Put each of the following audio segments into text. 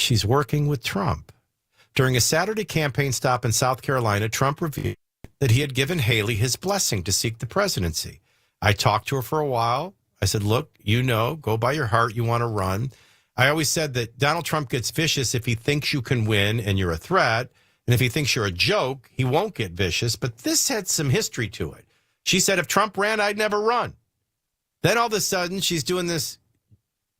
she's working with Trump. During a Saturday campaign stop in South Carolina, Trump revealed that he had given Haley his blessing to seek the presidency. I talked to her for a while. I said, look, go by your heart. You want to run. I always said that Donald Trump gets vicious if he thinks you can win and you're a threat. And if he thinks you're a joke, he won't get vicious. But this had some history to it. She said, if Trump ran, I'd never run. Then all of a sudden, she's doing this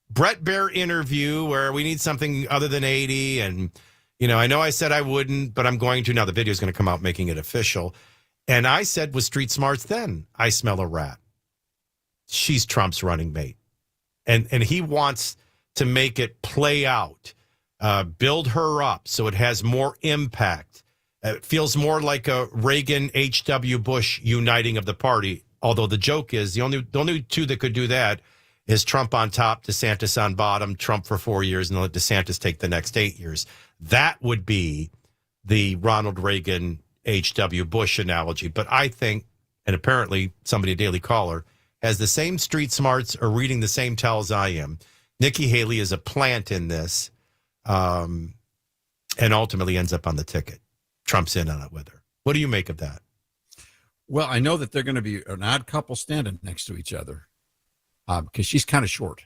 Brett Baer interview where we need something other than 80. And, I know I said I wouldn't, but I'm going to. Now the video is going to come out making it official. And I said with street smarts then, I smell a rat. She's Trump's running mate. And he wants to make it play out, build her up so it has more impact. It feels more like a Reagan, H.W. Bush uniting of the party. Although the joke is the only two that could do that is Trump on top, DeSantis on bottom, Trump for 4 years, and let DeSantis take the next 8 years. That would be the Ronald Reagan, H.W. Bush analogy. But I think, and apparently somebody, a Daily Caller, has the same street smarts or reading the same tells I am. Nikki Haley is a plant in this and ultimately ends up on the ticket. Trump's in on it with her. What do you make of that? Well, I know that they're going to be an odd couple standing next to each other because she's kind of short.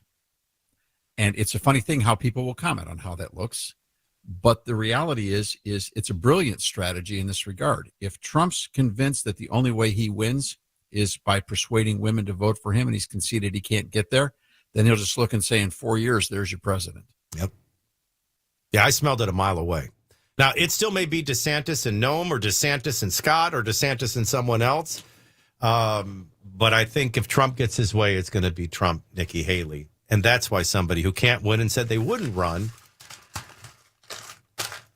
And it's a funny thing how people will comment on how that looks. But the reality is it's a brilliant strategy in this regard. If Trump's convinced that the only way he wins is by persuading women to vote for him and he's conceded he can't get there, then he'll just look and say in 4 years, there's your president. Yep. Yeah, I smelled it a mile away. Now, it still may be DeSantis and Noem or DeSantis and Scott or DeSantis and someone else. But I think if Trump gets his way, it's going to be Trump, Nikki Haley. And that's why somebody who can't win and said they wouldn't run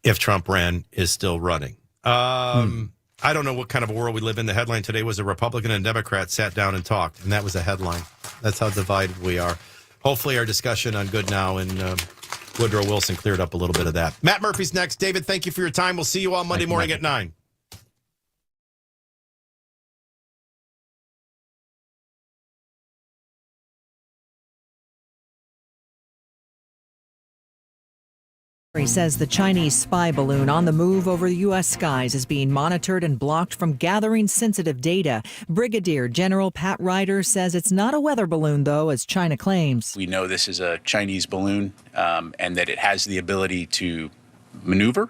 if Trump ran is still running. I don't know what kind of a world we live in. The headline today was a Republican and Democrat sat down and talked, and that was a headline. That's how divided we are. Hopefully our discussion on Good Now and Woodrow Wilson cleared up a little bit of that. Matt Murphy's next. David, thank you for your time. We'll see you all Monday morning at 9. He says the Chinese spy balloon on the move over the U.S. skies is being monitored and blocked from gathering sensitive data. Brigadier General Pat Ryder says it's not a weather balloon, though, as China claims. We know this is a Chinese balloon and that it has the ability to maneuver.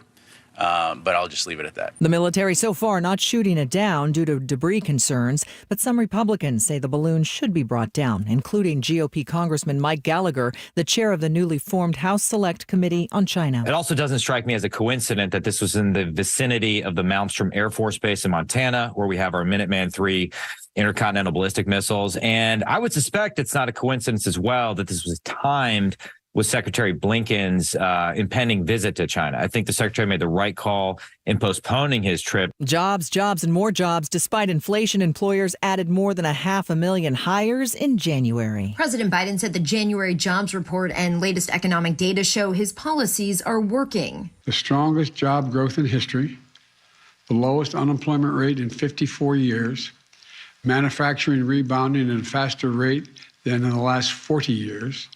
But I'll just leave it at that. The military so far not shooting it down due to debris concerns, but some Republicans say the balloon should be brought down, including GOP Congressman Mike Gallagher, the chair of the newly formed House Select Committee on China. It also doesn't strike me as a coincidence that this was in the vicinity of the Malmstrom Air Force Base in Montana, where we have our Minuteman III intercontinental ballistic missiles. And I would suspect it's not a coincidence as well that this was timed with Secretary Blinken's impending visit to China. I think the secretary made the right call in postponing his trip. Jobs, and more jobs. Despite inflation, employers added more than 500,000 hires in January. President Biden said the January jobs report and latest economic data show his policies are working. The strongest job growth in history, the lowest unemployment rate in 54 years, manufacturing rebounding at a faster rate than in the last 40 years,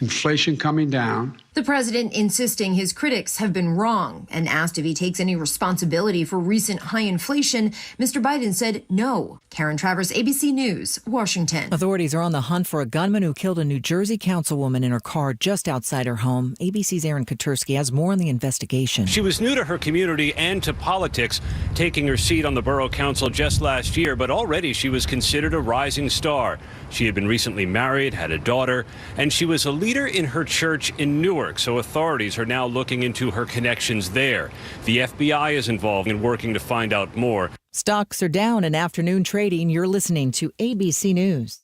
inflation coming down. The president insisting his critics have been wrong, and asked if he takes any responsibility for recent high inflation. Mr. Biden said no. Karen Travers, ABC News, Washington. Authorities are on the hunt for a gunman who killed a New Jersey councilwoman in her car just outside her home. ABC's Aaron Katursky has more on the investigation. She was new to her community and to politics, taking her seat on the borough council just last year, but already she was considered a rising star. She had been recently married, had a daughter, and she was a leader in her church in Newark. So authorities are now looking into her connections there. The FBI is involved in working to find out more. Stocks are down in afternoon trading. You're listening to ABC News.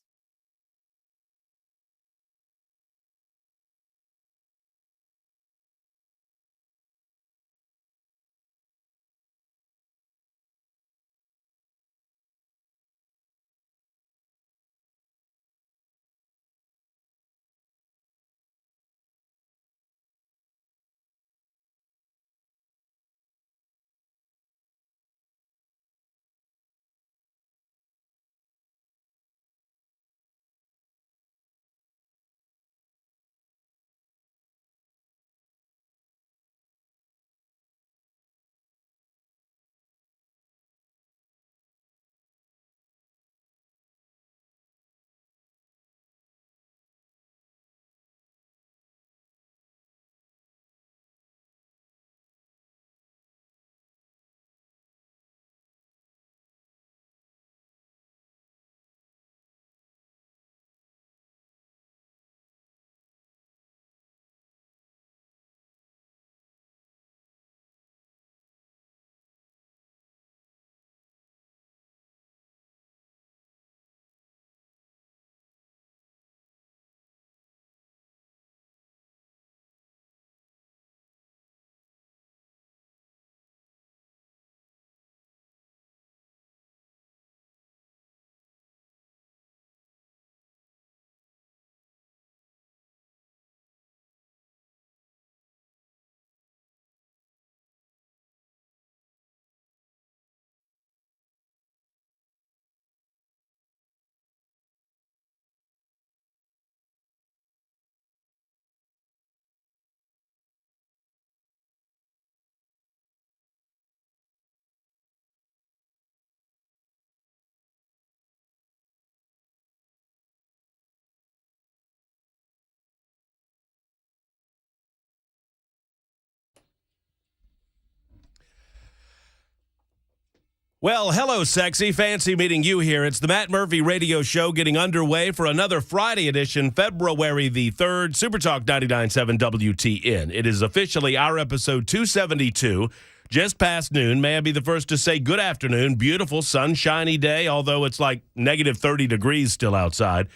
Well, hello, sexy. Fancy meeting you here. It's the Matt Murphy Radio Show getting underway for another Friday edition, February the 3rd, SuperTalk 99.7 WTN. It is officially our episode 272, just past noon. May I be the first to say good afternoon. Beautiful, sunshiny day, although it's like negative 30 degrees still outside.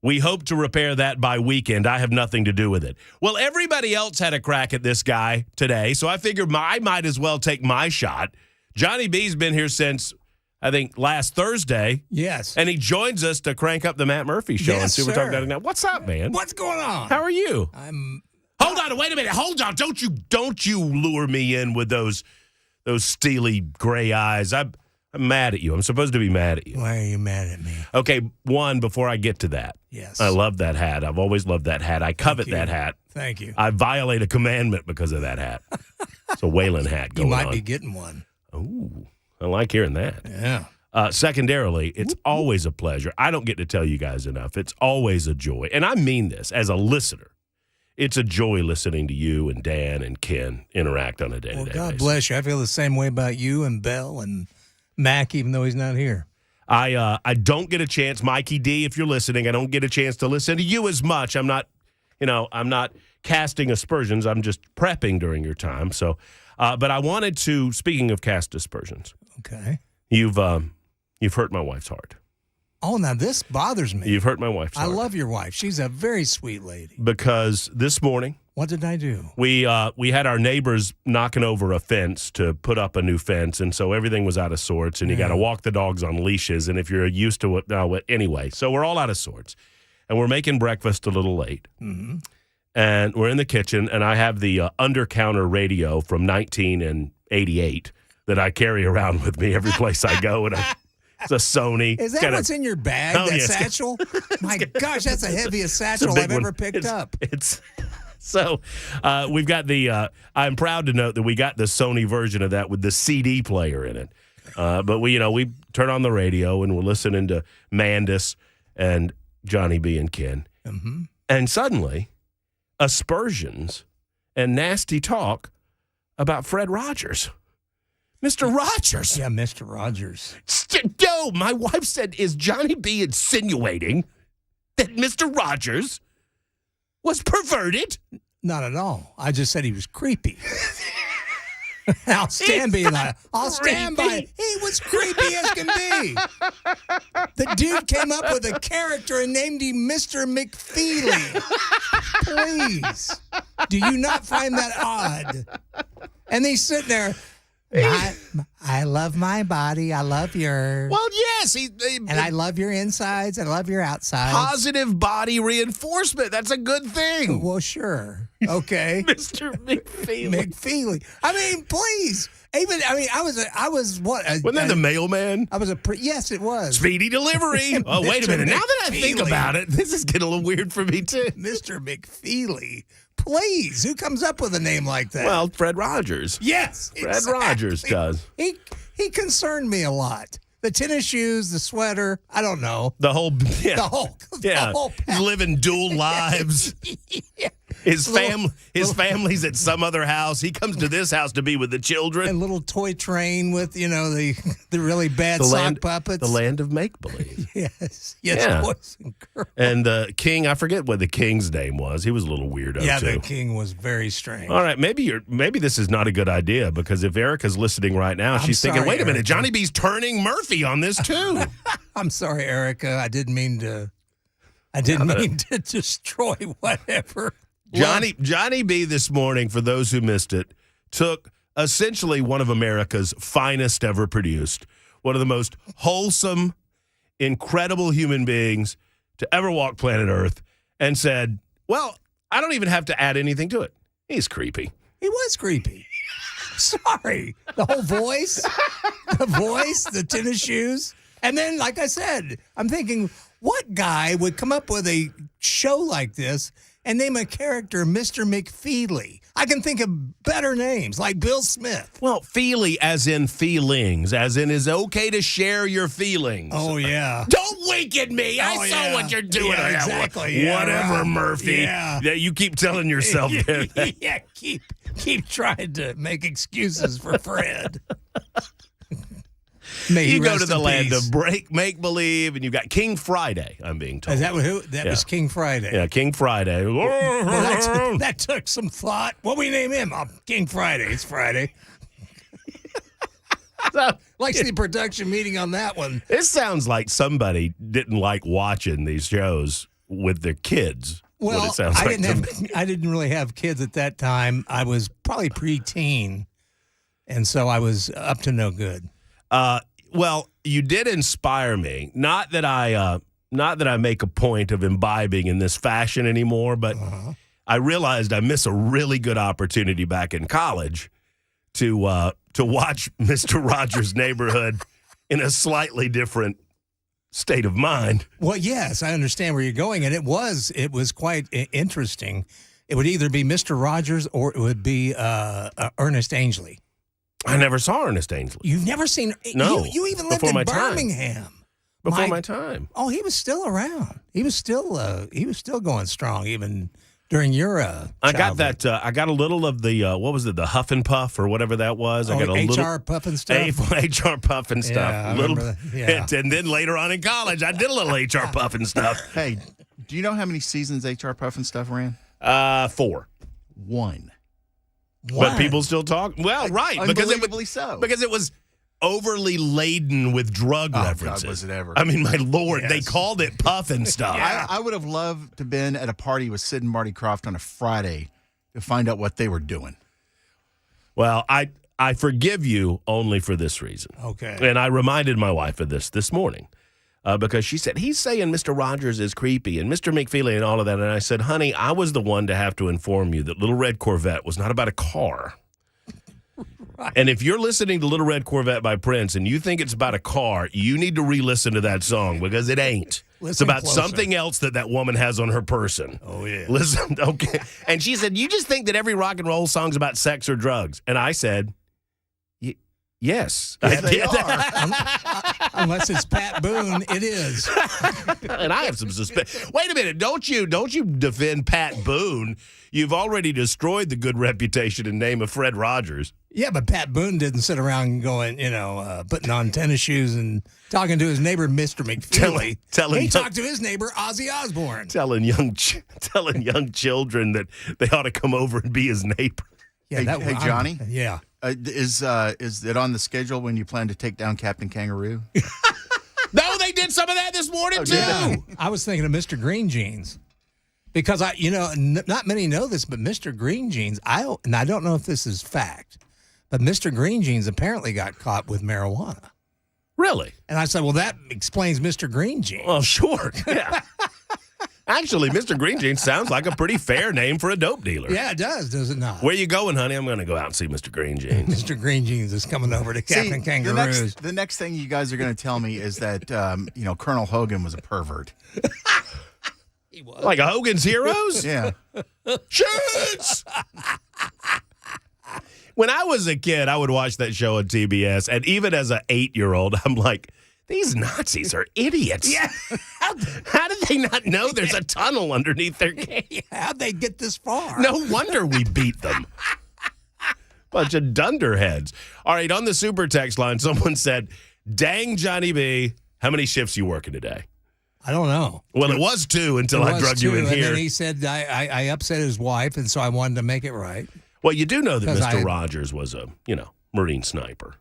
We hope to repair that by weekend. I have nothing to do with it. Well, everybody else had a crack at this guy today, so I figured I might as well take my shot. Johnny B's been here since, I think, last Thursday. Yes. And he joins us to crank up the Matt Murphy Show on Super Talk 99. What's up, man? What's going on? How are you? Hold on, wait a minute. Hold on. Don't you lure me in with those steely gray eyes. I'm mad at you. I'm supposed to be mad at you. Why are you mad at me? Okay, one, before I get to that. Yes. I love that hat. I've always loved that hat. I covet that hat. Thank you. I violate a commandment because of that hat. It's a Whalen hat going on. You might be getting one. Oh, I like hearing that. Yeah. Secondarily, it's always a pleasure. I don't get to tell you guys enough. It's always a joy. And I mean this as a listener. It's a joy listening to you and Dan and Ken interact on a day-to-day basis. God bless you. I feel the same way about you and Bell and Mac, even though he's not here. I don't get a chance, Mikey D, if you're listening, I don't get a chance to listen to you as much. I'm not casting aspersions. I'm just prepping during your time. So, but I wanted to, speaking of cast aspersions. Okay. You've hurt my wife's heart. Oh, now this bothers me. You've hurt my wife's heart. I love your wife. She's a very sweet lady. Because this morning. What did I do? We had our neighbors knocking over a fence to put up a new fence, and so everything was out of sorts, and you got to walk the dogs on leashes, and if you're used to it, anyway, so we're all out of sorts. And we're making breakfast a little late. Mm-hmm. And we're in the kitchen, and I have the under-counter radio from 1988 that I carry around with me every place I go, and it's a Sony. Is that what's in your bag, that satchel? My gosh, that's the heaviest satchel I've ever picked up. So we've got I'm proud to note that we got the Sony version of that with the CD player in it. But we turn on the radio, and we're listening to Mandis and Johnny B and Ken. Mm-hmm. And suddenly, aspersions and nasty talk about Fred Rogers. Mr. Rogers. Yeah, Mr. Rogers. Yo, my wife said, is Johnny B insinuating that Mr. Rogers was perverted? Not at all. I just said he was creepy. I'll stand by it. He was creepy as can be. The dude came up with a character and named him Mr. McFeely. Please. Do you not find that odd? And he's sitting there. I love my body. I love yours. Well, yes. And I love your insides. I love your outsides. Positive body reinforcement. That's a good thing. Well, sure. Okay. Mr. McFeely. I mean, please. I was what? Wasn't that the mailman? I was yes, it was. Speedy delivery. Oh, wait a minute. Now that I think about it, this is getting a little weird for me, too. Mr. McFeely. Please, who comes up with a name like that? Well, Fred Rogers. Yes, Fred Rogers does. He concerned me a lot. The tennis shoes, the sweater, I don't know. The whole He's living dual lives. Yeah. His family's at some other house. He comes to this house to be with the children. And little toy train with, the really bad sock puppets. The land of make-believe. Yes, boys and girls. And the king, I forget what the king's name was. He was a little weirdo, yeah, too. Yeah, the king was very strange. All right, maybe this is not a good idea, because if Erica's listening right now, she's thinking, wait a minute, Johnny B's turning Murphy on this, too. I'm sorry, Erica. I didn't mean to destroy whatever. Johnny B this morning, for those who missed it, took essentially one of America's finest ever produced, one of the most wholesome, incredible human beings to ever walk planet Earth, and said, well, I don't even have to add anything to it. He's creepy. He was creepy. Sorry. The whole voice, the tennis shoes. And then, like I said, I'm thinking, what guy would come up with a show like this and name a character Mr. McFeely? I can think of better names, like Bill Smith. Well, Feely as in feelings, as in is okay to share your feelings. Oh, yeah. Don't wink at me. I saw what you're doing. Yeah, exactly. Whatever, right. Murphy. Yeah. You keep telling yourself that. Yeah, keep trying to make excuses for Fred. May he You go rest to the in land peace. of make believe, and you've got King Friday. I'm being told. Is that who? That Yeah. was King Friday. Yeah, King Friday. Well, that took some thought. What we name him? Oh, King Friday. It's Friday. Like the production meeting on that one. This sounds like somebody didn't like watching these shows with their kids. what Well, it sounds I like to me. I didn't really have kids at that time. I was probably preteen, and so I was up to no good. Well, you did inspire me. Not that I make a point of imbibing in this fashion anymore, but I realized I miss a really good opportunity back in college to watch Mr. Rogers' Neighborhood in a slightly different state of mind. Well, yes, I understand where you're going, and it was quite interesting. It would either be Mr. Rogers or it would be Ernest Angley. I never saw Ernest Angley. You've never seen? No, you even lived before in my time. Birmingham. Before my time. Oh, he was still around. He was still going strong even during your. I got that. I got a little of the what was it? The Huff and Puff or whatever that was. I got a little HR Puffin stuff. HR Puffin stuff. Yeah, I remember that. Yeah. And then later on in college, I did a little HR Puffin stuff. Hey, do you know how many seasons HR Puffin stuff ran? 4. 1. But people still talk. Well, right, Unbelievably so. because it was overly laden with drug references. God, was it ever? I mean, my lord, Yes. they called it Puffin stuff. I would have loved to have been at a party with Sid and Marty Krofft on a Friday to find out what they were doing. Well, I forgive you only for this reason. Okay. And I reminded my wife of this morning because she said, he's saying Mr. Rogers is creepy and Mr. McFeely and all of that. And I said, honey, I was the one to have to inform you that Little Red Corvette was not about a car. Right. And if you're listening to Little Red Corvette by Prince and you think it's about a car, you need to re-listen to that song because it ain't. It's about something else that woman has on her person. Oh, yeah. Listen, okay. And she said, you just think that every rock and roll song's about sex or drugs. And I said, yes. Yes, they are. Unless it's Pat Boone, it is. And I have some suspicion. Wait a minute. Don't you defend Pat Boone. You've already destroyed the good reputation and name of Fred Rogers. Yeah, but Pat Boone didn't sit around going, putting on tennis shoes and talking to his neighbor, Mr. McFeely. He talked to his neighbor, Ozzy Osbourne. Telling young children that they ought to come over and be his neighbor. Yeah, Hey, Johnny? Yeah. Is it on the schedule when you plan to take down Captain Kangaroo? No, they did some of that this morning, too. Yeah. I was thinking of Mr. Green Jeans. Because not many know this, but Mr. Green Jeans, I don't know if this is fact, but Mr. Green Jeans apparently got caught with marijuana. Really? And I said, well, that explains Mr. Green Jeans. Well, sure. Yeah. Actually, Mr. Green Jeans sounds like a pretty fair name for a dope dealer. Yeah, it does it not? Where you going, honey? I'm going to go out and see Mr. Green Jeans. Mr. Green Jeans is coming over to Captain Kangaroos. The next thing you guys are going to tell me is that Colonel Hogan was a pervert. He was. Like a Hogan's Heroes? Yeah. Shoots! When I was a kid, I would watch that show on TBS, and even as an 8-year-old, I'm like, these Nazis are idiots. Yeah. How did they not know there's a tunnel underneath their cave? How'd they get this far? No wonder we beat them. Bunch of dunderheads. All right, on the super text line, someone said, dang, Johnny B, how many shifts you working today? I don't know. Well, it was 2 until I drug you in and here. then he said I upset his wife, and so I wanted to make it right. Well, you do know that 'Cause Mr. Rogers was a, Marine sniper.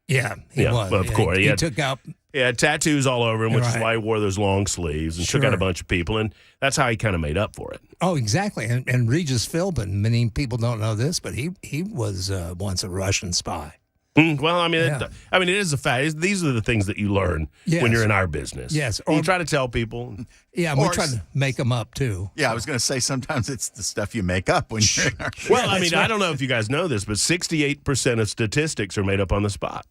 Yeah, he was. Of course. He took out. He had tattoos all over him, which is Right. why he wore those long sleeves and took out a bunch of people, and that's how he kind of made up for it. Oh, exactly. And Regis Philbin, many people don't know this, but he was once a Russian spy. Well, I mean, it is a fact. These are the things that you learn when you're in our business. Yes. And you try to tell people. Yeah, and we try to make them up, too. Yeah, I was going to say sometimes it's the stuff you make up when you're in our Well, I mean, I don't know if you guys know this, but 68% of statistics are made up on the spot.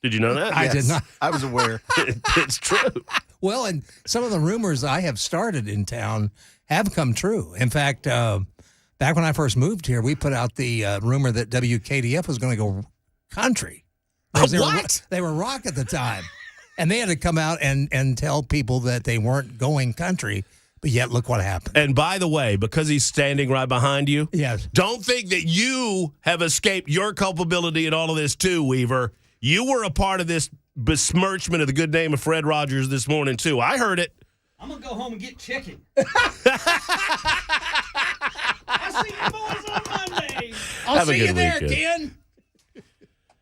Did you know that? I did not. I was aware. It's true. Well, and some of the rumors I have started in town have come true. In fact, back when I first moved here, we put out the rumor that WKDF was going to go country. What? They were rock at the time. And they had to come out and tell people that they weren't going country. But yet, look what happened. And by the way, because he's standing right behind you, yes, don't think that you have escaped your culpability in all of this too, Weaver. You were a part of this besmirchment of the good name of Fred Rogers this morning, too. I heard it. I'm going to go home and get chicken. I'll see you boys on Monday. I'll Have a see good you there, weekend. Ken.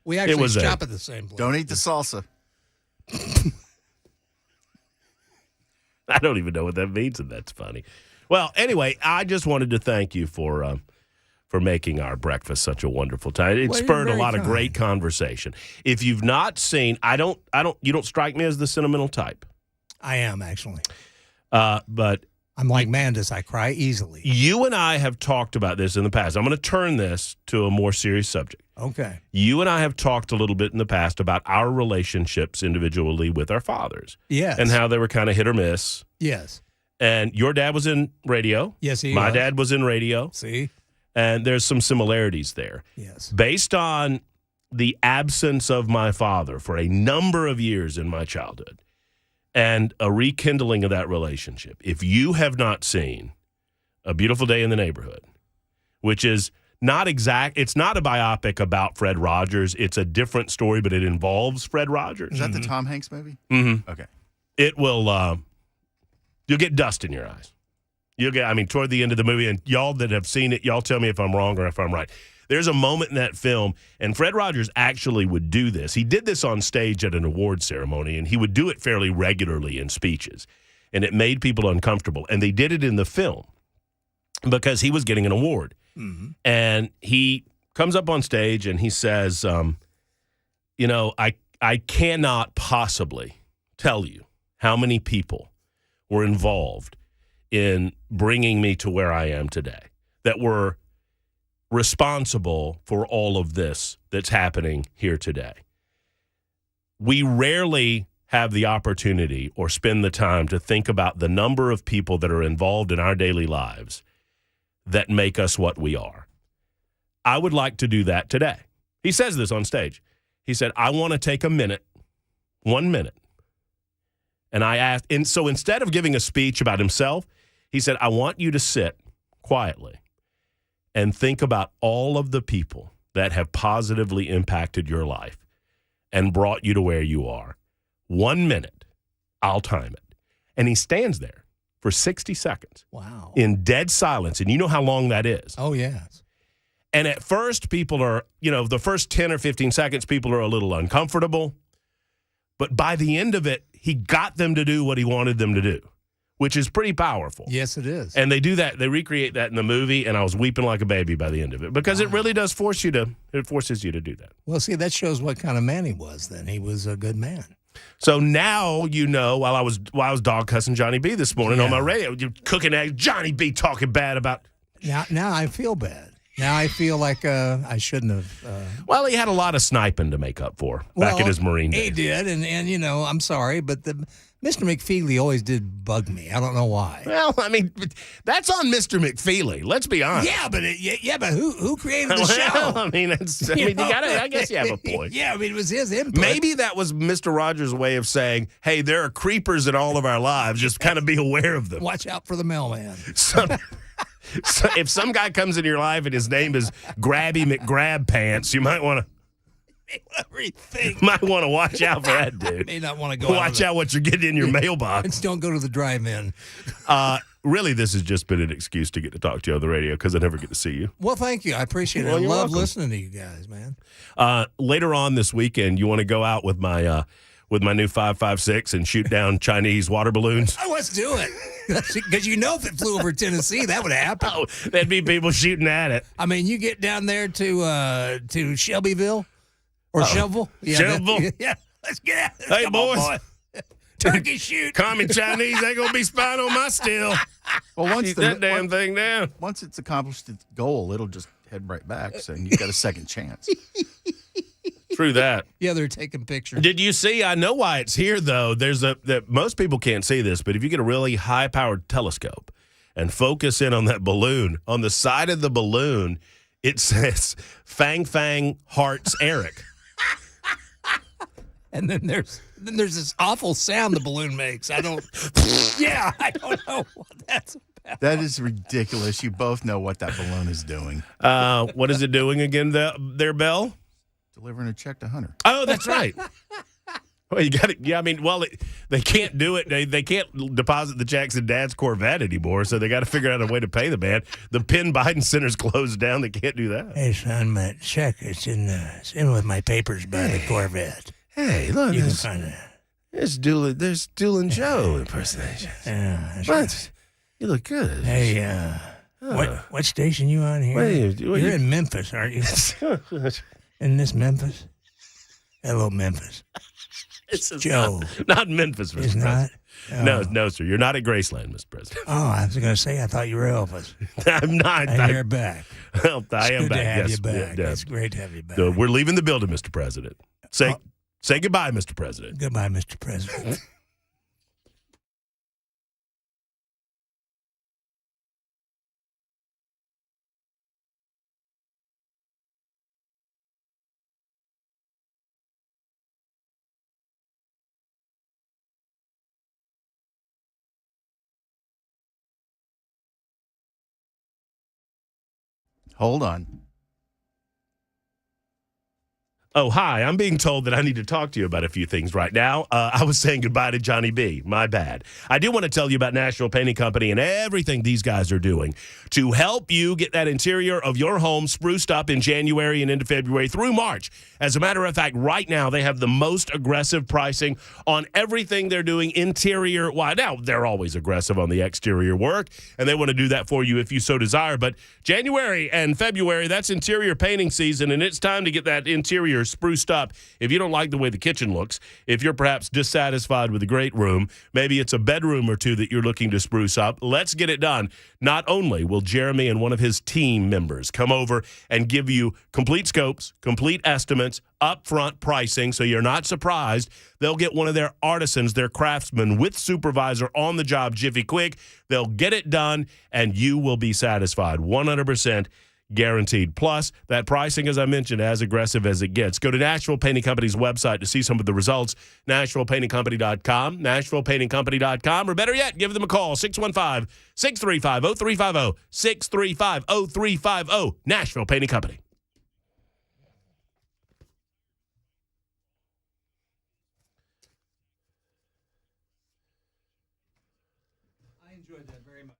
We actually was shop at the same place. Don't eat the salsa. I don't even know what that means, and that's funny. Well, anyway, I just wanted to thank you for making our breakfast such a wonderful time. It Well, you're spurred a very lot of kind. great conversation. If you've not seen, you don't strike me as the sentimental type. I am, actually. But I'm like Mandus. I cry easily. you and I have talked about this in the past. I'm going to turn this to a more serious subject. Okay. You and I have talked a little bit in the past about our relationships individually with our fathers. Yes. And how they were kind of hit or miss. Yes. And your dad was in radio. Yes, he My was. dad was in radio. See? And there's some similarities there. Yes. Based on the absence of my father for a number of years in my childhood and a rekindling of that relationship, if you have not seen A Beautiful Day in the Neighborhood, which is it's not a biopic about Fred Rogers. It's a different story, but it involves Fred Rogers. Is that the Tom Hanks movie? Mm-hmm. Okay. It will, you'll get dust in your eyes. Toward the end of the movie, and y'all that have seen it, y'all tell me if I'm wrong or if I'm right. There's a moment in that film, and Fred Rogers actually would do this. He did this on stage at an award ceremony, and he would do it fairly regularly in speeches, and it made people uncomfortable. And they did it in the film because he was getting an award. Mm-hmm. And he comes up on stage, and he says, I cannot possibly tell you how many people were involved in bringing me to where I am today, that were responsible for all of this that's happening here today. We rarely have the opportunity or spend the time to think about the number of people that are involved in our daily lives that make us what we are. I would like to do that today. He says this on stage. He said, I want to take 1 minute. And I asked, and so instead of giving a speech about himself, he said, I want you to sit quietly and think about all of the people that have positively impacted your life and brought you to where you are. 1 minute, I'll time it. And he stands there for 60 seconds. Wow. In dead silence. And you know how long that is. Oh, yes. And at first, people are, the first 10 or 15 seconds, people are a little uncomfortable. But by the end of it, he got them to do what he wanted them to do, which is pretty powerful. Yes, it is. And they do that. They recreate that in the movie, and I was weeping like a baby by the end of it because it really does forces you to do that. Well, see, that shows what kind of man he was then. He was a good man. So now while I was dog cussing Johnny B this morning on my radio, you're cooking eggs, Johnny B talking bad about. Now I feel bad. Now I feel like I shouldn't have. Well, he had a lot of sniping to make up for back in his Marine days. He did, and I'm sorry, but Mr. McFeely always did bug me. I don't know why. Well, that's on Mr. McFeely. Let's be honest. Yeah, but who created the show? I guess you have a point. Yeah, it was his input. Maybe that was Mr. Rogers' way of saying, hey, there are creepers in all of our lives. Just kind of be aware of them. Watch out for the mailman. So if some guy comes in your life and his name is Grabby McGrab Pants, you might want to watch out for that dude. May not want to go. Watch out what you're getting in your mailbox. Just don't go to the drive-in. Really, this has just been an excuse to get to talk to you on the radio because I never get to see you. Well, thank you. I appreciate it. Well, I you're love welcome. listening to you guys, man. Later on this weekend, you want to go out with my new 5.56 and shoot down Chinese water balloons? Oh, let's do it. Because if it flew over Tennessee, that would happen. Oh, there'd be people shooting at it. I mean, you get down there to Shelbyville or Shelbyville. Yeah, Shelbyville? Yeah, let's get out. Hey, Come boys. on, boy. Turkey shoot. Common Chinese ain't going to be spying on my still. Well, Shoot that damn thing down. Once it's accomplished its goal, it'll just head right back, so you've got a second chance. True that. Yeah, they're taking pictures. Did you see? I know why it's here, though. That most people can't see this, but if you get a really high-powered telescope and focus in on that balloon, on the side of the balloon, it says Fang Fang Hearts Eric. And then there's this awful sound the balloon makes. I don't know what that's about. That is ridiculous. You both know what that balloon is doing. What is it doing again there, Bell? Delivering a check to Hunter. Oh, that's right. Well, you got to. Yeah, I mean, they can't do it. They can't deposit the checks in Dad's Corvette anymore, so they got to figure out a way to pay the man. The Penn Biden Center's closed down. They can't do that. Hey, son, my check it's in with my papers by the Corvette. Hey, look, You can find it. there's Doolin Joe impersonation. Yeah, that's What? right. You look good. Hey, what station you on here? You're in Memphis, aren't you? Isn't this Memphis? Hello, Memphis. This is Joe. Not Memphis, Mr. It's President. not? No, sir. You're not at Graceland, Mr. President. Oh, I was going to say, I thought you were Elvis. I'm not. And you're back. Well, I am Good back. to have Yes. you back. Yeah. It's great to have you back. We're leaving the building, Mr. President. Say goodbye, Mr. President. Goodbye, Mr. President. Hold on. Oh, hi. I'm being told that I need to talk to you about a few things right now. I was saying goodbye to Johnny B. My bad. I do want to tell you about National Painting Company and everything these guys are doing to help you get that interior of your home spruced up in January and into February through March. As a matter of fact, right now they have the most aggressive pricing on everything they're doing interior. Well, now they're always aggressive on the exterior work, and they want to do that for you if you so desire. But January and February, that's interior painting season, and it's time to get that interior spruced up. If you don't like the way the kitchen looks, if you're perhaps dissatisfied with the great room, maybe it's a bedroom or two that you're looking to spruce up, let's get it done. Not only will Jeremy and one of his team members come over and give you complete scopes, complete estimates, upfront pricing, so you're not surprised. They'll get one of their artisans, their craftsmen with supervisor on the job jiffy quick. They'll get it done, and you will be satisfied. 100% guaranteed. Plus, that pricing, as I mentioned, as aggressive as it gets. Go to Nashville Painting Company's website to see some of the results. NashvillePaintingCompany.com, NashvillePaintingCompany.com, or better yet, give them a call, 615-635-0350, 635-0350, Nashville Painting Company. I enjoyed that very much.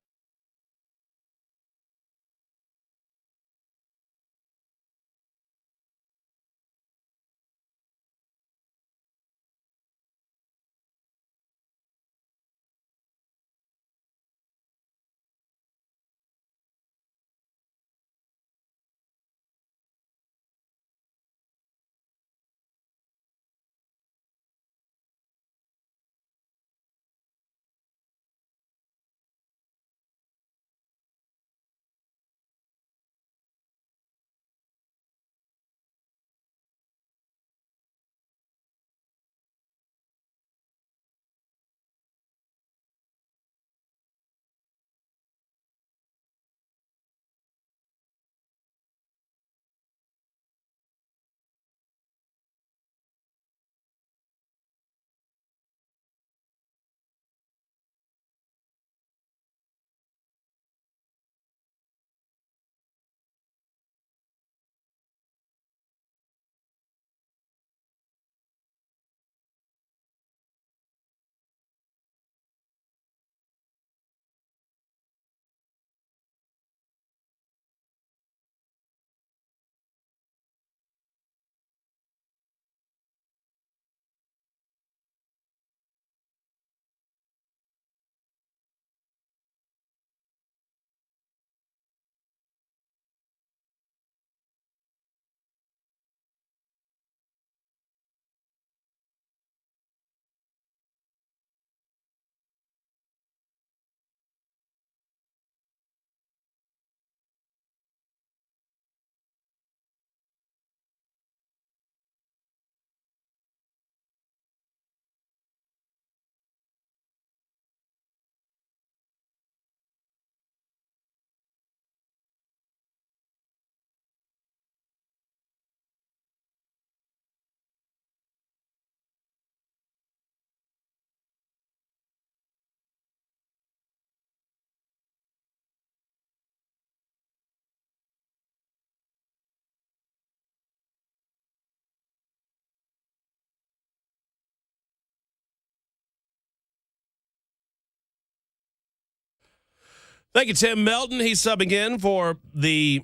Thank you, Tim Melton. He's subbing in for the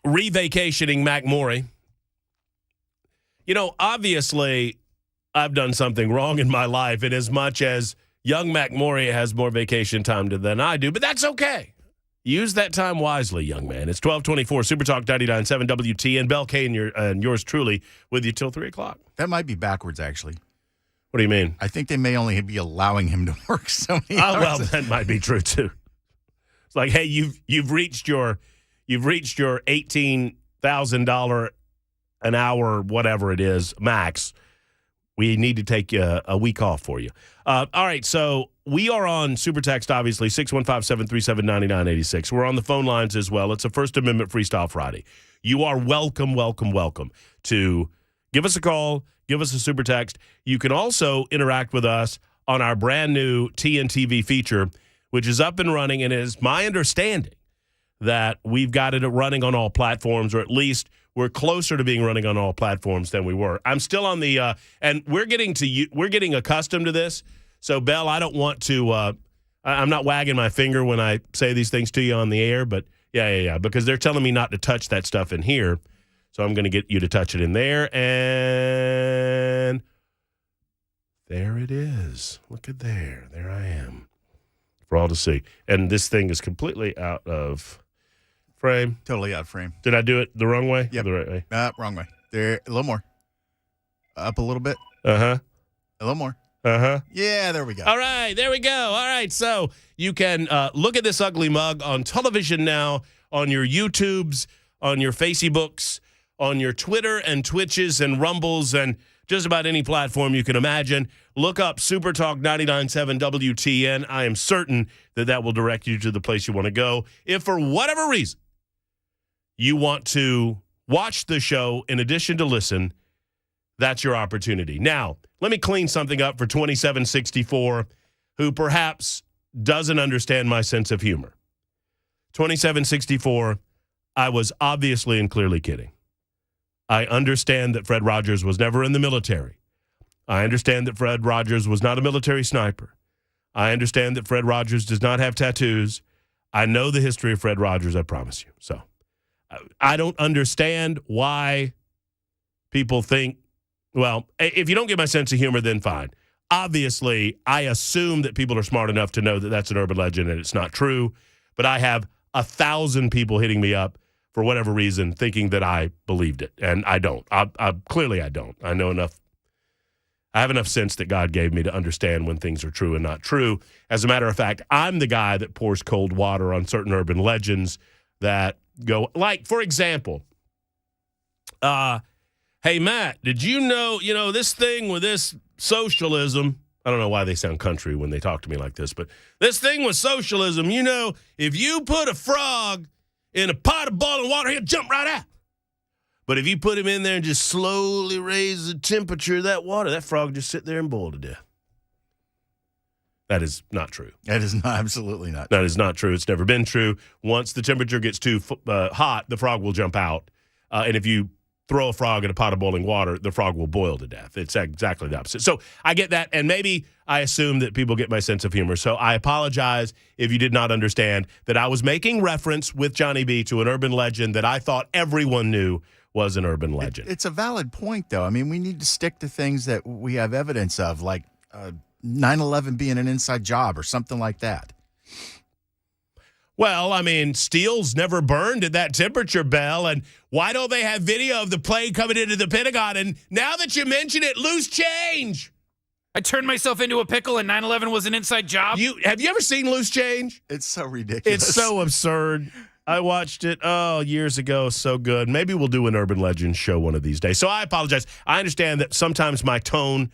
re-vacationing Mac Morey. You know, obviously, I've done something wrong in my life in as much as young Mac Morey has more vacation time than I do, but that's okay. Use that time wisely, young man. It's 1224 SuperTalk 99.7 WTN. Bell K and yours truly with you till 3 o'clock. That might be backwards, actually. What do you mean? I think they may only be allowing him to work so many hours. Well, that might be true, too. It's like, hey, you've reached your $18,000 an hour, whatever it is, max. We need to take a week off for you. All right, so we are on Super Text, obviously, 615-737-9986. We're on the phone lines as well. It's a First Amendment Freestyle Friday. You are welcome to give us a call, give us a Super Text. You can also interact with us on our brand new TNTV feature, which is up and running, and it is my understanding that we've got it running on all platforms, or at least we're closer to being running on all platforms than we were. I'm still on the and we're getting accustomed to this. So, Bell, I don't want to I'm not wagging my finger when I say these things to you on the air, but yeah, because they're telling me not to touch that stuff in here. So I'm going to get you to touch it in there, and there it is. Look at there. There I am for all to see. And this thing is completely out of frame. Totally out of frame. Did I do it the wrong way? Yep. The right way? Wrong way. There, a little more. Up a little bit. Uh-huh. A little more. Uh-huh. Yeah, there we go. All right, there we go. All right, so you can look at this ugly mug on television now, on your YouTubes, on your Facebooks, on your Twitter and Twitches and Rumbles and just about any platform you can imagine. Look up SuperTalk 99.7 WTN. I am certain that will direct you to the place you want to go. If for whatever reason you want to watch the show in addition to listen, that's your opportunity. Now, let me clean something up for 2764, who perhaps doesn't understand my sense of humor. 2764, I was obviously and clearly kidding. I understand that Fred Rogers was never in the military. I understand that Fred Rogers was not a military sniper. I understand that Fred Rogers does not have tattoos. I know the history of Fred Rogers, I promise you. So I don't understand why people think, well, if you don't get my sense of humor, then fine. Obviously, I assume that people are smart enough to know that that's an urban legend and it's not true. But I have 1,000 people hitting me up for whatever reason thinking that I believed it. And I don't. Clearly, I don't. I know enough. I have enough sense that God gave me to understand when things are true and not true. As a matter of fact, I'm the guy that pours cold water on certain urban legends that go, like, for example, hey, Matt, did you know, this thing with this socialism, I don't know why they sound country when they talk to me like this, but this thing with socialism, if you put a frog in a pot of boiling water, he'll jump right out. But if you put him in there and just slowly raise the temperature of that water, that frog just sit there and boil to death. That is not true. That is not, absolutely not. That is not true. It's never been true. Once the temperature gets too hot, the frog will jump out. And if you throw a frog in a pot of boiling water, the frog will boil to death. It's exactly the opposite. So I get that, and maybe I assume that people get my sense of humor. So I apologize if you did not understand that I was making reference with Johnny B to an urban legend that I thought everyone knew was an urban legend. It's a valid point, though. I mean, we need to stick to things that we have evidence of, like 9/11 being an inside job or something like that. Well, I mean, steel's never burned at that temperature, Bell, and why don't they have video of the plane coming into the Pentagon? And now that you mention it, loose change. I turned myself into a pickle and 9/11 was an inside job. Have you ever seen Loose Change? It's so ridiculous. It's so absurd. I watched it, years ago. So good. Maybe we'll do an urban legend show one of these days. So I apologize. I understand that sometimes my tone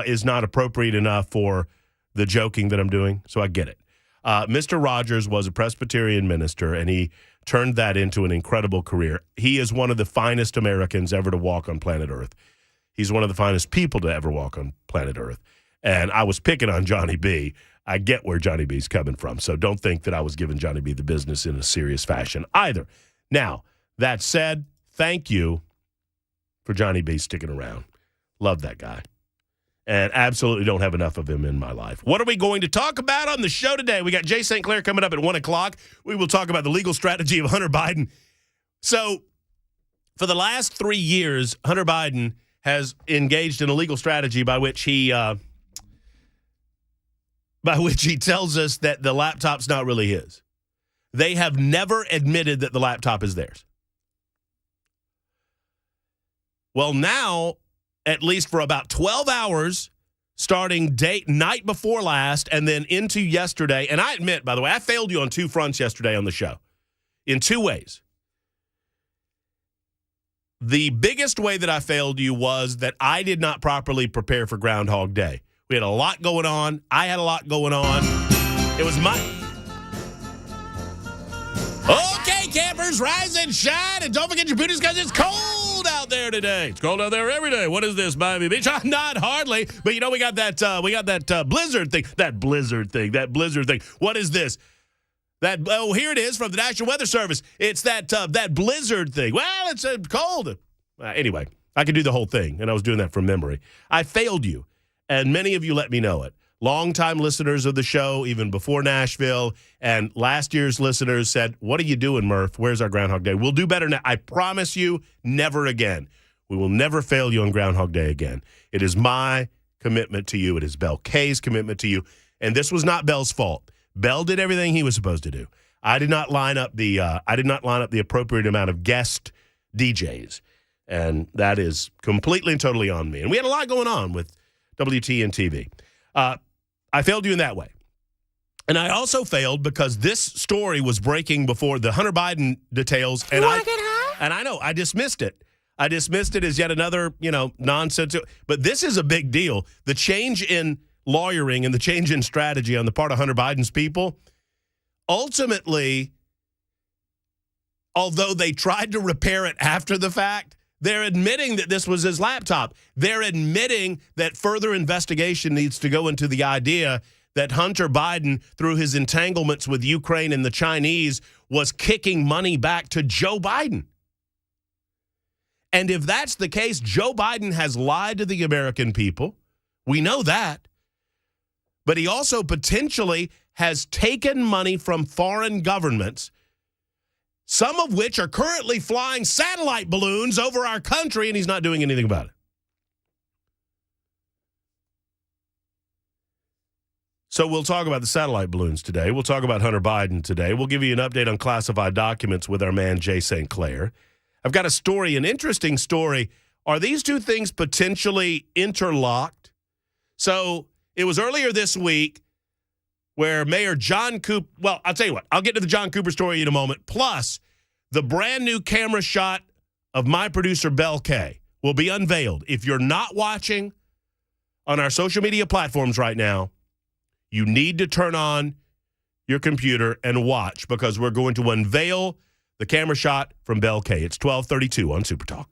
is not appropriate enough for the joking that I'm doing, so I get it. Mr. Rogers was a Presbyterian minister, and he turned that into an incredible career. He is one of the finest Americans ever to walk on planet Earth. He's one of the finest people to ever walk on planet Earth. And I was picking on Johnny B. I get where Johnny B's coming from, so don't think that I was giving Johnny B the business in a serious fashion either. Now, that said, thank you for Johnny B sticking around. Love that guy. and absolutely don't have enough of him in my life. What are we going to talk about on the show today? We got Jay Sinclair coming up at 1 o'clock. We will talk about the legal strategy of Hunter Biden. So for the last 3 years, Hunter Biden has engaged in a legal strategy by which he tells us that the laptop's not really his. They have never admitted that the laptop is theirs. Well, now, at least for about 12 hours, starting night before last and then into yesterday, and I admit, by the way, I failed you on 2 fronts yesterday on the show in 2 ways. The biggest way that I failed you was that I did not properly prepare for Groundhog Day. We had a lot going on. I had a lot going on. It was my... Okay, campers, rise and shine, and don't forget your booties because it's cold out there today. It's cold out there every day. What is this, Miami Beach? Not hardly, but you know we got that blizzard thing. That blizzard thing. What is this? Here it is from the National Weather Service. It's that blizzard thing. Well, it's cold. Anyway, I could do the whole thing, and I was doing that from memory. I failed you, and many of you let me know it. Longtime listeners of the show, even before Nashville, and last year's listeners said, what are you doing, Murph? Where's our Groundhog Day? We'll do better now. I promise you, never again. We will never fail you on Groundhog Day again. It is my commitment to you. It is Bell K's commitment to you. And this was not Bell's fault. Bell did everything he was supposed to do. I did not line up the appropriate amount of guest DJs. And that is completely and totally on me. And we had a lot going on with WTN TV. I failed you in that way. And I also failed because this story was breaking before the Hunter Biden details. And I know, I dismissed it. I dismissed it as yet another, nonsense. But this is a big deal. The change in lawyering and the change in strategy on the part of Hunter Biden's people, ultimately, although they tried to repair it after the fact, they're admitting that this was his laptop. They're admitting that further investigation needs to go into the idea that Hunter Biden, through his entanglements with Ukraine and the Chinese, was kicking money back to Joe Biden. And if that's the case, Joe Biden has lied to the American people. We know that. But he also potentially has taken money from foreign governments, some of which are currently flying satellite balloons over our country, and he's not doing anything about it. So we'll talk about the satellite balloons today. We'll talk about Hunter Biden today. We'll give you an update on classified documents with our man, Jay Sinclair. I've got a story, an interesting story. Are these two things potentially interlocked? So it was earlier this week where Mayor John Cooper, well, I'll tell you what, I'll get to the John Cooper story in a moment. Plus, the brand new camera shot of my producer, Bell K, will be unveiled. If you're not watching on our social media platforms right now, you need to turn on your computer and watch because we're going to unveil the camera shot from Bell K. It's 12:32 on SuperTalk.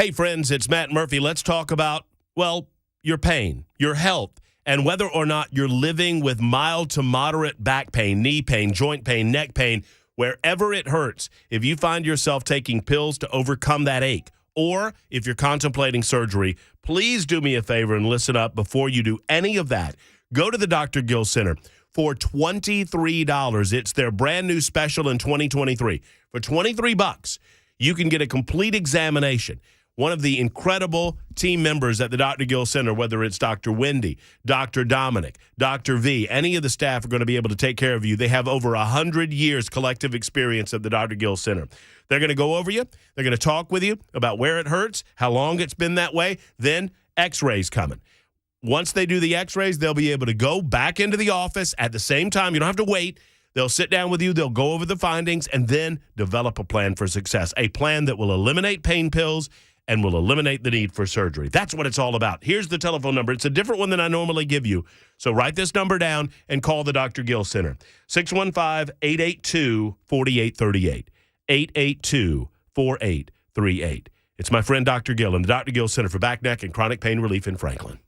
Hey, friends, it's Matt Murphy. Let's talk about, well, your pain, your health, and whether or not you're living with mild to moderate back pain, knee pain, joint pain, neck pain, wherever it hurts. If you find yourself taking pills to overcome that ache, or if you're contemplating surgery, please do me a favor and listen up before you do any of that. Go to the Dr. Gill Center for $23. It's their brand new special in 2023. For $23, you can get a complete examination. One of the incredible team members at the Dr. Gill Center, whether it's Dr. Wendy, Dr. Dominic, Dr. V, any of the staff are going to be able to take care of you. They have over 100 years collective experience at the Dr. Gill Center. They're going to go over you. They're going to talk with you about where it hurts, how long it's been that way. Then x-rays coming. Once they do the x-rays, they'll be able to go back into the office at the same time. You don't have to wait. They'll sit down with you. They'll go over the findings and then develop a plan for success, a plan that will eliminate pain pills and will eliminate the need for surgery. That's what it's all about. Here's the telephone number. It's a different one than I normally give you. So write this number down and call the Dr. Gill Center. 615-882-4838. 882-4838. It's my friend Dr. Gill and the Dr. Gill Center for Back, Neck, and Chronic Pain Relief in Franklin.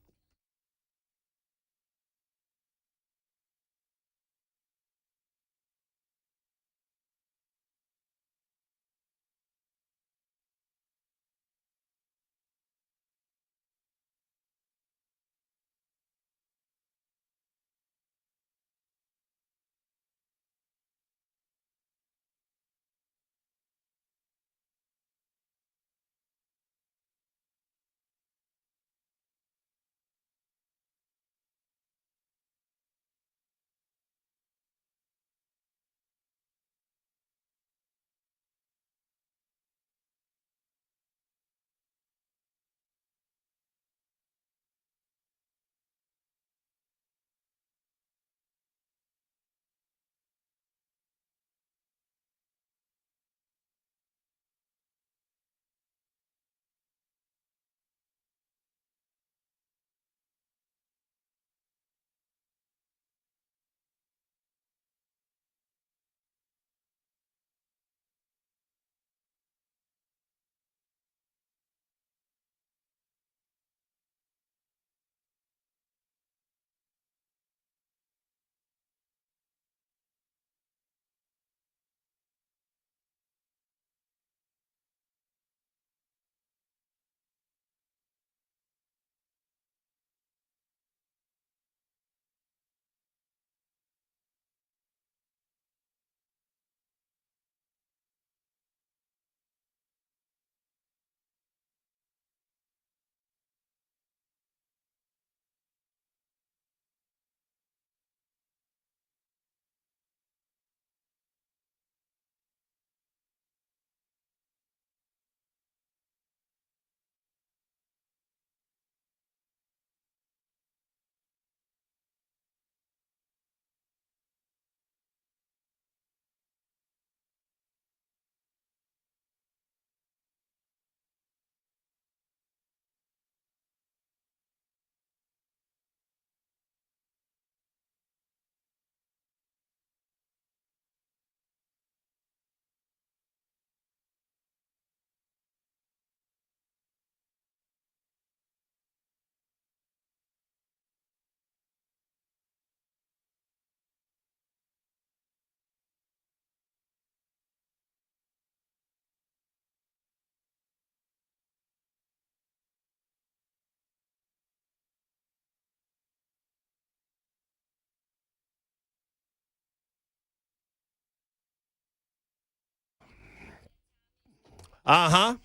Uh-huh.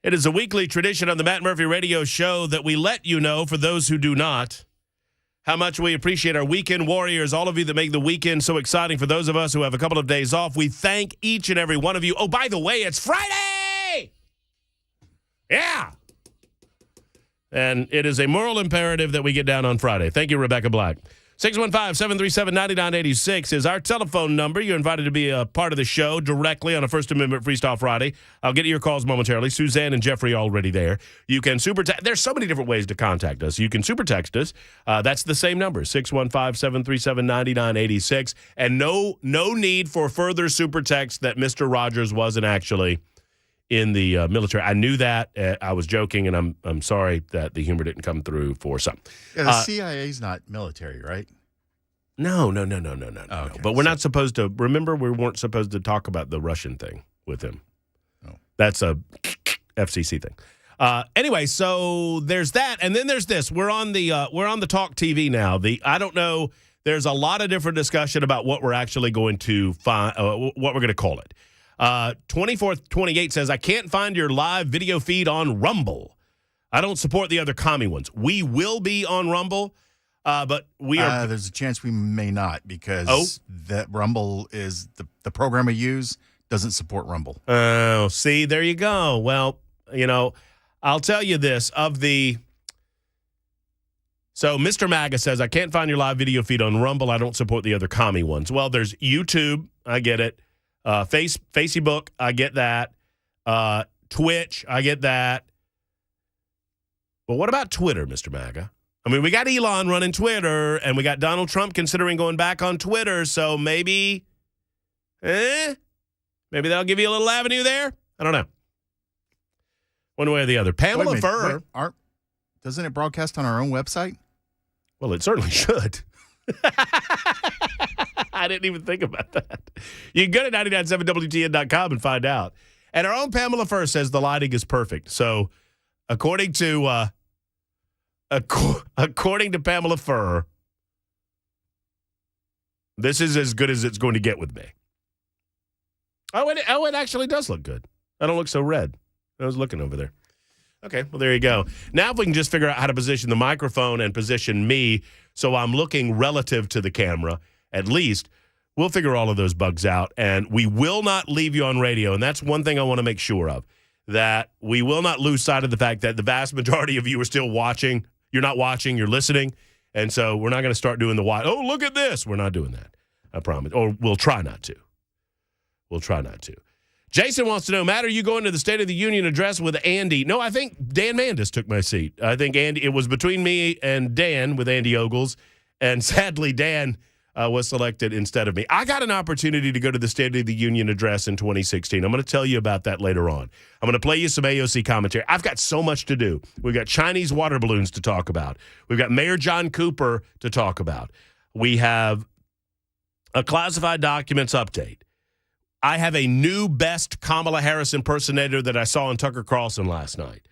It is a weekly tradition on the Matt Murphy Radio Show that we let you know, for those who do not, how much we appreciate our weekend warriors, all of you that make the weekend so exciting. For those of us who have a couple of days off, we thank each and every one of you. Oh, by the way, it's Friday! Yeah! And it is a moral imperative that we get down on Friday. Thank you, Rebecca Black. 615-737-9986 is our telephone number. You're invited to be a part of the show directly on a First Amendment Freestyle Friday. I'll get to your calls momentarily. Suzanne and Jeffrey are already there. You can super text. There's so many different ways to contact us. You can super text us. That's the same number, 615-737-9986. And no need for further super text that Mr. Rogers wasn't actually in the military. I knew that. I was joking, and I'm sorry that the humor didn't come through for some. Yeah, the CIA's not military, right? No. Okay. But we're not supposed to. Remember, we weren't supposed to talk about the Russian thing with him. Oh. That's a FCC thing. Anyway, so there's that, and then there's this. We're on the Talk TV now. I don't know. There's a lot of different discussion about what we're actually going to find, what we're going to call it. 24th28 says, I can't find your live video feed on Rumble. I don't support the other commie ones. We will be on Rumble, but we are. There's a chance we may not because that Rumble is the program we use doesn't support Rumble. Oh, see, there you go. Well, I'll tell you this. So Mr. MAGA says, I can't find your live video feed on Rumble. I don't support the other commie ones. Well, there's YouTube. I get it. Facebook, I get that. Twitch, I get that. But what about Twitter, Mr. MAGA? I mean, we got Elon running Twitter, and we got Donald Trump considering going back on Twitter, so maybe that'll give you a little avenue there? I don't know. One way or the other. Pamela Furr. Doesn't it broadcast on our own website? Well, it certainly should. I didn't even think about that. You can go to 997WTN.com and find out. And our own Pamela Furr says the lighting is perfect. So according to Pamela Furr, this is as good as it's going to get with me. It actually does look good. I don't look so red. I was looking over there. Okay, well, there you go. Now if we can just figure out how to position the microphone and position me so I'm looking relative to the camera, at least, we'll figure all of those bugs out. And we will not leave you on radio. And that's one thing I want to make sure of, that we will not lose sight of the fact that the vast majority of you are still watching. You're not watching, you're listening. And so we're not going to start doing the watch. Oh, look at this. We're not doing that. I promise. Or we'll try not to. Jason wants to know, Matt, are you going to the State of the Union address with Andy? No, I think Dan Mandis took my seat. I think Andy. It was between me and Dan with Andy Ogles, and sadly, Dan was selected instead of me. I got an opportunity to go to the State of the Union address in 2016. I'm going to tell you about that later on. I'm going to play you some AOC commentary. I've got so much to do. We've got Chinese water balloons to talk about. We've got Mayor John Cooper to talk about. We have a classified documents update. I have a new best Kamala Harris impersonator that I saw on Tucker Carlson last night.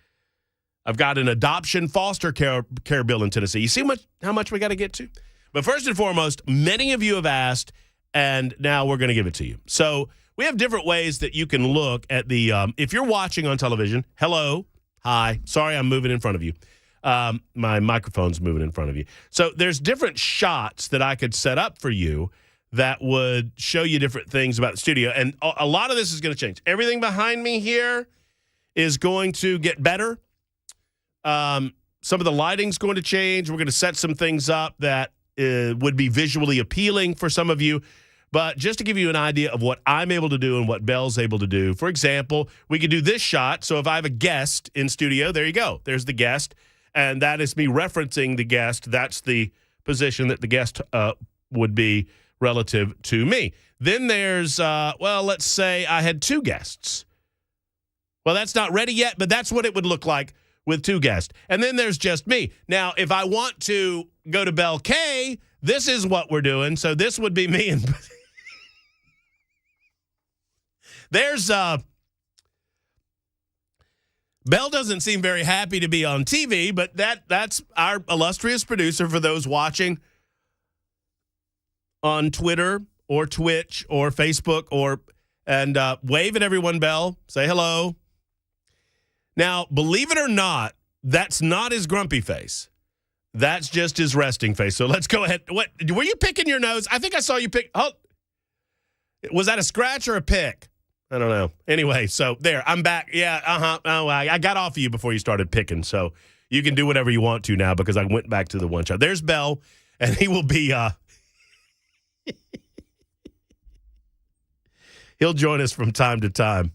I've got an adoption foster care bill in Tennessee. You see how much we got to get to? But first and foremost, many of you have asked, and now we're going to give it to you. So we have different ways that you can look at the if you're watching on television, hello, hi, sorry I'm moving in front of you. My microphone's moving in front of you. So there's different shots that I could set up for you that would show you different things about the studio. And a lot of this is going to change. Everything behind me here is going to get better. Some of the lighting's going to change. We're going to set some things up that would be visually appealing for some of you. But just to give you an idea of what I'm able to do and what Belle's able to do, for example, we could do this shot. So if I have a guest in studio, there you go. There's the guest. And that is me referencing the guest. That's the position that the guest would be relative to me. Then there's, let's say I had two guests. Well, that's not ready yet, but that's what it would look like with two guests. And then there's just me. Now, if I want to go to Belle K, this is what we're doing. So this would be me. And there's, Belle doesn't seem very happy to be on TV, but that's our illustrious producer for those watching on Twitter or Twitch or Facebook and wave at everyone, Belle. Say hello. Now, believe it or not, that's not his grumpy face. That's just his resting face. So let's go ahead. What were you picking your nose? I think I saw you pick. Oh, was that a scratch or a pick? I don't know. Anyway, so there, I'm back. Yeah, Oh, I got off of you before you started picking. So you can do whatever you want to now because I went back to the one shot. There's Belle. and he will be he'll join us from time to time.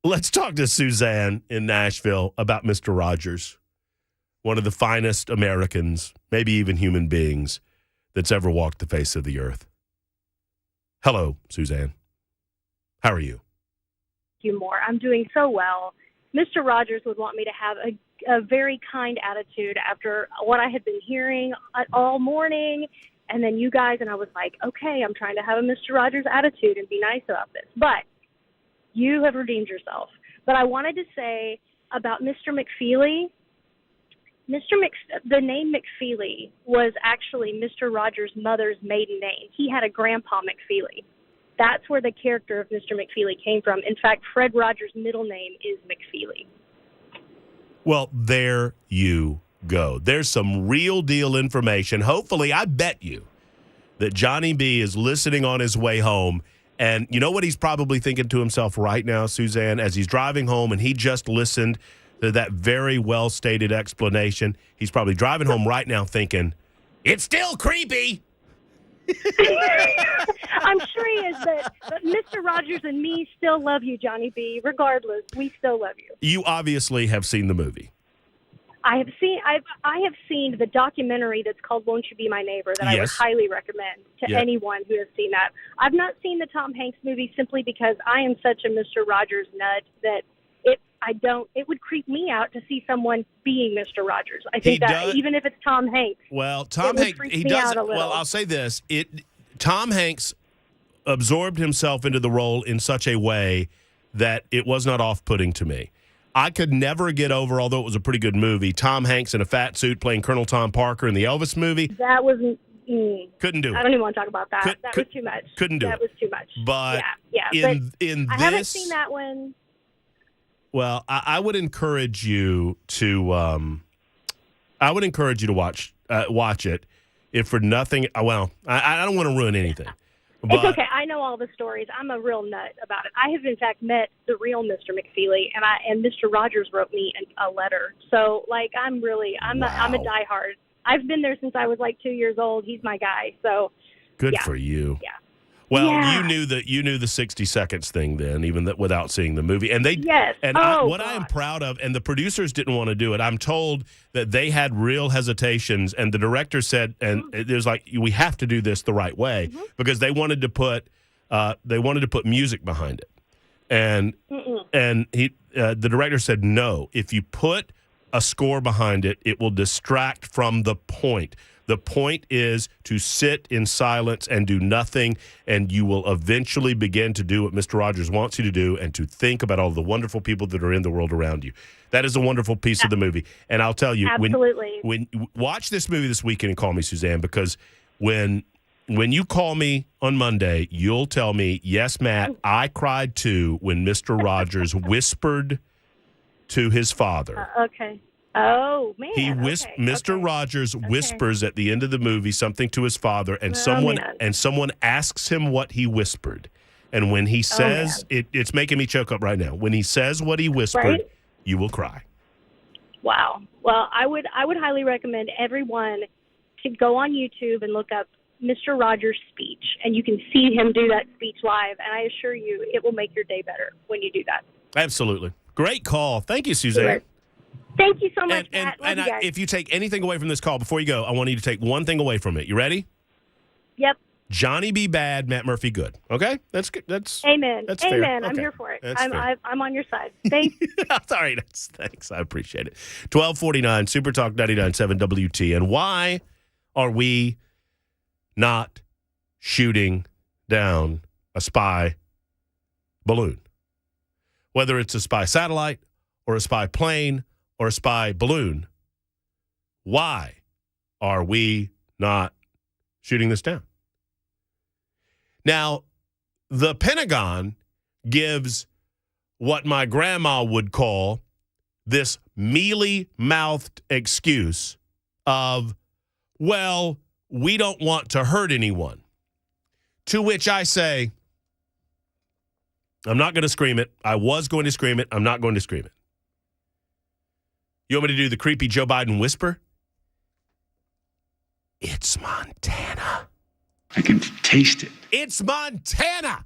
Let's talk to Suzanne in Nashville about Mr. Rogers, one of the finest Americans, maybe even human beings, that's ever walked the face of the earth. Hello, Suzanne. How are you? You more. I'm doing so well. Mr. Rogers would want me to have a very kind attitude after what I had been hearing all morning, and then you guys, and I was like, okay, I'm trying to have a Mr. Rogers attitude and be nice about this. But you have redeemed yourself. But I wanted to say about Mr. McFeely. The name McFeely was actually Mr. Rogers' mother's maiden name. He had a grandpa McFeely. That's where the character of Mr. McFeely came from. In fact, Fred Rogers' middle name is McFeely. Well, there you go. There's some real deal information. Hopefully, I bet you that Johnny B is listening on his way home. And you know what he's probably thinking to himself right now, Suzanne, as he's driving home and he just listened to that very well-stated explanation. He's probably driving home right now thinking, it's still creepy. I'm sure he is, but Mr. Rogers and me still love you, Johnny B. Regardless, we still love you. You obviously have seen the movie. I have seen the documentary that's called Won't You Be My Neighbor that I would highly recommend to anyone who has seen that. I've not seen the Tom Hanks movie simply because I am such a Mr. Rogers nut that it would creep me out to see someone being Mr. Rogers. I think even if it's Tom Hanks. Well, Tom Hanks, he does. Well, I'll say this: Tom Hanks absorbed himself into the role in such a way that it was not off-putting to me. I could never get over, although it was a pretty good movie, Tom Hanks in a fat suit playing Colonel Tom Parker in the Elvis movie. That was couldn't do it. I don't even want to talk about that. That was too much. Couldn't do it. That was too much. But in I this, haven't seen that one. Well, I would encourage you to. Watch it, if for nothing. Well, I don't want to ruin anything. But, it's okay. I know all the stories. I'm a real nut about it. I have, in fact, met the real Mr. McFeely, and Mr. Rogers wrote me a letter. So, I'm a diehard. I've been there since I was 2 years old. He's my guy. So, good for you. Yeah. Well, yeah. you knew the 60 seconds thing then, even without seeing the movie. And yes. And I am proud of, and the producers didn't want to do it. I'm told that they had real hesitations, and the director said, and there's we have to do this the right way because they wanted to put music behind it, and the director said no. If you put a score behind it, it will distract from the point. The point is to sit in silence and do nothing, and you will eventually begin to do what Mr. Rogers wants you to do and to think about all the wonderful people that are in the world around you. That is a wonderful piece of the movie. And I'll tell you, when watch this movie this weekend and call me, Suzanne, because when you call me on Monday, you'll tell me, yes, Matt, I cried too when Mr. Rogers whispered to his father. Okay. Oh, man. Mr. Rogers whispers at the end of the movie something to his father, and someone asks him what he whispered. And when he says, it's making me choke up right now. When he says what he whispered, you will cry. Wow. Well, I would highly recommend everyone to go on YouTube and look up Mr. Rogers' speech, and you can see him do that speech live. And I assure you, it will make your day better when you do that. Absolutely. Great call. Thank you, Suzanne. Thank you so much, Matt. Love you guys. If you take anything away from this call before you go, I want you to take one thing away from it. You ready? Yep. Johnny B. bad, Matt Murphy good. Okay? That's good. Amen. That's Amen. fair. I'm Okay. here for it. That's I'm on your side. Thanks. Sorry. Thanks. I appreciate it. 1249 SuperTalk 99.7 WT. And why are we not shooting down a spy balloon? Whether it's a spy satellite or a spy plane or a spy balloon, why are we not shooting this down? Now, the Pentagon gives what my grandma would call this mealy-mouthed excuse of, well, we don't want to hurt anyone. To which I say, I'm not going to scream it. I was going to scream it. I'm not going to scream it. You want me to do the creepy Joe Biden whisper? It's Montana. I can taste it. It's Montana.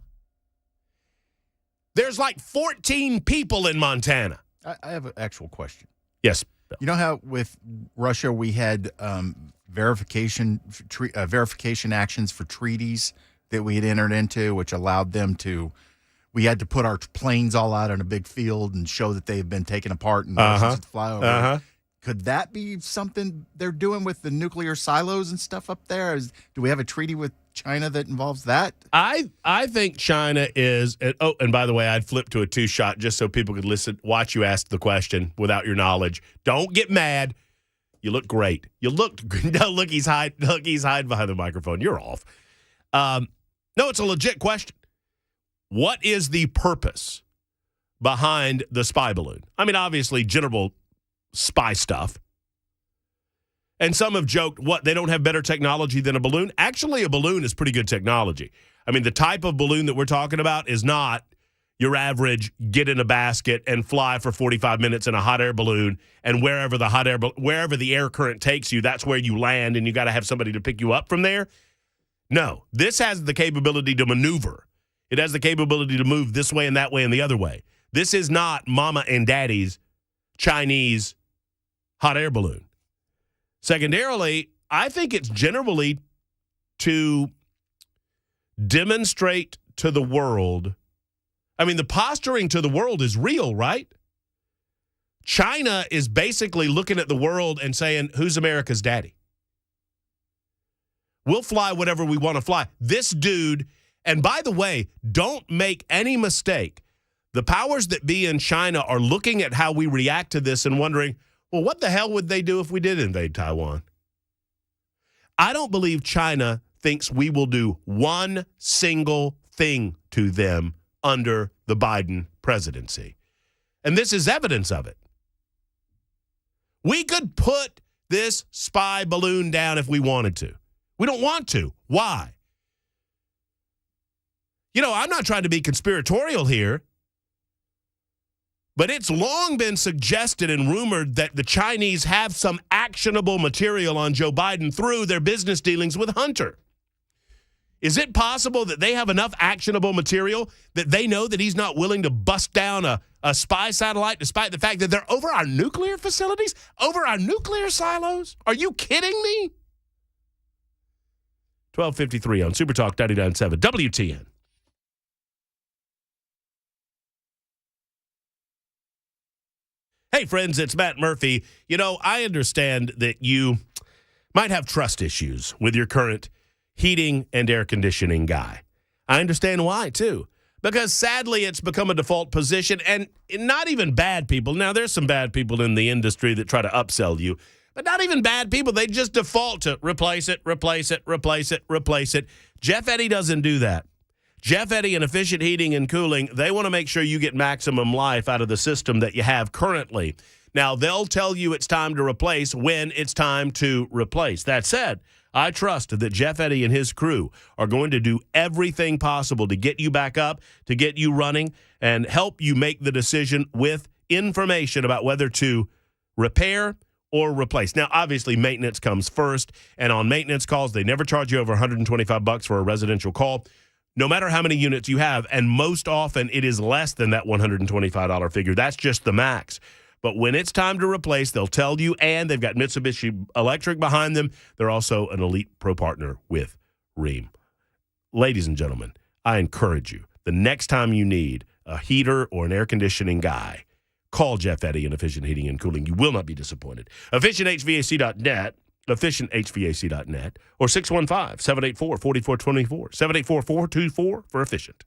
There's like 14 people in Montana. I have an actual question. Yes. Bill. You know how with Russia we had verification actions for treaties that we had entered into, which allowed them to. We had to put our planes all out in a big field and show that they have been taken apart and to fly over. Could that be something they're doing with the nuclear silos and stuff up there? Do we have a treaty with China that involves that? I think China is. And by the way, I'd flip to a 2-shot just so people could watch you ask the question without your knowledge. Don't get mad. You look great. You look. No, look, he's hiding behind the microphone. You're off. No, it's a legit question. What is the purpose behind the spy balloon? I mean, obviously, general spy stuff. And some have joked, what, they don't have better technology than a balloon? Actually, a balloon is pretty good technology. I mean, the type of balloon that we're talking about is not your average get in a basket and fly for 45 minutes in a hot air balloon, and wherever the air current takes you, that's where you land, and you got to have somebody to pick you up from there. No, this has the capability to maneuver. It has the capability to move this way and that way and the other way. This is not mama and daddy's Chinese hot air balloon. Secondarily, I think it's generally to demonstrate to the world. I mean, the posturing to the world is real, right? China is basically looking at the world and saying, who's America's daddy? We'll fly whatever we want to fly. This dude, and by the way, don't make any mistake. The powers that be in China are looking at how we react to this and wondering, well, what the hell would they do if we did invade Taiwan? I don't believe China thinks we will do one single thing to them under the Biden presidency. And this is evidence of it. We could put this spy balloon down if we wanted to. We don't want to. Why? You know, I'm not trying to be conspiratorial here, but it's long been suggested and rumored that the Chinese have some actionable material on Joe Biden through their business dealings with Hunter. Is it possible that they have enough actionable material that they know that he's not willing to bust down a spy satellite despite the fact that they're over our nuclear facilities, over our nuclear silos? Are you kidding me? 12:53 on SuperTalk 99.7 WTN. Hey, friends, it's Matt Murphy. You know, I understand that you might have trust issues with your current heating and air conditioning guy. I understand why, too, because sadly it's become a default position, and not even bad people. Now, there's some bad people in the industry that try to upsell you, but not even bad people. They just default to replace it, replace it, replace it, replace it. Jeff Eddy doesn't do that. Jeff Eddy and Efficient Heating and Cooling, they want to make sure you get maximum life out of the system that you have currently. Now, they'll tell you it's time to replace when it's time to replace. That said, I trust that Jeff Eddy and his crew are going to do everything possible to get you back up, to get you running, and help you make the decision with information about whether to repair or replace. Now, obviously, maintenance comes first, and on maintenance calls, they never charge you over $125 for a residential call, no matter how many units you have, and most often it is less than that $125 figure. That's just the max. But when it's time to replace, they'll tell you, and they've got Mitsubishi Electric behind them. They're also an elite pro partner with Rheem. Ladies and gentlemen, I encourage you, the next time you need a heater or an air conditioning guy, call Jeff Eddy and Efficient Heating and Cooling. You will not be disappointed. EfficientHVAC.net, EfficientHVAC.net, or 615-784-4424, 784-424 for Efficient.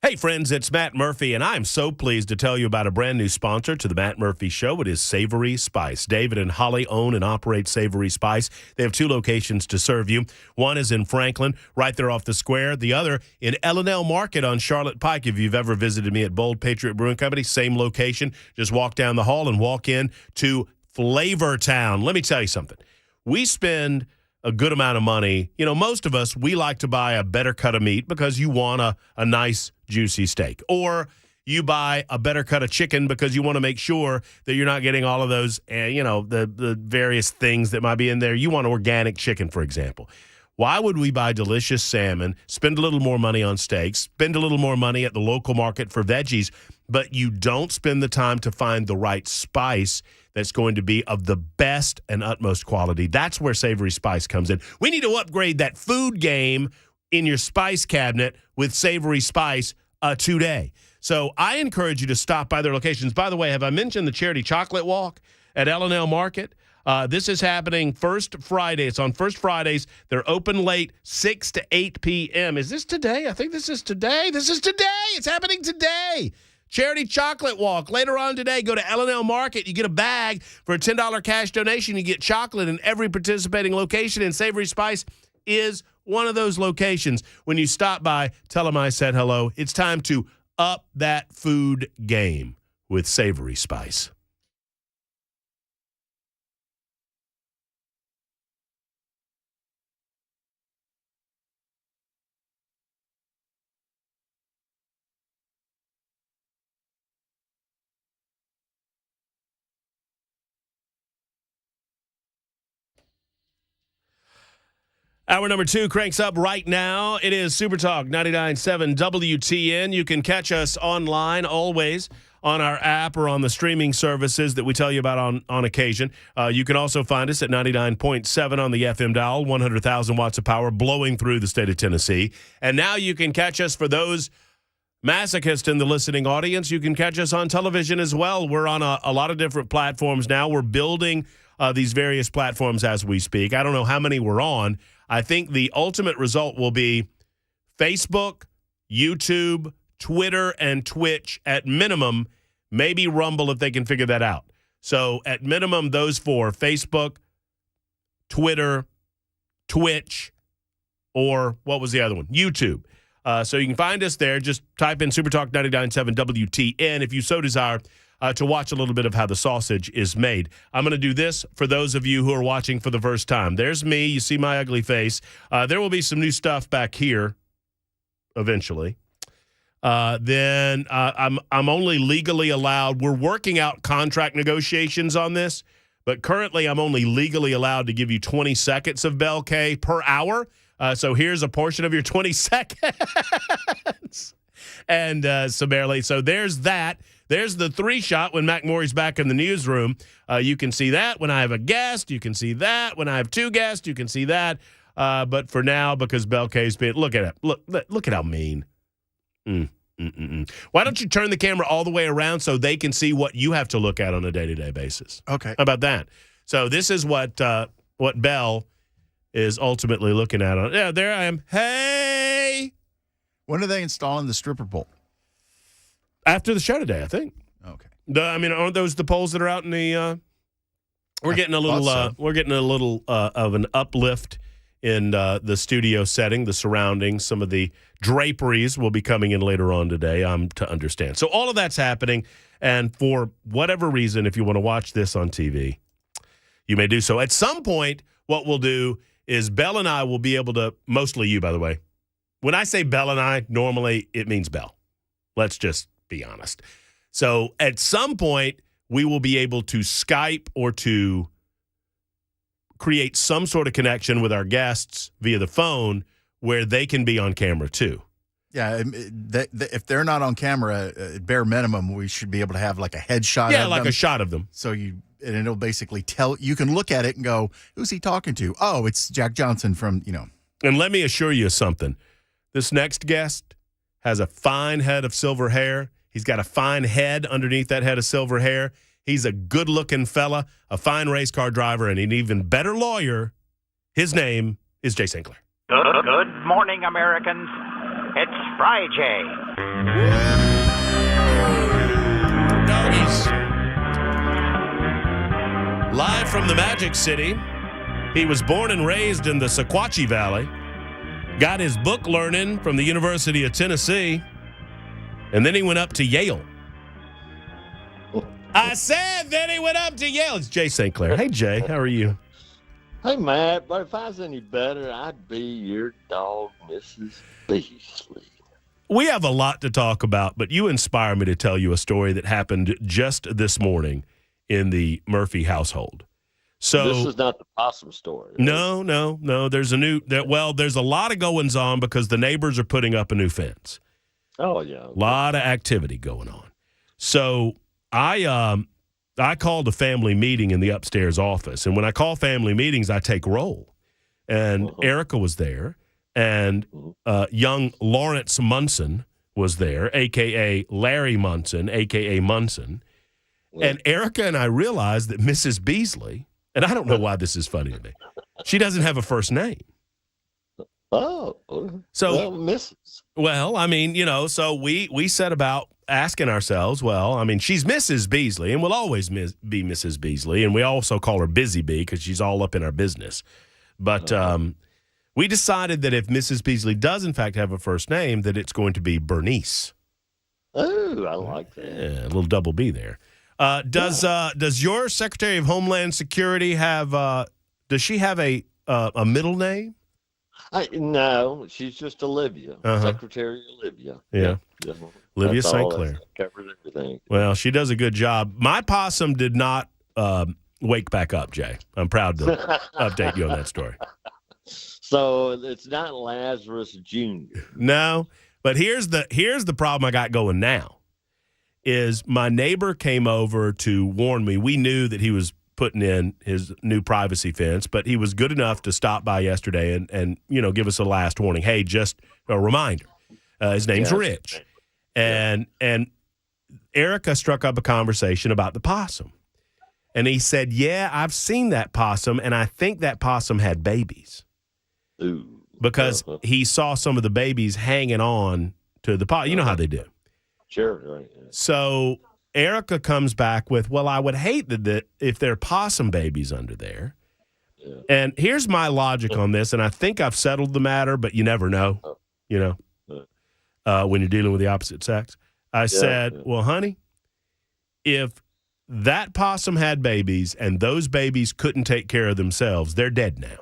Hey, friends, it's Matt Murphy, and I'm so pleased to tell you about a brand new sponsor to the Matt Murphy Show. It is Savory Spice. David and Holly own and operate Savory Spice. They have 2 locations to serve you. One is in Franklin, right there off the square. The other in L&L Market on Charlotte Pike. If you've ever visited me at Bold Patriot Brewing Company, same location. Just walk down the hall and walk in to Flavor Town. Let me tell you something. We spend a good amount of money. You know, most of us, we like to buy a better cut of meat because you want a nice, juicy steak. Or you buy a better cut of chicken because you want to make sure that you're not getting all of those, the various things that might be in there. You want organic chicken, for example. Why would we buy delicious salmon, spend a little more money on steaks, spend a little more money at the local market for veggies, but you don't spend the time to find the right spice that's going to be of the best and utmost quality? That's where Savory Spice comes in. We need to upgrade that food game in your spice cabinet with Savory Spice today. So I encourage you to stop by their locations. By the way, have I mentioned the Charity Chocolate Walk at L&L Market? This is happening first Friday. It's on first Fridays. They're open late, 6 to 8 p.m. Is this today? I think this is today. This is today. It's happening today. Charity Chocolate Walk. Later on today, go to L&L Market. You get a bag for a $10 cash donation. You get chocolate in every participating location, and Savory Spice is one of those locations. When you stop by, tell them I said hello. It's time to up that food game with Savory Spice. Hour number 2 cranks up right now. It is SuperTalk 99.7 WTN. You can catch us online always on our app or on the streaming services that we tell you about on occasion. You can also find us at 99.7 on the FM dial, 100,000 watts of power blowing through the state of Tennessee. And now you can catch us, for those masochists in the listening audience, you can catch us on television as well. We're on a lot of different platforms now. We're building these various platforms as we speak. I don't know how many we're on. I think the ultimate result will be Facebook, YouTube, Twitter, and Twitch at minimum, maybe Rumble if they can figure that out. So at minimum, those 4, Facebook, Twitter, Twitch, or what was the other one? YouTube. So you can find us there. Just type in SuperTalk 99.7 WTN if you so desire to watch a little bit of how the sausage is made. I'm going to do this for those of you who are watching for the first time. There's me. You see my ugly face. There will be some new stuff back here eventually. Then I'm only legally allowed. We're working out contract negotiations on this, but currently I'm only legally allowed to give you 20 seconds of Bell K per hour. So here's a portion of your 20 seconds. And summarily, so there's that. There's the 3-shot when Mac Morey's back in the newsroom. You can see that when I have a guest. You can see that when I have 2 guests. You can see that. But for now, because Bell K's been, look at it. Look at how mean. Why don't you turn the camera all the way around so they can see what you have to look at on a day-to-day basis? Okay. How about that? So this is what Bell is ultimately looking at. Yeah, there I am. Hey! When are they installing the stripper pole? After the show today, I think. Okay. Aren't those the poles that are out in the? We're getting a little. So. We're getting a little of an uplift in the studio setting, the surroundings. Some of the draperies will be coming in later on today. I'm to understand. So all of that's happening, and for whatever reason, if you want to watch this on TV, you may do so. At some point, what we'll do is Bell and I will be able to. Mostly you, by the way. When I say Bell and I, normally it means Bell. Let's just be honest. So at some point, we will be able to Skype or to create some sort of connection with our guests via the phone where they can be on camera too. Yeah, if they're not on camera, at bare minimum, we should be able to have like a headshot. Yeah, like a shot of them. So and it'll basically you can look at it and go, who's he talking to? Oh, it's Jack Johnson from, And let me assure you something. This next guest has a fine head of silver hair. He's got a fine head underneath that head of silver hair. He's a good-looking fella, a fine race car driver, and an even better lawyer. His name is Jay Sinclair. Good morning, Americans. It's Friday. Doggies. Live from the Magic City. He was born and raised in the Sequatchie Valley. Got his book learning from the University of Tennessee. And then he went up to Yale. I said then he went up to Yale. It's Jay Sinclair. Hey, Jay, how are you? Hey, Matt, but if I was any better, I'd be your dog, Mrs. Beasley. We have a lot to talk about, but you inspire me to tell you a story that happened just this morning in the Murphy household. So this is not the possum story. No. There's there's a lot of goings on because the neighbors are putting up a new fence. Oh, yeah. A lot of activity going on. So I called a family meeting in the upstairs office, and when I call family meetings, I take roll. And Erica was there, and young Lawrence Munson was there, a.k.a. Larry Munson, a.k.a. Munson. And Erica and I realized that Mrs. Beasley, and I don't know why this is funny to me, she doesn't have a first name. Oh, so well, Mrs. Well, I mean, so we set about asking ourselves, well, I mean, she's Mrs. Beasley and will always be Mrs. Beasley, and we also call her Busy Bee because she's all up in our business. But we decided that if Mrs. Beasley does, in fact, have a first name, that it's going to be Bernice. Oh, I like that. Yeah, a little double B there. Does your Secretary of Homeland Security have, does she have a middle name? No, she's just Olivia, Secretary Olivia. Yeah. Olivia Sinclair. Covered everything. Well, she does a good job. My possum did not wake back up, Jay. I'm proud to update you on that story. So it's not Lazarus Jr. No, but here's the problem I got going now. Is my neighbor came over to warn me. We knew that he was putting in his new privacy fence, but he was good enough to stop by yesterday and give us a last warning. Hey, just a reminder. His name's Rich. And Erica struck up a conversation about the possum. And he said, yeah, I've seen that possum, and I think that possum had babies. Ooh. Because he saw some of the babies hanging on to the possum. You know how they do. Sure, right. Yeah. So Erica comes back with, well, I would hate that if there are possum babies under there. Yeah. And here's my logic on this, and I think I've settled the matter, but you never know, when you're dealing with the opposite sex. I said, well, honey, if that possum had babies and those babies couldn't take care of themselves, they're dead now.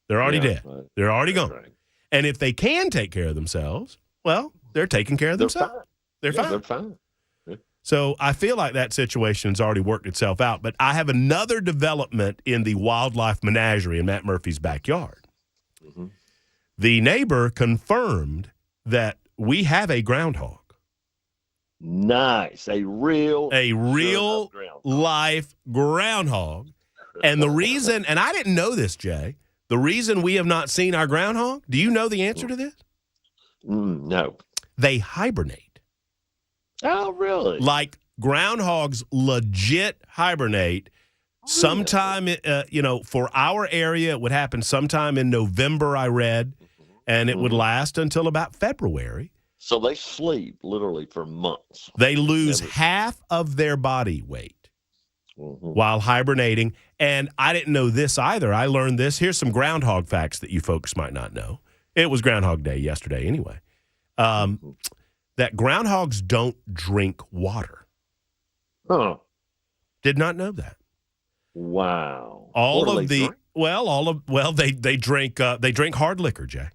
They're already dead. Right. They're already gone. Right. And if they can take care of themselves, well, they're taking care of themselves. They're fine. They're fine. Yeah. So I feel like that situation has already worked itself out. But I have another development in the wildlife menagerie in Matt Murphy's backyard. Mm-hmm. The neighbor confirmed that we have a groundhog. Nice. A real life groundhog. And the reason, and I didn't know this, Jay, the reason we have not seen our groundhog, do you know the answer to this? No. They hibernate. Oh, really? Like groundhogs legit hibernate. Sometime, for our area, it would happen sometime in November, I read, and it would last until about February. So they sleep literally for months. They lose half of their body weight while hibernating. And I didn't know this either. I learned this. Here's some groundhog facts that you folks might not know. It was Groundhog Day yesterday anyway. That groundhogs don't drink water. Huh. Did not know that. Wow. They drink hard liquor, Jay.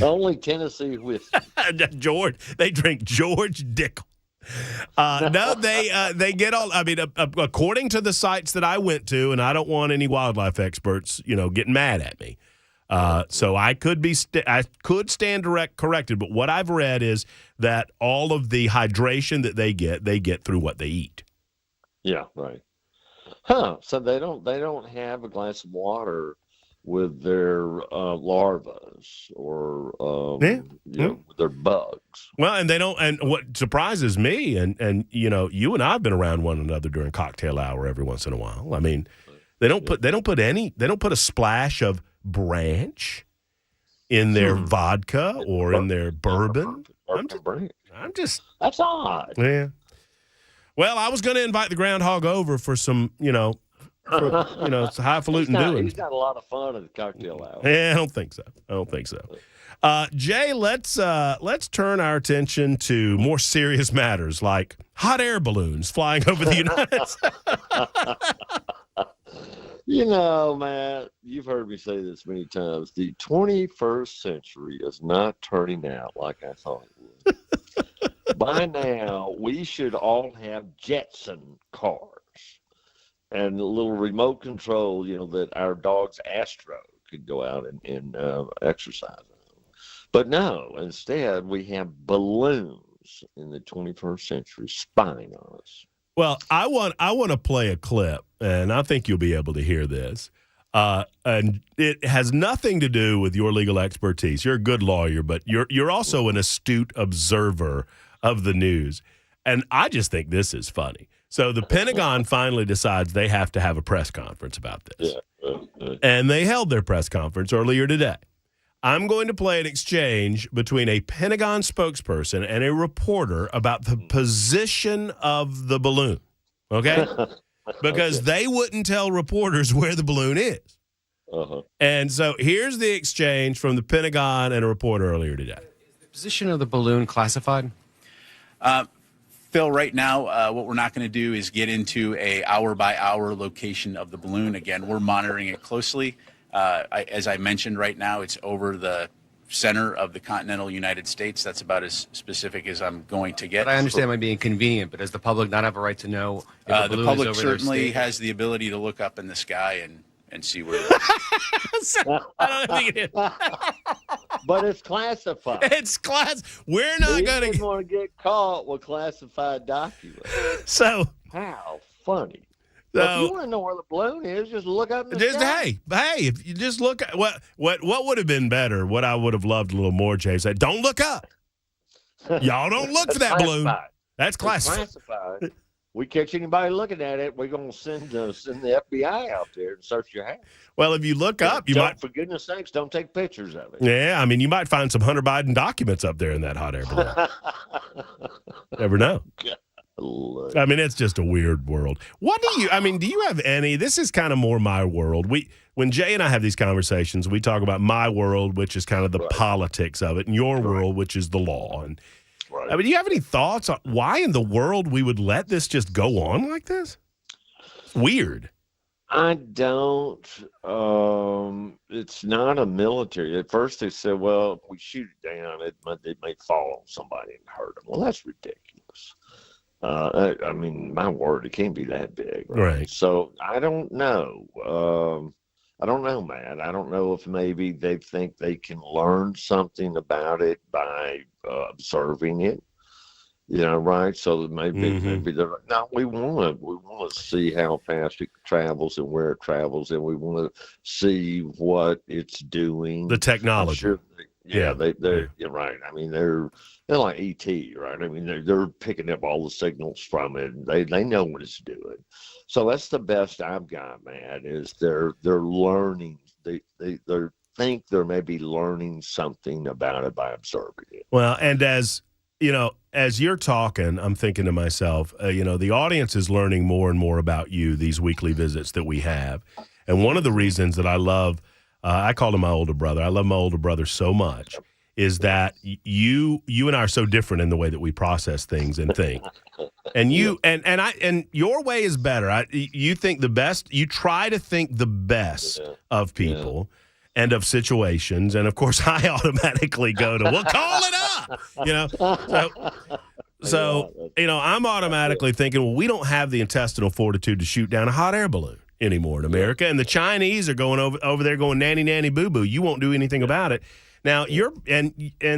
Only Tennessee whiskey. They drink George Dickel. They get all. I mean, according to the sites that I went to, and I don't want any wildlife experts, getting mad at me. So I could stand corrected, but what I've read is that all of the hydration that they get through what they eat. Yeah, right. Huh? So they don't have a glass of water with their larvae or with their bugs. Well, and they don't. And what surprises me, and you and I've been around one another during cocktail hour every once in a while. I mean, they don't put a splash of branch in their vodka or in their bourbon. That's odd. Yeah. Well, I was going to invite the groundhog over for some, it's highfalutin doing. He's got a lot of fun at the cocktail hour. Yeah, I don't think so. Jay, let's turn our attention to more serious matters like hot air balloons flying over the United States. Man, you've heard me say this many times. The 21st century is not turning out like I thought it would. By now, we should all have Jetson cars and a little remote control, that our dog's Astro could go out and exercise on. But no, instead, we have balloons in the 21st century spying on us. Well, I want to play a clip, and I think you'll be able to hear this. And it has nothing to do with your legal expertise. You're a good lawyer, but you're also an astute observer of the news. And I just think this is funny. So the Pentagon finally decides they have to have a press conference about this. And they held their press conference earlier today. I'm going to play an exchange between a Pentagon spokesperson and a reporter about the position of the balloon, okay? Because they wouldn't tell reporters where the balloon is. And so here's the exchange from the Pentagon and a reporter earlier today. Is the position of the balloon classified? Phil, right now, what we're not going to do is get into a hour-by-hour location of the balloon. Again, we're monitoring it closely. As I mentioned, right now, it's over the center of the continental United States. That's about as specific as I'm going to get. But I understand it might be inconvenient, but does the public not have a right to know if the balloon public is over their certainly state? has the ability to look up in the sky and see where I don't think it is. But it's classified. It's We're not going to want to get caught with classified documents. So how funny. So, if you want to know where the balloon is, just look up in the sky. Hey, if you just look at what would have been better, what I would have loved a little more, Jay, said, don't look up. Y'all don't look for that balloon. That's classified. We catch anybody looking at it, we're going to send the FBI out there to search your house. Well, if you look up, you might. For goodness sakes, don't take pictures of it. Yeah, I mean, you might find some Hunter Biden documents up there in that hot air balloon. Never know. I mean, it's just a weird world. Do you have any, this is kind of more my world. When Jay and I have these conversations, we talk about my world, which is kind of the politics of it, and your world, which is the law. And I mean, do you have any thoughts on why in the world we would let this just go on like this? It's weird. I don't. It's not a military. At first they said, well, if we shoot it down, it may fall on somebody and hurt them. Well, that's ridiculous. I mean, my word, it can't be that big. Right. So I don't know. I don't know, man. I don't know if maybe they think they can learn something about it by observing it. Right? So that maybe they're like, no, we want to see how fast it travels and where it travels, and we want to see what it's doing. The technology. Sure they're you're right. I mean, they're like ET, right? I mean, they're picking up all the signals from it. And they know what it's doing. So that's the best I've got, man. Is they're learning. They think they're maybe learning something about it by observing it. Well, and as you're talking, I'm thinking to myself, the audience is learning more and more about you, these weekly visits that we have. And one of the reasons that I love, I call him my older brother. I love my older brother so much, is that you and I are so different in the way that we process things and think. And you and your way is better. You think the best. You try to think the best of people and of situations. And of course, I automatically go to, well, call it up. So I'm automatically thinking, well, we don't have the intestinal fortitude to shoot down a hot air balloon anymore in America, and the Chinese are going over there going nanny nanny boo boo. You won't do anything about it. Now and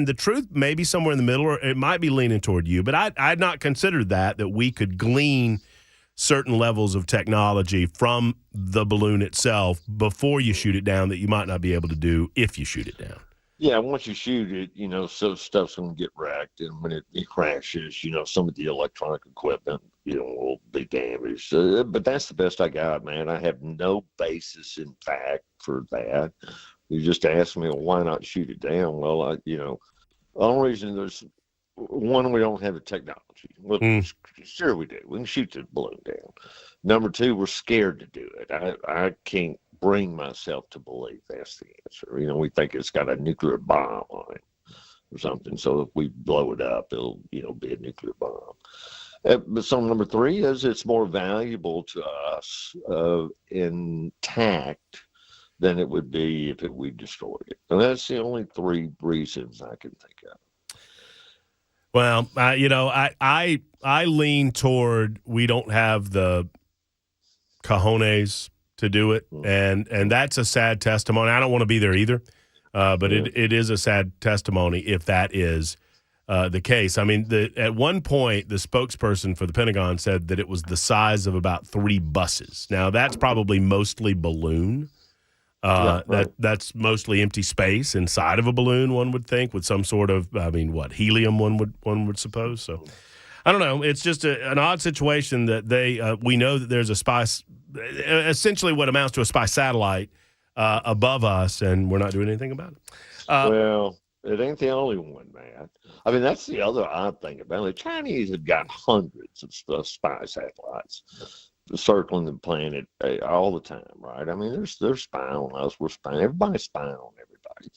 the truth may be somewhere in the middle, or it might be leaning toward you. But I'd not considered that we could glean certain levels of technology from the balloon itself before you shoot it down that you might not be able to do if you shoot it down. Yeah, once you shoot it, so stuff's going to get wrecked, and when it crashes, some of the electronic equipment, will be damaged. But that's the best I got, man. I have no basis in fact for that, You just asked me, well, why not shoot it down? Well, the only reason there's one, we don't have the technology. Well, sure we do. We can shoot the balloon down. Number two, we're scared to do it. I can't bring myself to believe that's the answer. We think it's got a nuclear bomb on it or something. So if we blow it up, it'll, be a nuclear bomb. But so number three is it's more valuable to us intact than it would be if we destroyed it. And that's the only three reasons I can think of. Well, I lean toward we don't have the cojones to do it, and that's a sad testimony. I don't want to be there either, but it is a sad testimony if that is the case. I mean, at one point, the spokesperson for the Pentagon said that it was the size of about 3 buses. Now, that's probably mostly balloon. That's mostly empty space inside of a balloon, one would think, with some sort of, helium, one would suppose. So, I don't know. It's just an odd situation that we know that there's a spy, essentially what amounts to a spy satellite above us, and we're not doing anything about it. Well, it ain't the only one, man. I mean, that's the other odd thing about it. The Chinese have got hundreds of spy satellites circling the planet all the time, right? I mean, they're spying on us. We're spying. Everybody's spying on everybody.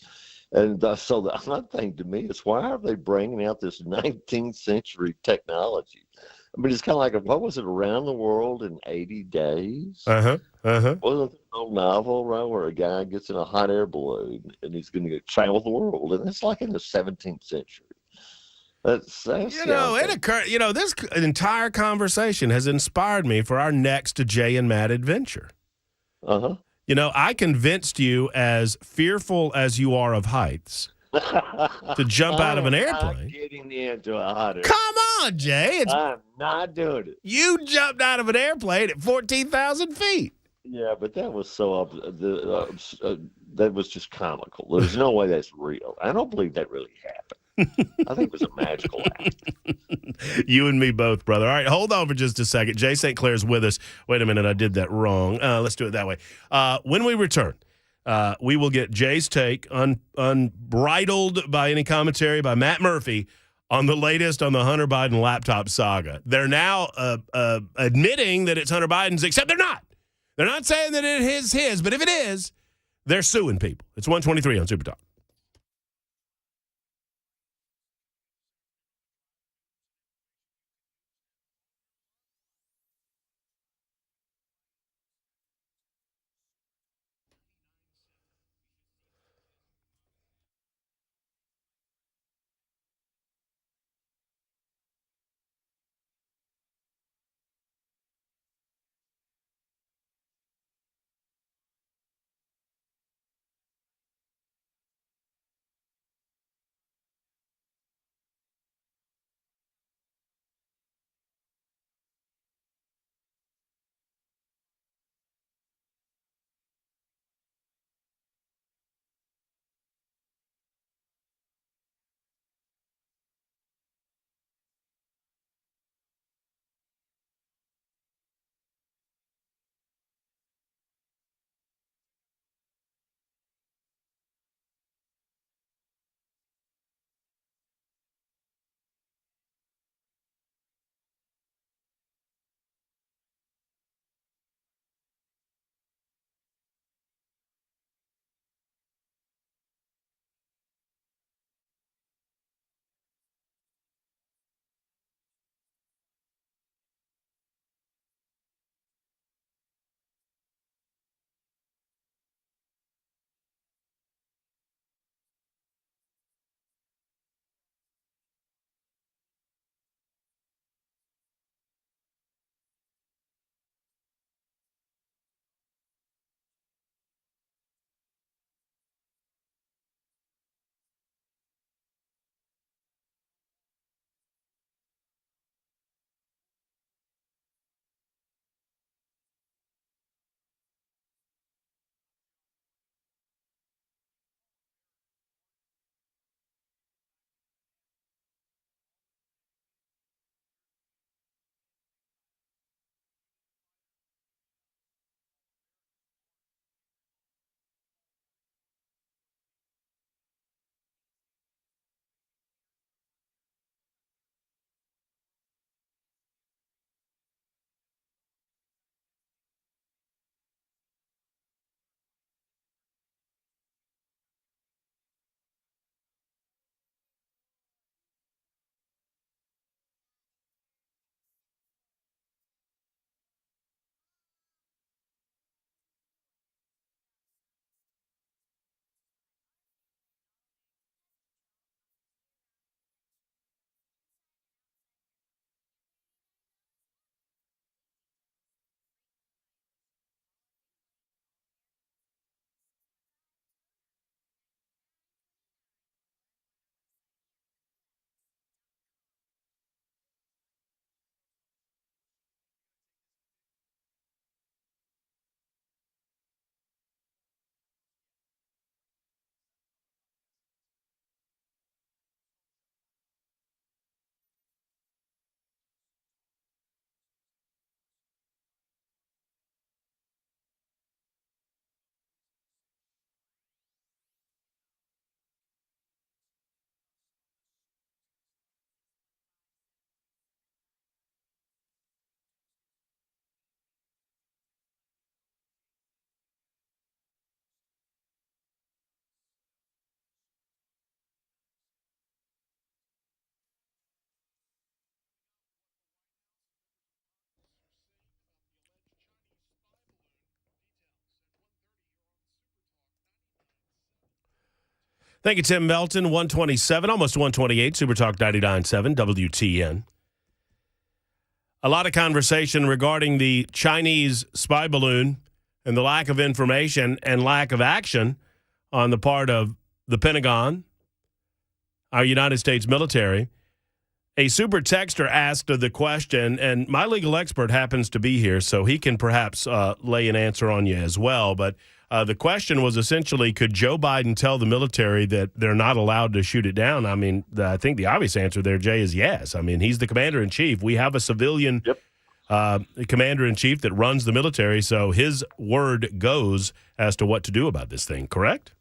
And so the odd thing to me is, why are they bringing out this 19th century technology? I mean, it's kind of like, what was it, Around the World in 80 Days? Wasn't there an old novel, right, where a guy gets in a hot air balloon and he's going to travel the world? And it's like in the 17th century. That's it occurred. This entire conversation has inspired me for our next Jay and Matt adventure. I convinced you, as fearful as you are of heights, to jump out of an airplane. Not getting into a hot air. Come on, Jay! I'm not doing it. You jumped out of an airplane at 14,000 feet. Yeah, but that was that was just comical. There's no way that's real. I don't believe that really happened. I think it was a magical act. You and me both, brother. All right, hold on for just a second. Jay St. Clair's with us. Wait a minute, I did that wrong. Let's do it that way. When we return, we will get Jay's take, unbridled by any commentary by Matt Murphy, on the latest on the Hunter Biden laptop saga. They're now admitting that it's Hunter Biden's, except they're not. They're not saying that it is his, but if it is, they're suing people. It's 123 on SuperTalk. Thank you, Tim Melton. 127, almost 128, SuperTalk 99.7 WTN. A lot of conversation regarding the Chinese spy balloon and the lack of information and lack of action on the part of the Pentagon, our United States military. A super texter asked the question, and my legal expert happens to be here, so he can perhaps lay an answer on you as well. But the question was essentially, could Joe Biden tell the military that they're not allowed to shoot it down? I mean, I think the obvious answer there, Jay, is yes. I mean, he's the commander-in-chief. We have a civilian commander-in-chief that runs the military, so his word goes as to what to do about this thing, correct?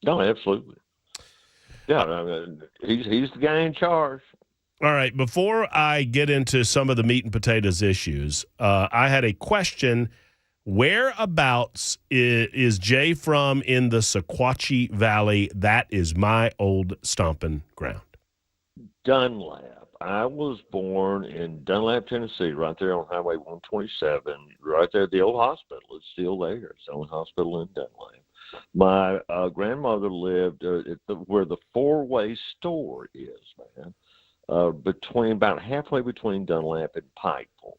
No, absolutely. Yeah, I mean, he's the guy in charge. All right, before I get into some of the meat and potatoes issues, I had a question. Whereabouts is Jay from in the Sequatchie Valley? That is my old stomping ground. Dunlap. I was born in Dunlap, Tennessee, right there on Highway 127, right there at the old hospital. It's still there. It's the only hospital in Dunlap. My grandmother lived where the four-way store is, man, about halfway between Dunlap and Pikeville.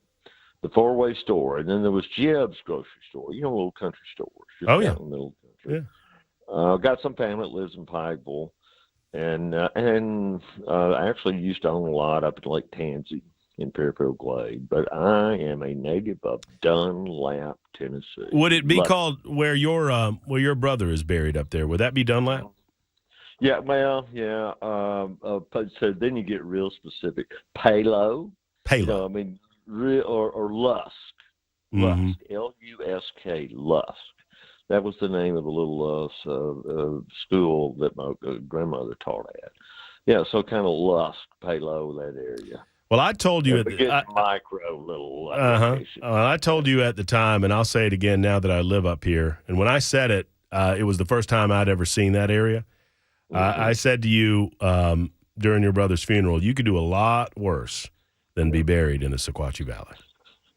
The four-way store, and then there was Jeb's grocery store. You know, little country stores. Just out in the middle of the country. Yeah. Got some family that lives in Pikeville, and I actually used to own a lot up in Lake Tansy in Fairfield Glade. But I am a native of Dunlap, Tennessee. Would it be called where your brother is buried up there? Would that be Dunlap? Yeah, well, yeah. So then you get real specific. Palo. You know, I mean. Or Lusk. Lusk, Lusk, Lusk. That was the name of the little school that my grandmother taught at. Yeah, so kind of Lusk, Palo, that area. Well, I told you micro little. I told you at the time, and I'll say it again now that I live up here. And when I said it, it was the first time I'd ever seen that area. I said to you during your brother's funeral, you could do a lot worse than be buried in the Sequatchie Valley.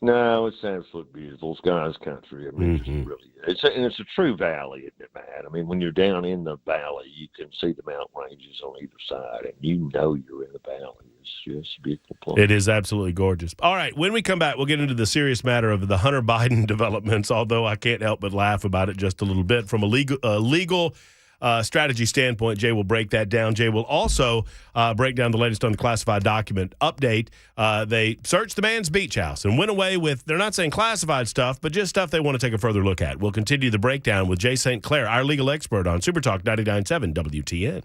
No, it's absolutely beautiful. It's God's country. I mean, it's a true valley, isn't it, Matt? I mean, when you're down in the valley, you can see the mountain ranges on either side, and you know you're in the valley. It's just a beautiful place. It is absolutely gorgeous. All right, when we come back, we'll get into the serious matter of the Hunter Biden developments, although I can't help but laugh about it just a little bit. From a legal strategy standpoint, Jay will break that down. Jay will also break down the latest on the classified document update. They searched the man's beach house and went away with, they're not saying classified stuff, but just stuff they want to take a further look at. We'll continue the breakdown with Jay St. Clair, our legal expert on SuperTalk 99.7 WTN.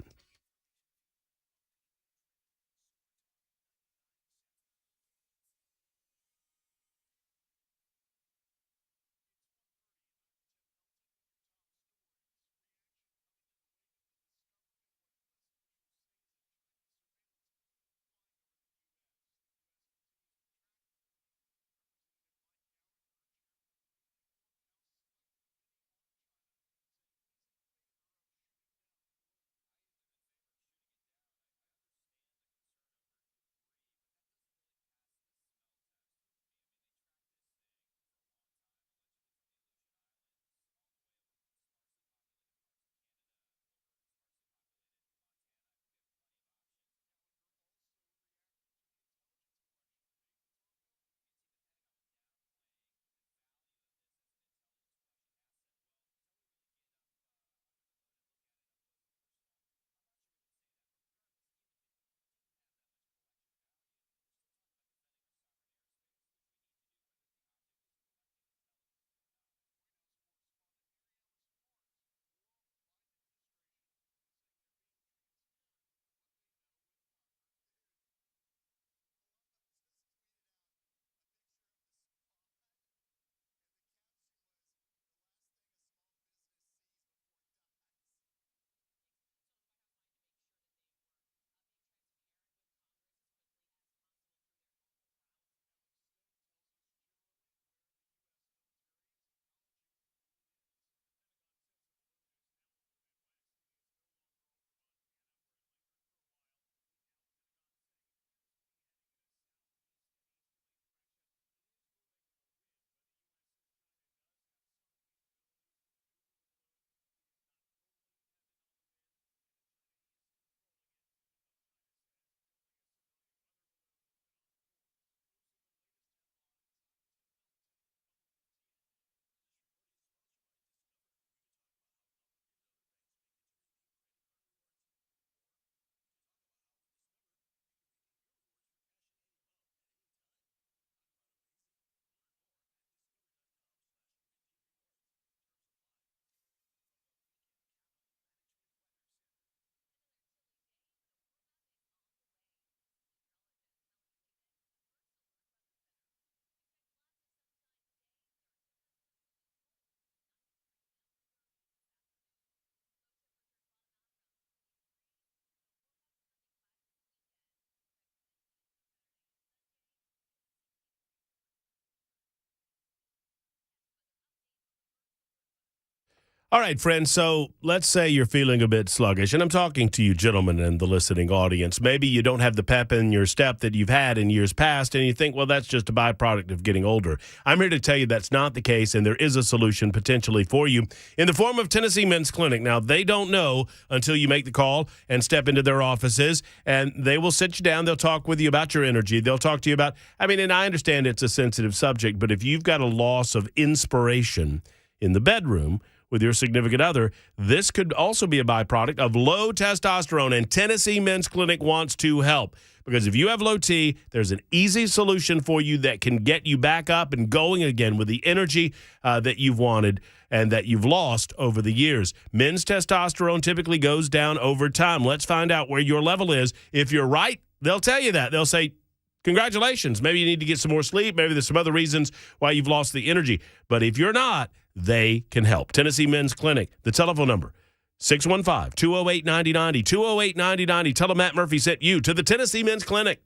All right, friends, so let's say you're feeling a bit sluggish, and I'm talking to you gentlemen and the listening audience. Maybe you don't have the pep in your step that you've had in years past, and you think, well, that's just a byproduct of getting older. I'm here to tell you that's not the case, and there is a solution potentially for you in the form of Tennessee Men's Clinic. Now, they don't know until you make the call and step into their offices, and they will sit you down. They'll talk with you about your energy. They'll talk to you about, and I understand it's a sensitive subject, but if you've got a loss of inspiration in the bedroom with your significant other, this could also be a byproduct of low testosterone, and Tennessee Men's Clinic wants to help. Because if you have low T, there's an easy solution for you that can get you back up and going again with the energy that you've wanted and that you've lost over the years. Men's testosterone typically goes down over time. Let's find out where your level is. If you're right, they'll tell you that. They'll say, congratulations. Maybe you need to get some more sleep. Maybe there's some other reasons why you've lost the energy. But if you're not, they can help. Tennessee Men's Clinic, the telephone number, 615-208-9090, 208-9090. Tell them Matt Murphy sent you to the Tennessee Men's Clinic.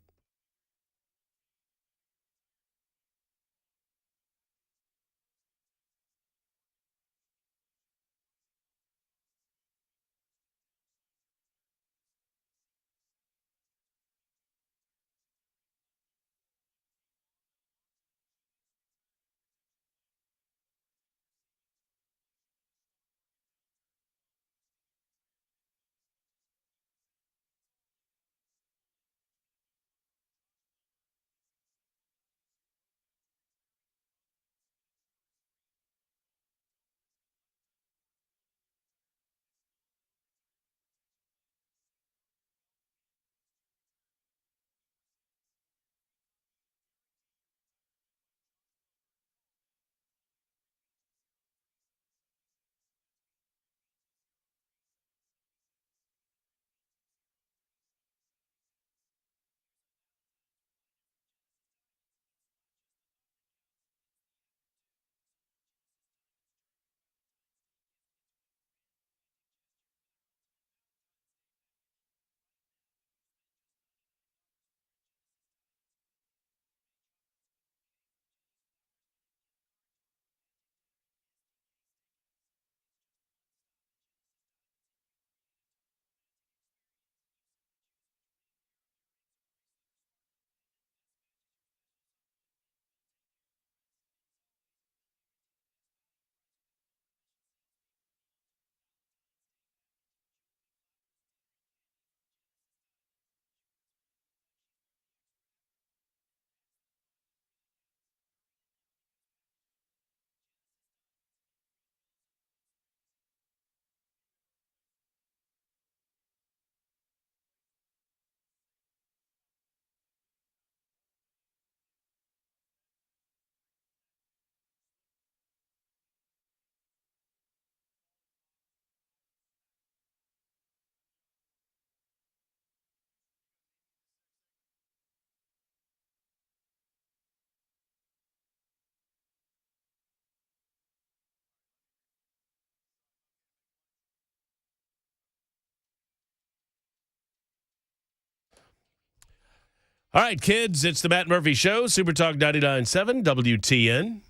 All right, kids, it's the Matt Murphy Show, SuperTalk 99.7 WTN.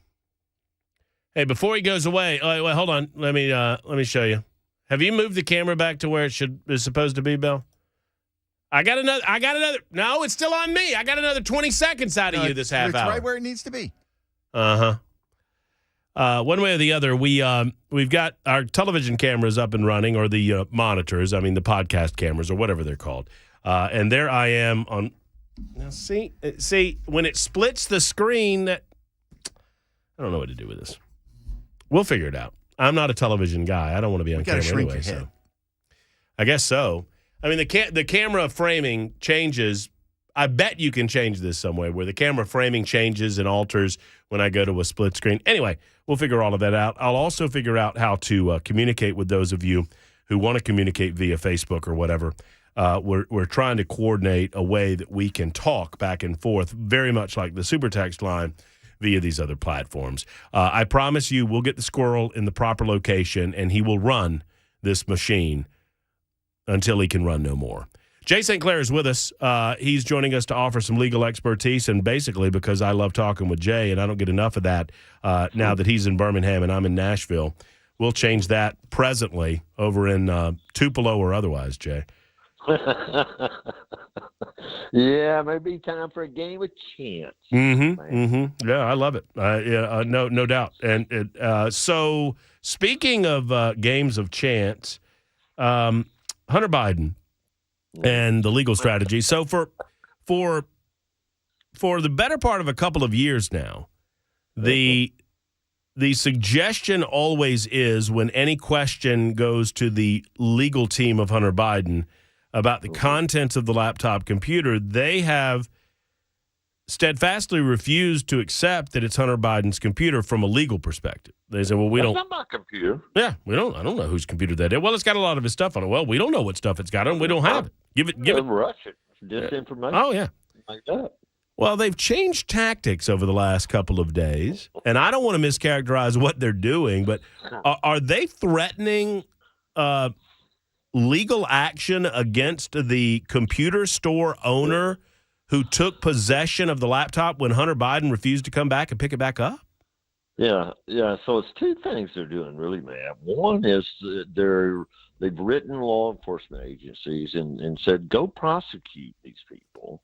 Hey, before he goes away, wait, hold on. Let me show you. Have you moved the camera back to where it is supposed to be, Bill? I got another. No, it's still on me. I got another 20 seconds out of you this half hour. It's right where it needs to be. One way or the other, we've got our television cameras up and running, or the monitors. I mean, the podcast cameras, or whatever they're called. And there I am on. Now, see, when it splits the screen, I don't know what to do with this. We'll figure it out. I'm not a television guy. I don't want to be on camera anyway. So, I guess so. I mean, the camera framing changes. I bet you can change this some way where the camera framing changes and alters when I go to a split screen. Anyway, we'll figure all of that out. I'll also figure out how to communicate with those of you who want to communicate via Facebook or whatever. We're trying to coordinate a way that we can talk back and forth, very much like the super text line, via these other platforms. I promise you we'll get the squirrel in the proper location, and he will run this machine until he can run no more. Jay Sinclair is with us. He's joining us to offer some legal expertise, and basically because I love talking with Jay, and I don't get enough of that now that he's in Birmingham and I'm in Nashville, we'll change that presently over in Tupelo or otherwise, Jay. Yeah, maybe time for a game of chance. Yeah, I love it. No doubt. And so, speaking of games of chance, Hunter Biden and the legal strategy. So for the better part of a couple of years now, the suggestion always is when any question goes to the legal team of Hunter Biden about the contents of the laptop computer, they have steadfastly refused to accept that it's Hunter Biden's computer from a legal perspective. They say, well, That's not my computer. Yeah, I don't know whose computer that is. Well, it's got a lot of his stuff on it. Well, we don't know what stuff it's got on. We don't have it. Give it. Russian disinformation. Oh, yeah. Like that. Well, they've changed tactics over the last couple of days, and I don't want to mischaracterize what they're doing, but are they threatening legal action against the computer store owner who took possession of the laptop when Hunter Biden refused to come back and pick it back up? Yeah. So it's two things they're doing, really, Matt. One is they've written law enforcement agencies and said, go prosecute these people.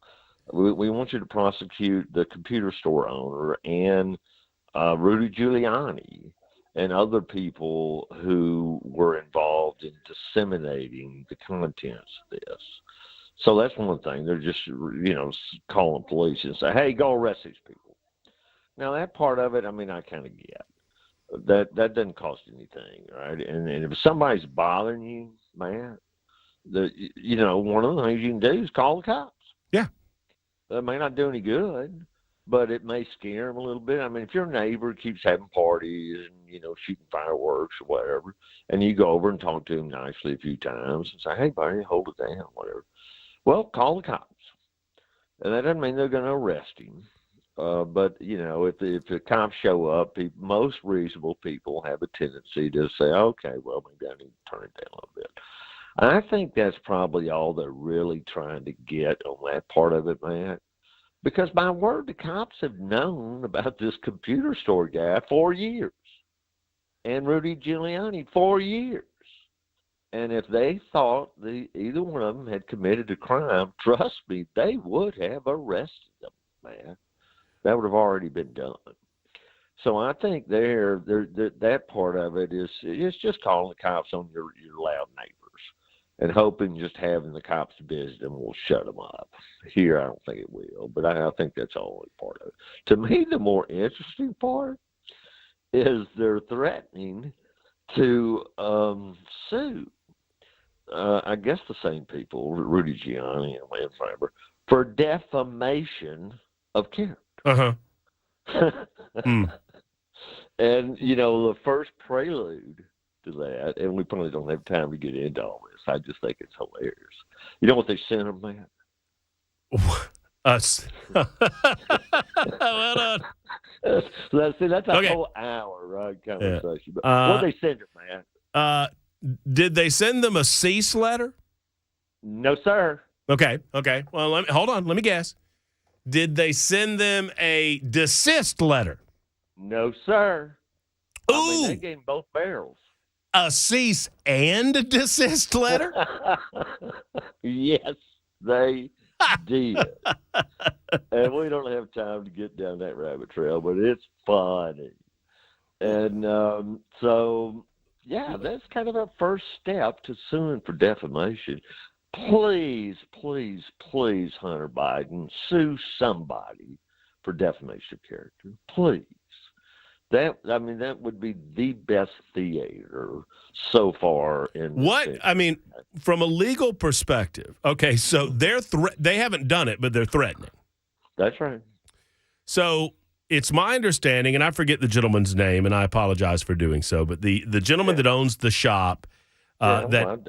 We want you to prosecute the computer store owner and Rudy Giuliani and other people who were involved in disseminating the contents of this. So that's one thing. They're just, calling police and say, hey, go arrest these people. Now, that part of it, I kind of get. That doesn't cost anything, right? And if somebody's bothering you, man, one of the things you can do is call the cops. Yeah. That may not do any good, but it may scare them a little bit. If your neighbor keeps having parties and, shooting fireworks or whatever, and you go over and talk to him nicely a few times and say, hey, buddy, hold it down, whatever. Well, call the cops. And that doesn't mean they're going to arrest him. But, if the cops show up, most reasonable people have a tendency to say, okay, well, maybe I need to turn it down a little bit. I think that's probably all they're really trying to get on that part of it, Matt. Because my word, the cops have known about this computer store guy for years. And Rudy Giuliani for years. And if they thought either one of them had committed a crime, trust me, they would have arrested them, man. That would have already been done. So I think that part of it is just calling the cops on your loud neighbors and hoping just having the cops visit them will shut them up. Here, I don't think it will, but I think that's only part of it. To me, the more interesting part is they're threatening to sue, I guess the same people, Rudy Giuliani and Lance Faber, for defamation of character. And, the first prelude to that, and we probably don't have time to get into all this, I just think it's hilarious. You know what they sent them, man? Us. Well done. That's a whole hour, right, conversation. But what they send them, man? Did they send them a cease letter? No, sir. Okay. Well, hold on. Let me guess. Did they send them a desist letter? No, sir. Ooh. They gave them both barrels. A cease and desist letter? Yes, they did. And we don't have time to get down that rabbit trail, but it's funny. And so, yeah, that's kind of our first step to suing for defamation. Please, please, please, Hunter Biden, sue somebody for defamation of character. Please. That would be the best theater so far in from a legal perspective. Okay, so they haven't done it, but they're threatening. That's right. So it's my understanding, and I forget the gentleman's name, and I apologize for doing so, but the gentleman that owns the shop. I leave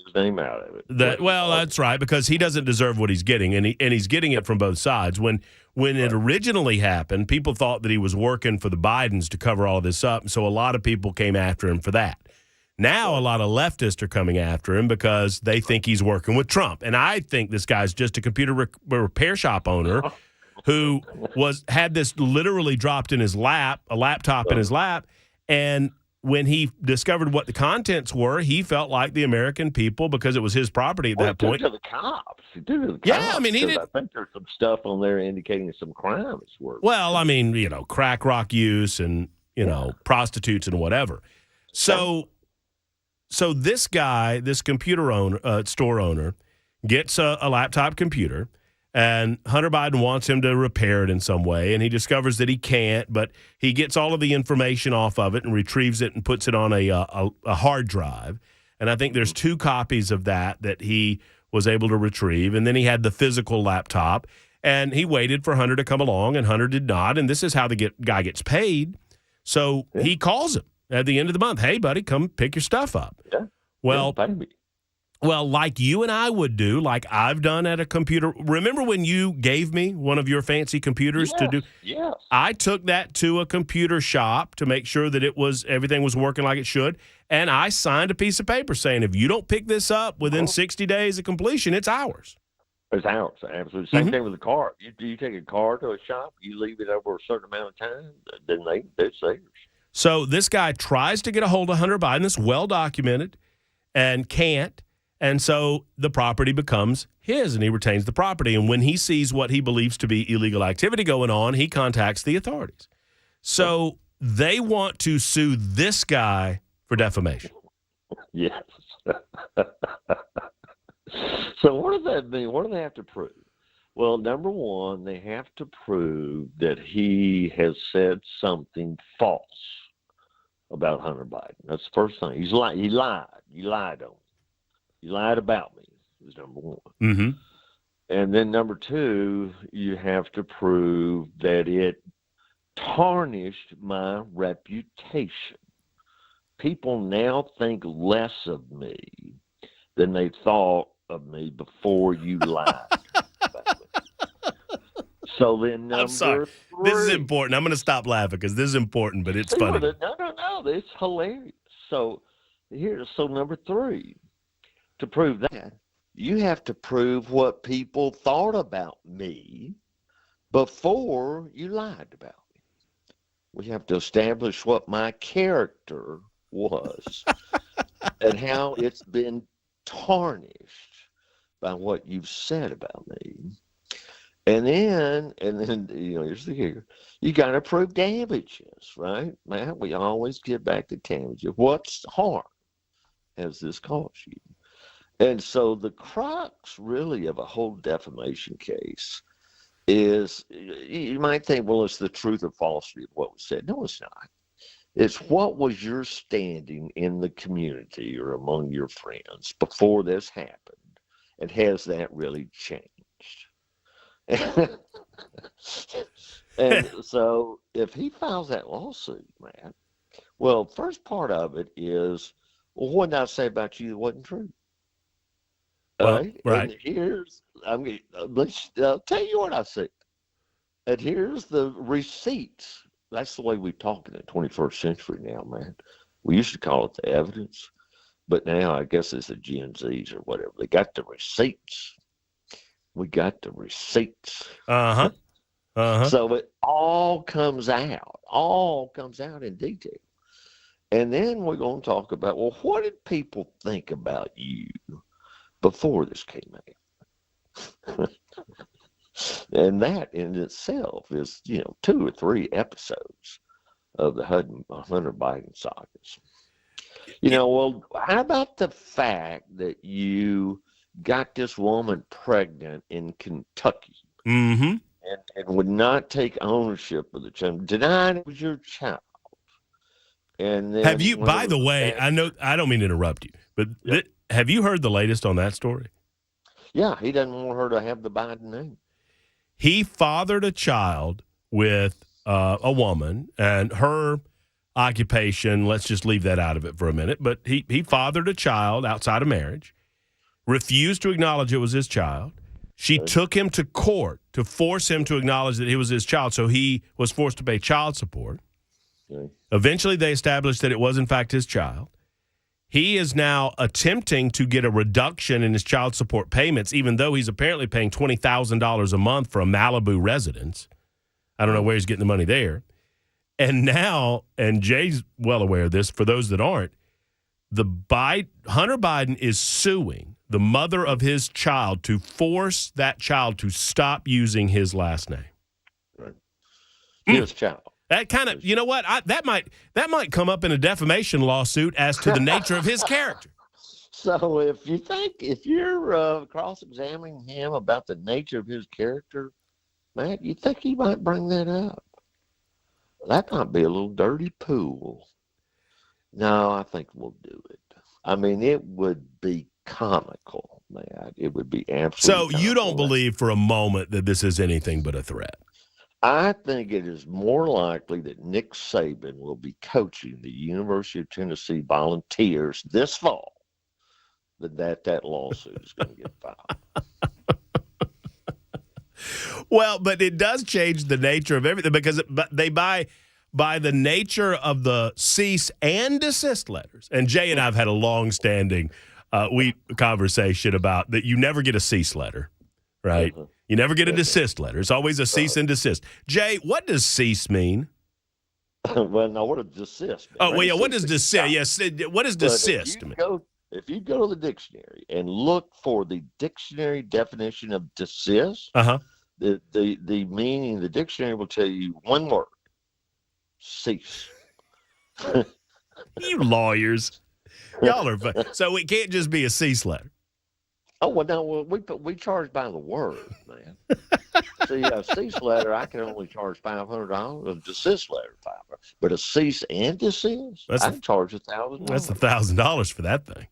his name out of it. That's right, because he doesn't deserve what he's getting, and he's getting it from both sides. When it originally happened, people thought that he was working for the Bidens to cover all this up, and so a lot of people came after him for that. Now a lot of leftists are coming after him because they think he's working with Trump, and I think this guy's just a computer repair shop owner who had this literally dropped in his lap, a laptop in his lap, and when he discovered what the contents were, he felt like the American people, because it was his property at that point. To the cops. He took it to the cops. Yeah, I mean, he did. I think there's some stuff on there indicating some crimes were. Well, I mean, crack rock use and, prostitutes and whatever. So this guy, this computer owner, store owner, gets a laptop computer, and Hunter Biden wants him to repair it in some way, and he discovers that he can't, but he gets all of the information off of it and retrieves it and puts it on a hard drive. And I think there's 2 copies of that he was able to retrieve, and then he had the physical laptop, and he waited for Hunter to come along, and Hunter did not, and this is how the guy gets paid. So he calls him at the end of the month. Hey, buddy, come pick your stuff up. Yeah. Well, like you and I would do, like I've done at a computer. Remember when you gave me one of your fancy computers to do? Yes. I took that to a computer shop to make sure that everything was working like it should, and I signed a piece of paper saying, if you don't pick this up within 60 days of completion, it's ours. It's ours, absolutely. Same thing with the car. You take a car to a shop, you leave it over a certain amount of time, then it's theirs. So this guy tries to get a hold of Hunter Biden. It's well documented, and can't. And so the property becomes his, and he retains the property. And when he sees what he believes to be illegal activity going on, he contacts the authorities. So they want to sue this guy for defamation. Yes. So what does that mean? What do they have to prove? Well, number one, they have to prove that he has said something false about Hunter Biden. That's the first thing. He lied. You lied on him. You lied about me, is number one. Mm-hmm. And then number two, you have to prove that it tarnished my reputation. People now think less of me than they thought of me before you lied about me. So then I'm sorry. three, This is important. I'm going to stop laughing because this is important, but it's funny. No. It's hilarious. So number three, to prove that, you have to prove what people thought about me before you lied about me. We have to establish what my character was and how it's been tarnished by what you've said about me. And then here's the kicker. You got to prove damages, right? Man, we always get back to damages. What's harm has this caused you? And so the crux really of a whole defamation case is, you might think, well, it's the truth or falsity of what was said. No, it's not. It's what was your standing in the community or among your friends before this happened, and has that really changed? And so if he files that lawsuit, man, well, first part of it is, well, what did I say about you that wasn't true? Right. And I'll tell you what I said. And here's the receipts. That's the way we talk in the 21st century now, man. We used to call it the evidence, but now I guess it's the Gen Zs or whatever. They got the receipts. We got the receipts. Uh-huh. Uh-huh. So it all comes out in detail. And then we're going to talk about, well, what did people think about you before this came out? And that in itself is, 2 or 3 episodes of the Hunter Biden sagas. Well, how about the fact that you got this woman pregnant in Kentucky, mm-hmm, and would not take ownership of the child, denied it was your child? And then have you, by the way, I know I don't mean to interrupt you, but have you heard the latest on that story? Yeah, he doesn't want her to have the Biden name. He fathered a child with a woman, and her occupation, let's just leave that out of it for a minute, but he fathered a child outside of marriage, refused to acknowledge it was his child. She took him to court to force him to acknowledge that it was his child, so he was forced to pay child support. Okay. Eventually, they established that it was, in fact, his child. He is now attempting to get a reduction in his child support payments, even though he's apparently paying $20,000 a month for a Malibu residence. I don't know where he's getting the money there. And now, and Jay's well aware of this, for those that aren't, Hunter Biden is suing the mother of his child to force that child to stop using his last name. Right. His child. That kind of, you know what? That might come up in a defamation lawsuit as to the nature of his character. So if you're cross-examining him about the nature of his character, Matt, you think he might bring that up? That might be a little dirty pool. No, I think we'll do it. I mean, it would be comical, Matt. It would be absolutely So you don't believe for a moment that this is anything but a threat? I think it is more likely that Nick Saban will be coaching the University of Tennessee Volunteers this fall than that lawsuit is going to get filed. Well, but it does change the nature of everything because they by the nature of the cease and desist letters. And Jay and I have had a long-standing conversation about that you never get a cease letter, right? Mm-hmm. You never get a desist letter. It's always a cease and desist. Jay, what does cease mean? Well, no, what does desist mean? Oh, well, yeah, what does desist? Yes, what does desist mean? If you go to the dictionary and look for the dictionary definition of desist, the meaning, the dictionary will tell you one word: cease. You lawyers, y'all are fun. So it can't just be a cease letter. Oh well, no, we charge by the word, man. See, a cease letter I can only charge $500. A desist letter $500, but a cease and desist I can charge $1,000. That's $1,000 for that thing.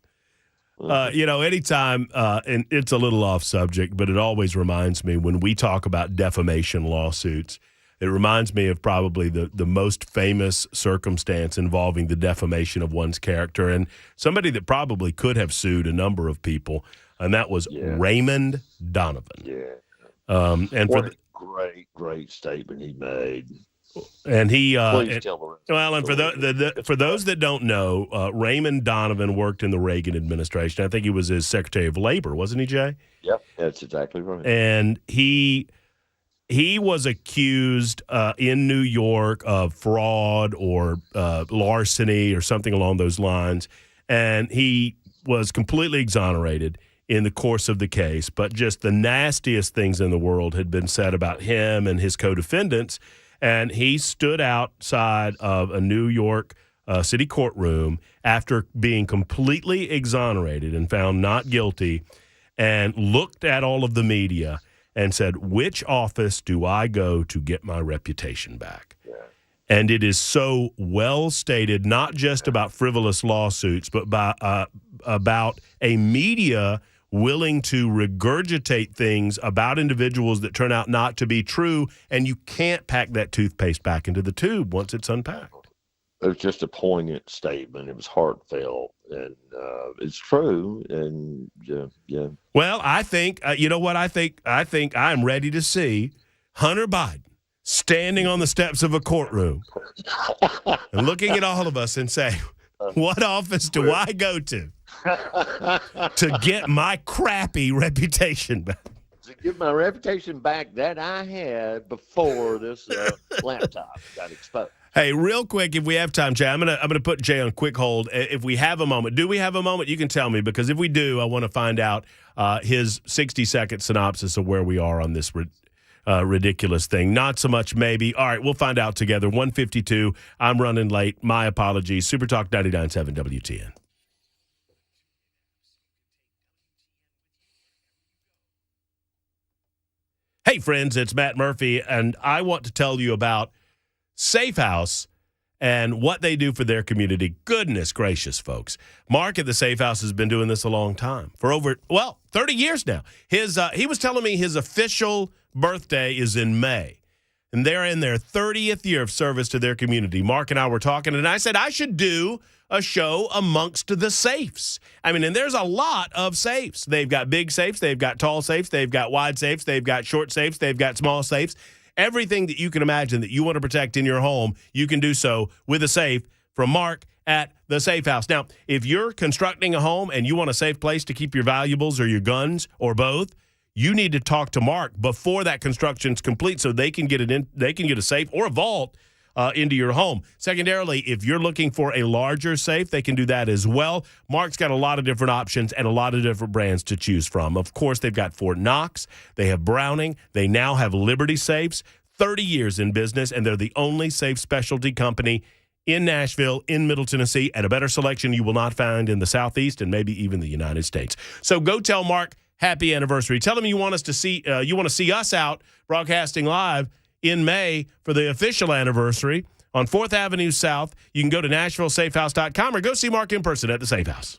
Anytime, and it's a little off subject, but it always reminds me when we talk about defamation lawsuits, it reminds me of probably the most famous circumstance involving the defamation of one's character and somebody that probably could have sued a number of people, and that was Raymond Donovan. Yeah. And what a great statement he made. And he, Please tell the rest. for those that don't know, Raymond Donovan worked in the Reagan administration. I think he was his Secretary of Labor, wasn't he, Jay? Yep, that's exactly right. And he was accused in New York of fraud or larceny or something along those lines, and he was completely exonerated in the course of the case. But just the nastiest things in the world had been said about him and his co-defendants. And he stood outside of a New York city courtroom after being completely exonerated and found not guilty and looked at all of the media and said, which office do I go to get my reputation back? Yeah. And it is so well stated, not just about frivolous lawsuits, but about a media willing to regurgitate things about individuals that turn out not to be true, and you can't pack that toothpaste back into the tube once it's unpacked. It was just a poignant statement. It was heartfelt, and it's true. And yeah. Well, I think you know what I think. I think I'm ready to see Hunter Biden standing on the steps of a courtroom and looking at all of us and say, "What office do I go to get my crappy reputation back?" To get my reputation back that I had before this laptop got exposed. Hey, real quick, if we have time, Jay, I'm gonna put Jay on quick hold. If we have a moment, do we have a moment? You can tell me, because if we do, I want to find out his 60-second synopsis of where we are on this ridiculous thing. Not so much maybe. All right, we'll find out together. 1:52. I'm running late. My apologies. SuperTalk 99.7 WTN. Hey, friends, it's Matt Murphy, and I want to tell you about Safe House and what they do for their community. Goodness gracious, folks. Mark at the Safe House has been doing this a long time, for over, 30 years now. He was telling me his official birthday is in May, and they're in their 30th year of service to their community. Mark and I were talking, and I said I should do a show amongst the safes. I mean, and there's a lot of safes. They've got big safes, they've got tall safes, they've got wide safes, they've got short safes, they've got small safes. Everything that you can imagine that you want to protect in your home, you can do so with a safe from Mark at the Safe House. Now, if you're constructing a home and you want a safe place to keep your valuables or your guns or both, you need to talk to Mark before that construction's complete so they can get it in. They can get a safe or a vault into your home. Secondarily, if you're looking for a larger safe, they can do that as well. Mark's got a lot of different options and a lot of different brands to choose from. Of course, they've got Fort Knox, they have Browning, they now have Liberty Safes, 30 years in business, and they're the only safe specialty company in Nashville, in Middle Tennessee, and a better selection you will not find in the Southeast and maybe even the United States. So go tell Mark happy anniversary. Tell him you want us to see us out broadcasting live in May for the official anniversary on 4th Avenue South. You can go to NashvilleSafeHouse.com or go see Mark in person at the Safe House.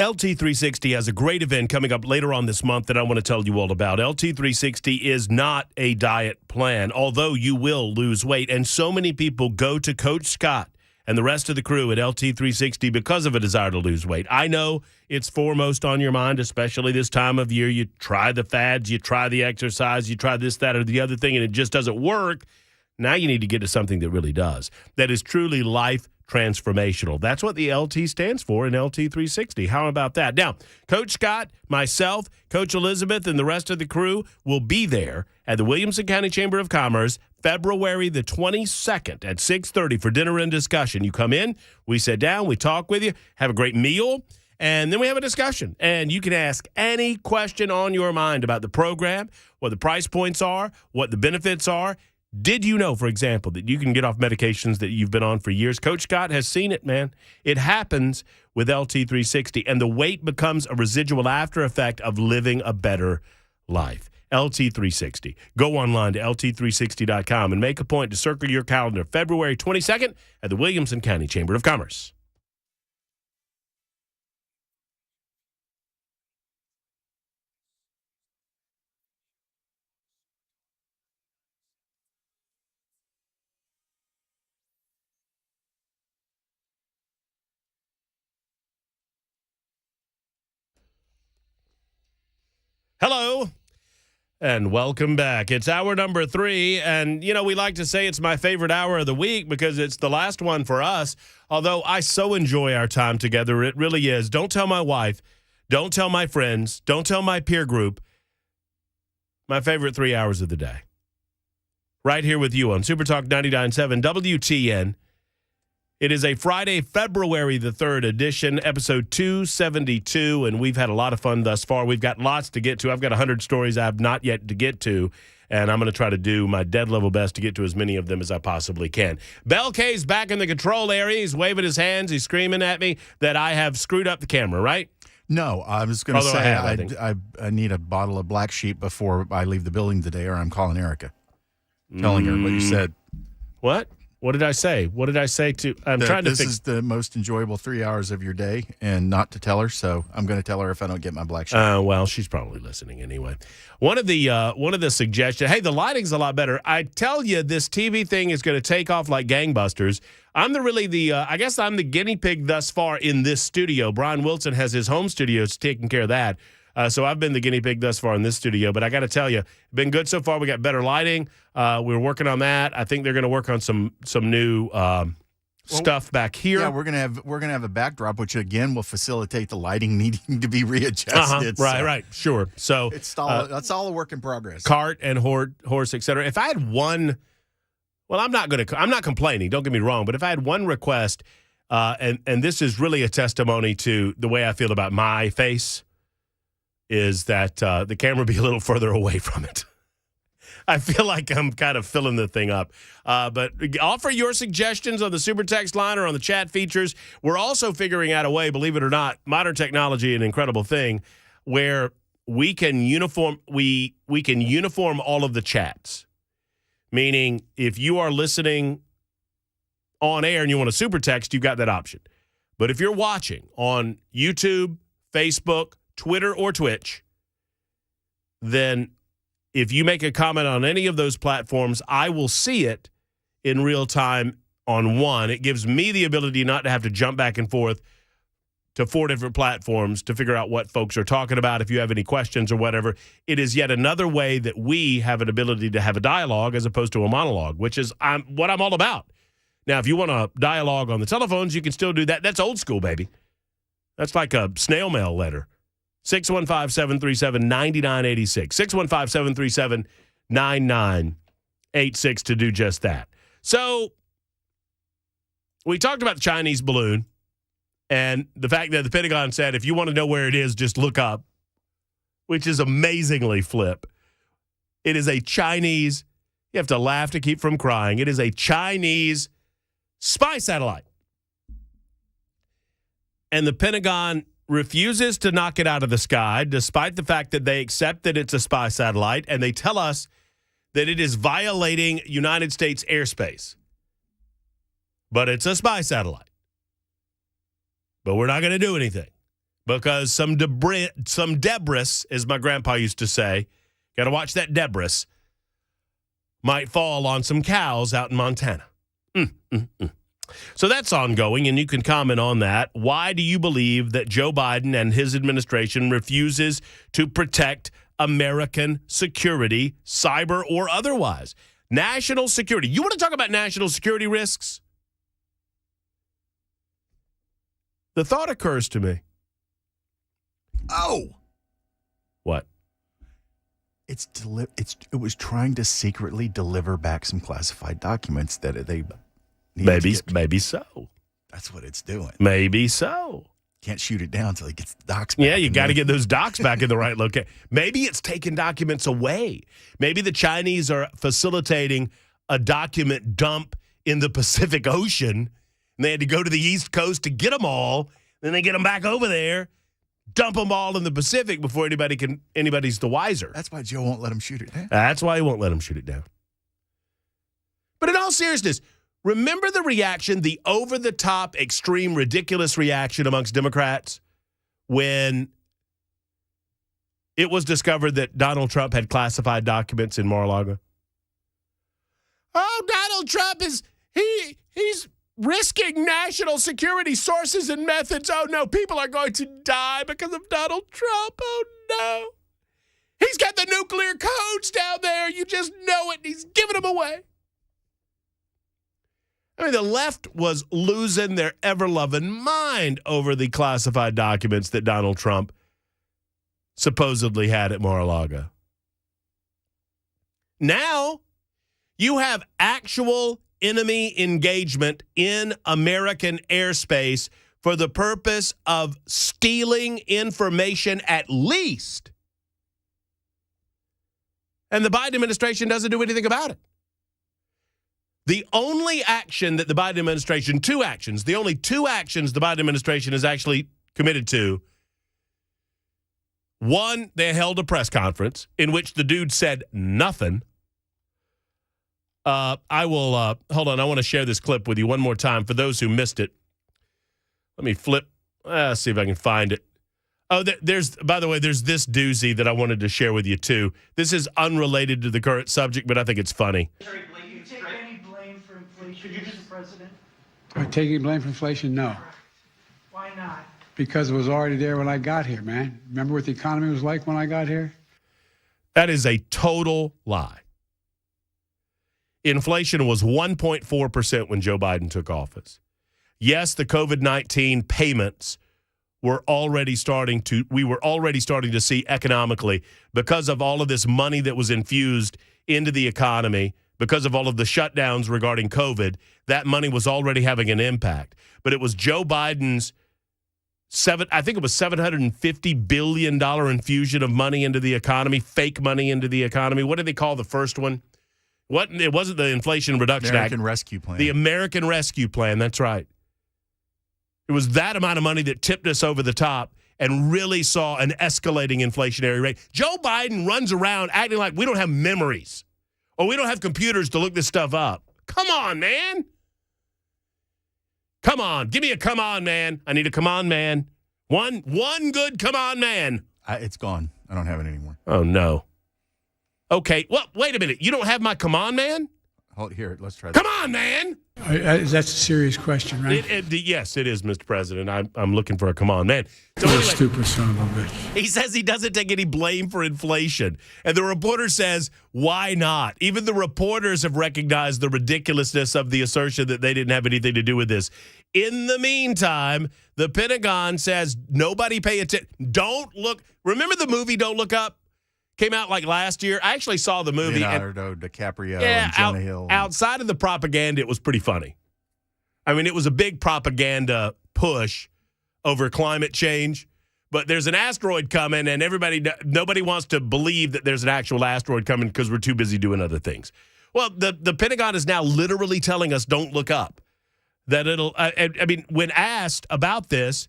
LT360 has a great event coming up later on this month that I want to tell you all about. LT360 is not a diet plan, although you will lose weight. And so many people go to Coach Scott and the rest of the crew at LT360 because of a desire to lose weight. I know it's foremost on your mind, especially this time of year. You try the fads, you try the exercise, you try this, that, or the other thing, and it just doesn't work. Now you need to get to something that really does, that is truly life transformational. That's what the LT stands for in LT360. How about that? Now, Coach Scott, myself, Coach Elizabeth, and the rest of the crew will be there at the Williamson County Chamber of Commerce February the 22nd at 6:30 for dinner and discussion. You come in, we sit down, we talk with you, have a great meal, and then we have a discussion. And you can ask any question on your mind about the program, what the price points are, what the benefits are. Did you know, for example, that you can get off medications that you've been on for years? Coach Scott has seen it, man. It happens with LT360, and the weight becomes a residual after effect of living a better life. LT360. Go online to LT360.com and make a point to circle your calendar February 22nd at the Williamson County Chamber of Commerce. Hello, and welcome back. It's hour number 3, and, you know, we like to say it's my favorite hour of the week because it's the last one for us, although I so enjoy our time together. It really is. Don't tell my wife. Don't tell my friends. Don't tell my peer group. My favorite 3 hours of the day. Right here with you on SuperTalk 99.7 WTN. It is a Friday, February the 3rd edition, episode 272, and we've had a lot of fun thus far. We've got lots to get to. I've got 100 stories I have not yet to get to, and I'm going to try to do my dead level best to get to as many of them as I possibly can. Bell K's back in the control area. He's waving his hands. He's screaming at me that I have screwed up the camera, right? No, I was going to say I need a bottle of Black Sheep before I leave the building today, or I'm calling Erica, telling her what you said. What? What did I say? What did I say to? This is the most enjoyable 3 hours of your day, and not to tell her. So I'm going to tell her if I don't get my Black Sheep. Well, she's probably listening anyway. One of the suggestions. Hey, the lighting's a lot better. I tell you, this TV thing is going to take off like gangbusters. I guess I'm the guinea pig thus far in this studio. Brian Wilson has his home studio taking care of that. So I've been the guinea pig thus far in this studio, but I got to tell you, been good so far. We got better lighting. We're working on that. I think they're going to work on some new stuff back here. Yeah, we're gonna have a backdrop, which again will facilitate the lighting needing to be readjusted. Right, sure. So that's all a work in progress. Cart and horse, etc. If I had one, well, I'm not complaining. Don't get me wrong, but if I had one request, and this is really a testimony to the way I feel about my face, is that the camera be a little further away from it. I feel like I'm kind of filling the thing up. But offer your suggestions on the super text line or on the chat features. We're also figuring out a way, believe it or not, modern technology, an incredible thing, where we can uniform all of the chats. Meaning, if you are listening on air and you want a super text, you've got that option. But if you're watching on YouTube, Facebook, Twitter, or Twitch, then if you make a comment on any of those platforms, I will see it in real time on one. It gives me the ability not to have to jump back and forth to 4 different platforms to figure out what folks are talking about. If you have any questions or whatever, it is yet another way that we have an ability to have a dialogue as opposed to a monologue, which is what I'm all about. Now, if you want a dialogue on the telephones, you can still do that. That's old school, baby. That's like a snail mail letter. 615-737-9986. 615-737-9986 to do just that. So we talked about the Chinese balloon and the fact that the Pentagon said, if you want to know where it is, just look up, which is amazingly flip. It is a Chinese, you have to laugh to keep from crying. It is a Chinese spy satellite. And the Pentagon refuses to knock it out of the sky, despite the fact that they accept that it's a spy satellite, and they tell us that it is violating United States airspace. But it's a spy satellite. But we're not going to do anything because some debris, as my grandpa used to say, got to watch that debris, might fall on some cows out in Montana. So that's ongoing, and you can comment on that. Why do you believe that Joe Biden and his administration refuses to protect American security, cyber or otherwise? National security. You want to talk about national security risks? The thought occurs to me. Oh. What? It was trying to secretly deliver back some classified documents that they maybe so. That's what it's doing. Maybe so. Can't shoot it down until he gets the docs back. Yeah, you got to get those docs back in the right location. Maybe it's taking documents away. Maybe the Chinese are facilitating a document dump in the Pacific Ocean, and they had to go to the East Coast to get them all. Then they get them back over there, dump them all in the Pacific before anybody's the wiser. That's why Joe won't let him shoot it down. That's why he won't let him shoot it down. But in all seriousness, remember the reaction, the over-the-top, extreme, ridiculous reaction amongst Democrats when it was discovered that Donald Trump had classified documents in Mar-a-Lago? Oh, Donald Trump he's risking national security sources and methods. Oh, no, people are going to die because of Donald Trump. Oh, no. He's got the nuclear codes down there. You just know it. He's giving them away. I mean, the left was losing their ever-loving mind over the classified documents that Donald Trump supposedly had at Mar-a-Lago. Now, you have actual enemy engagement in American airspace for the purpose of stealing information at least. And the Biden administration doesn't do anything about it. The only action that the Biden administration, the only two actions the Biden administration is actually committed to. One, they held a press conference in which the dude said nothing. I will, hold on, I want to share this clip with you one more time for those who missed it. Let me flip, see if I can find it. Oh, by the way, there's this doozy that I wanted to share with you too. This is unrelated to the current subject, but I think it's funny. Am I taking blame for inflation? No. Why not? Because it was already there when I got here, man. Remember what the economy was like when I got here? That is a total lie. Inflation was 1.4% when Joe Biden took office. Yes, the COVID-19 payments were already we were already starting to see economically because of all of this money that was infused into the economy, because of all of the shutdowns regarding COVID, that money was already having an impact. But it was Joe Biden's I think it was $750 billion infusion of money into the economy, fake money into the economy. What did they call the first one? It wasn't the Inflation Reduction Act. American Rescue Plan. The American Rescue Plan, that's right. It was that amount of money that tipped us over the top and really saw an escalating inflationary rate. Joe Biden runs around acting like we don't have memories or we don't have computers to look this stuff up. Come on, man. Come on. Give me a come on, man. I need a come on, man. One good come on, man. It's gone. I don't have it anymore. Oh, no. Okay. Well, wait a minute. You don't have my come on, man? Hold here. Let's try that. Come on, man. That's a serious question, right? Yes, it is, Mr. President. I'm looking for a come on, man. So You're anyway, a stupid son of a bitch. he says he doesn't take any blame for inflation. And the reporter says, why not? Even the reporters have recognized the ridiculousness of the assertion that they didn't have anything to do with this. In the meantime, the Pentagon says nobody pay attention. Don't look. Remember the movie Don't Look Up? Came out like last year. I actually saw the movie. Leonardo DiCaprio and Jonah Hill. Outside of the propaganda, it was pretty funny. I mean, it was a big propaganda push over climate change. But there's an asteroid coming, and nobody wants to believe that there's an actual asteroid coming because we're too busy doing other things. Well, the Pentagon is now literally telling us don't look up. That it'll. I mean, when asked about this,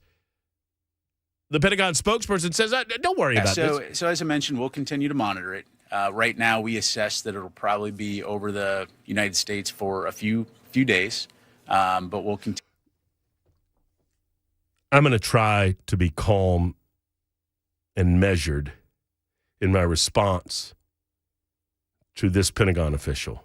the Pentagon spokesperson says, don't worry about this. So as I mentioned, we'll continue to monitor it. Right now, we assess that it'll probably be over the United States for a few days, but we'll continue. I'm going to try to be calm and measured in my response to this Pentagon official.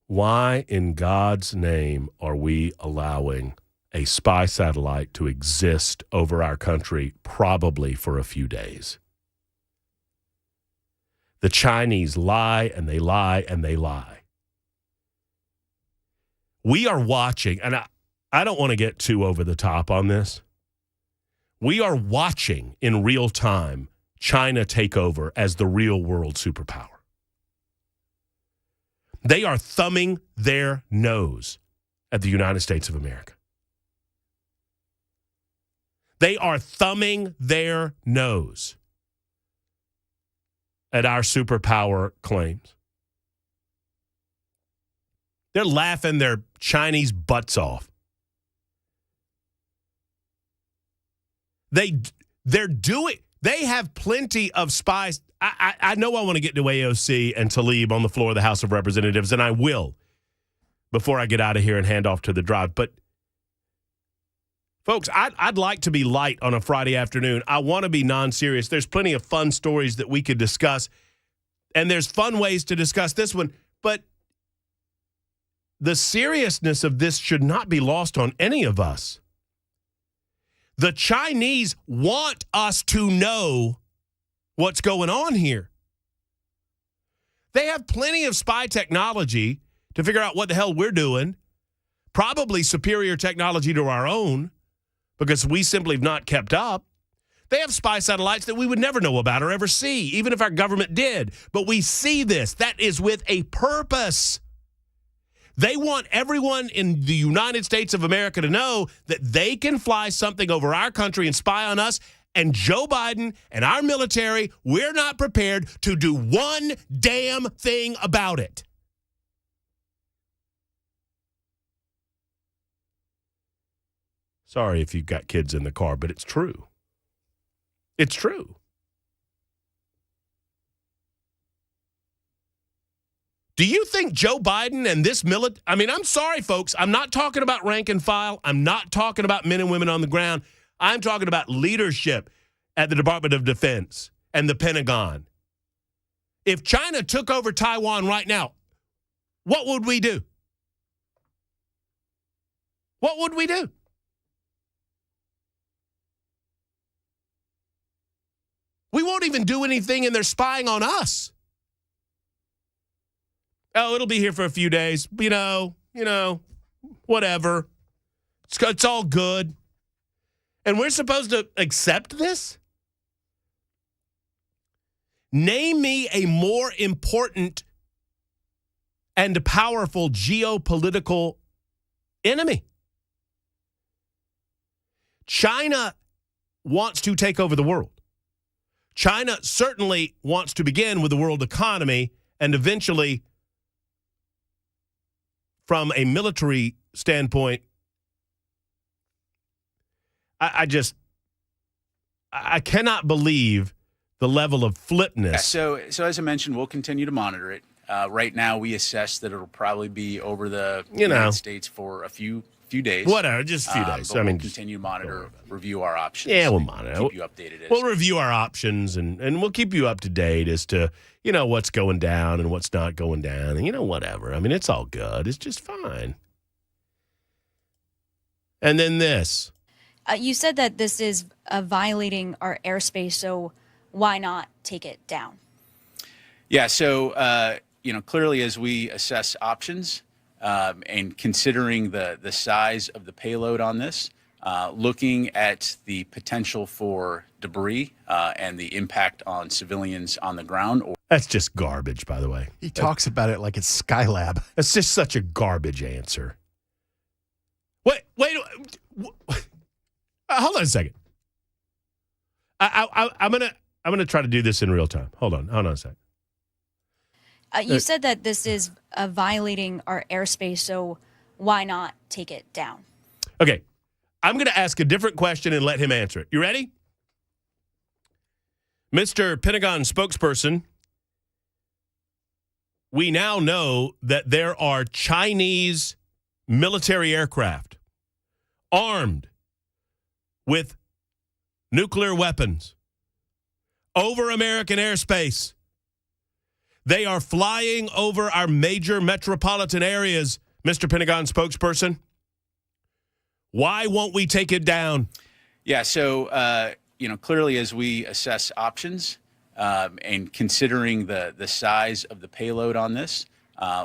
Why in God's name are we allowing a spy satellite to exist over our country probably for a few days? The Chinese lie and they lie and they lie. We are watching, and I don't want to get too over the top on this. We are watching in real time China take over as the real world superpower. They are thumbing their nose at the United States of America. They are thumbing their nose at our superpower claims. They're laughing their Chinese butts off. They're doing. They have plenty of spies. I know I want to get to AOC and Tlaib on the floor of the House of Representatives, and I will before I get out of here and hand off to the drive. But, folks, I'd like to be light on a Friday afternoon. I want to be non-serious. There's plenty of fun stories that we could discuss, and there's fun ways to discuss this one. But the seriousness of this should not be lost on any of us. The Chinese want us to know what's going on here. They have plenty of spy technology to figure out what the hell we're doing, probably superior technology to our own, because we simply have not kept up. They have spy satellites that we would never know about or ever see, even if our government did. But we see this. That is with a purpose. They want everyone in the United States of America to know that they can fly something over our country and spy on us. And Joe Biden and our military, we're not prepared to do one damn thing about it. Sorry if you've got kids in the car, but it's true. It's true. Do you think Joe Biden and this I'm sorry, folks. I'm not talking about rank and file. I'm not talking about men and women on the ground. I'm talking about leadership at the Department of Defense and the Pentagon. If China took over Taiwan right now, what would we do? What would we do? We won't even do anything, and they're spying on us. Oh, it'll be here for a few days. You know, whatever. It's all good. And we're supposed to accept this? Name me a more important and powerful geopolitical enemy. China wants to take over the world. China certainly wants to begin with the world economy and eventually, from a military standpoint, I cannot believe the level of flipness. So as I mentioned, we'll continue to monitor it. Right now, we assess that it'll probably be over the United States for a few days. Whatever, just a few days. But we'll continue to monitor, review our options. Yeah, we'll monitor. Keep you updated. We'll review our options, and we'll keep you up to date as to, what's going down and what's not going down, and, whatever. I mean, it's all good. It's just fine. And then this. You said that this is violating our airspace, so why not take it down? Yeah, so, clearly as we assess options and considering the size of the payload on this, looking at the potential for debris and the impact on civilians on the ground. That's just garbage, by the way. He talks about it like it's Skylab. That's just such a garbage answer. Wait. Hold on a second. I'm gonna try to do this in real time. Hold on a second. You said that this is violating our airspace, so why not take it down? Okay. I'm going to ask a different question and let him answer it. You ready? Mr. Pentagon spokesperson, we now know that there are Chinese military aircraft armed with nuclear weapons over American airspace. They are flying over our major metropolitan areas, Mr. Pentagon spokesperson. Why won't we take it down? Yeah, so, clearly as we assess options and considering the size of the payload on this,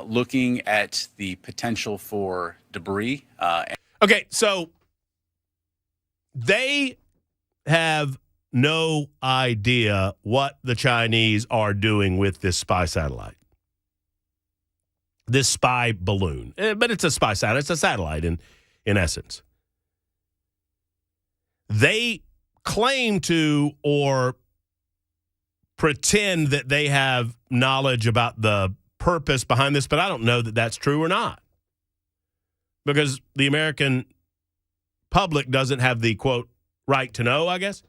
looking at the potential for debris. Okay, so they have no idea what the Chinese are doing with this spy satellite, this spy balloon. But it's a spy satellite. It's a satellite in essence. They claim to or pretend that they have knowledge about the purpose behind this, but I don't know that that's true or not. Because the American public doesn't have the, quote, right to know, I guess.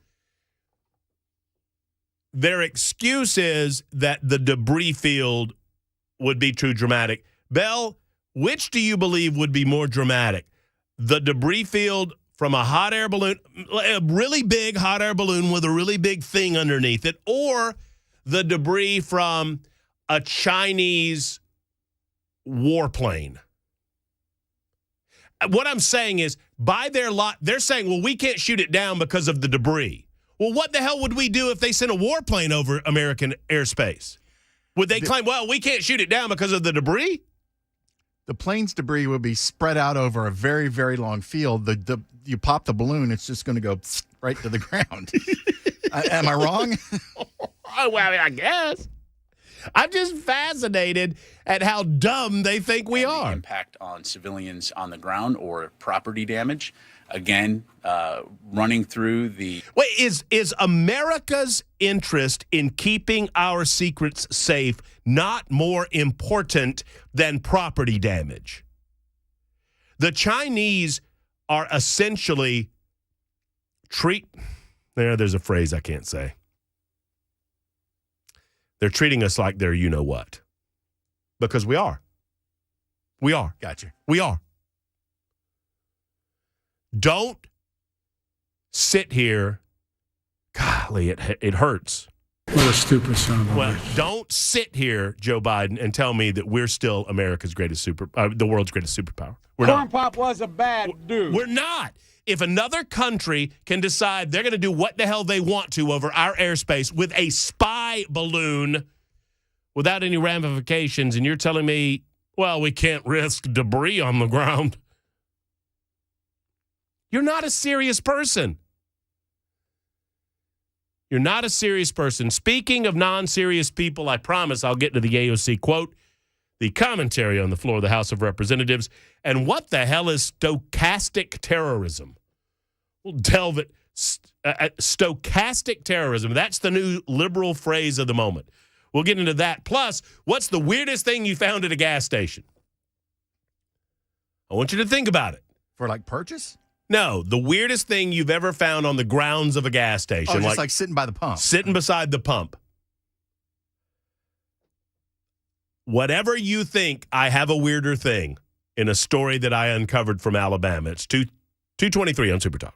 Their excuse is that the debris field would be too dramatic. Bell, which do you believe would be more dramatic? The debris field from a hot air balloon, a really big hot air balloon with a really big thing underneath it, or the debris from a Chinese warplane? What I'm saying is, by their lot, they're saying, well, we can't shoot it down because of the debris. Well, what the hell would we do if they sent a warplane over American airspace? Would they claim, well, we can't shoot it down because of the debris? The plane's debris would be spread out over a very, very long field. You pop the balloon, it's just going to go right to the ground. Am I wrong? Oh, well, I guess. I'm just fascinated at how dumb they think we are. The impact on civilians on the ground or property damage. Again, running through the... Wait, is America's interest in keeping our secrets safe not more important than property damage? The Chinese are essentially there's a phrase I can't say. They're treating us like they're you-know-what. Because we are. We are. Gotcha. We are. Don't sit here. Golly, it hurts. What a stupid son of a bitch. Don't sit here, Joe Biden, and tell me that we're still America's greatest the world's greatest superpower. We're Corn not. Pop was a bad dude. We're not. If another country can decide they're going to do what the hell they want to over our airspace with a spy balloon without any ramifications, and you're telling me, well, we can't risk debris on the ground. You're not a serious person. You're not a serious person. Speaking of non-serious people, I promise I'll get to the AOC quote, the commentary on the floor of the House of Representatives, and what the hell is stochastic terrorism? We'll delve at stochastic terrorism. That's the new liberal phrase of the moment. We'll get into that. Plus, what's the weirdest thing you found at a gas station? I want you to think about it. For like purchase? No, the weirdest thing you've ever found on the grounds of a gas station. Oh, just like sitting by the pump. Sitting beside the pump. Whatever you think, I have a weirder thing in a story that I uncovered from Alabama. It's 2:23 on Super Talk.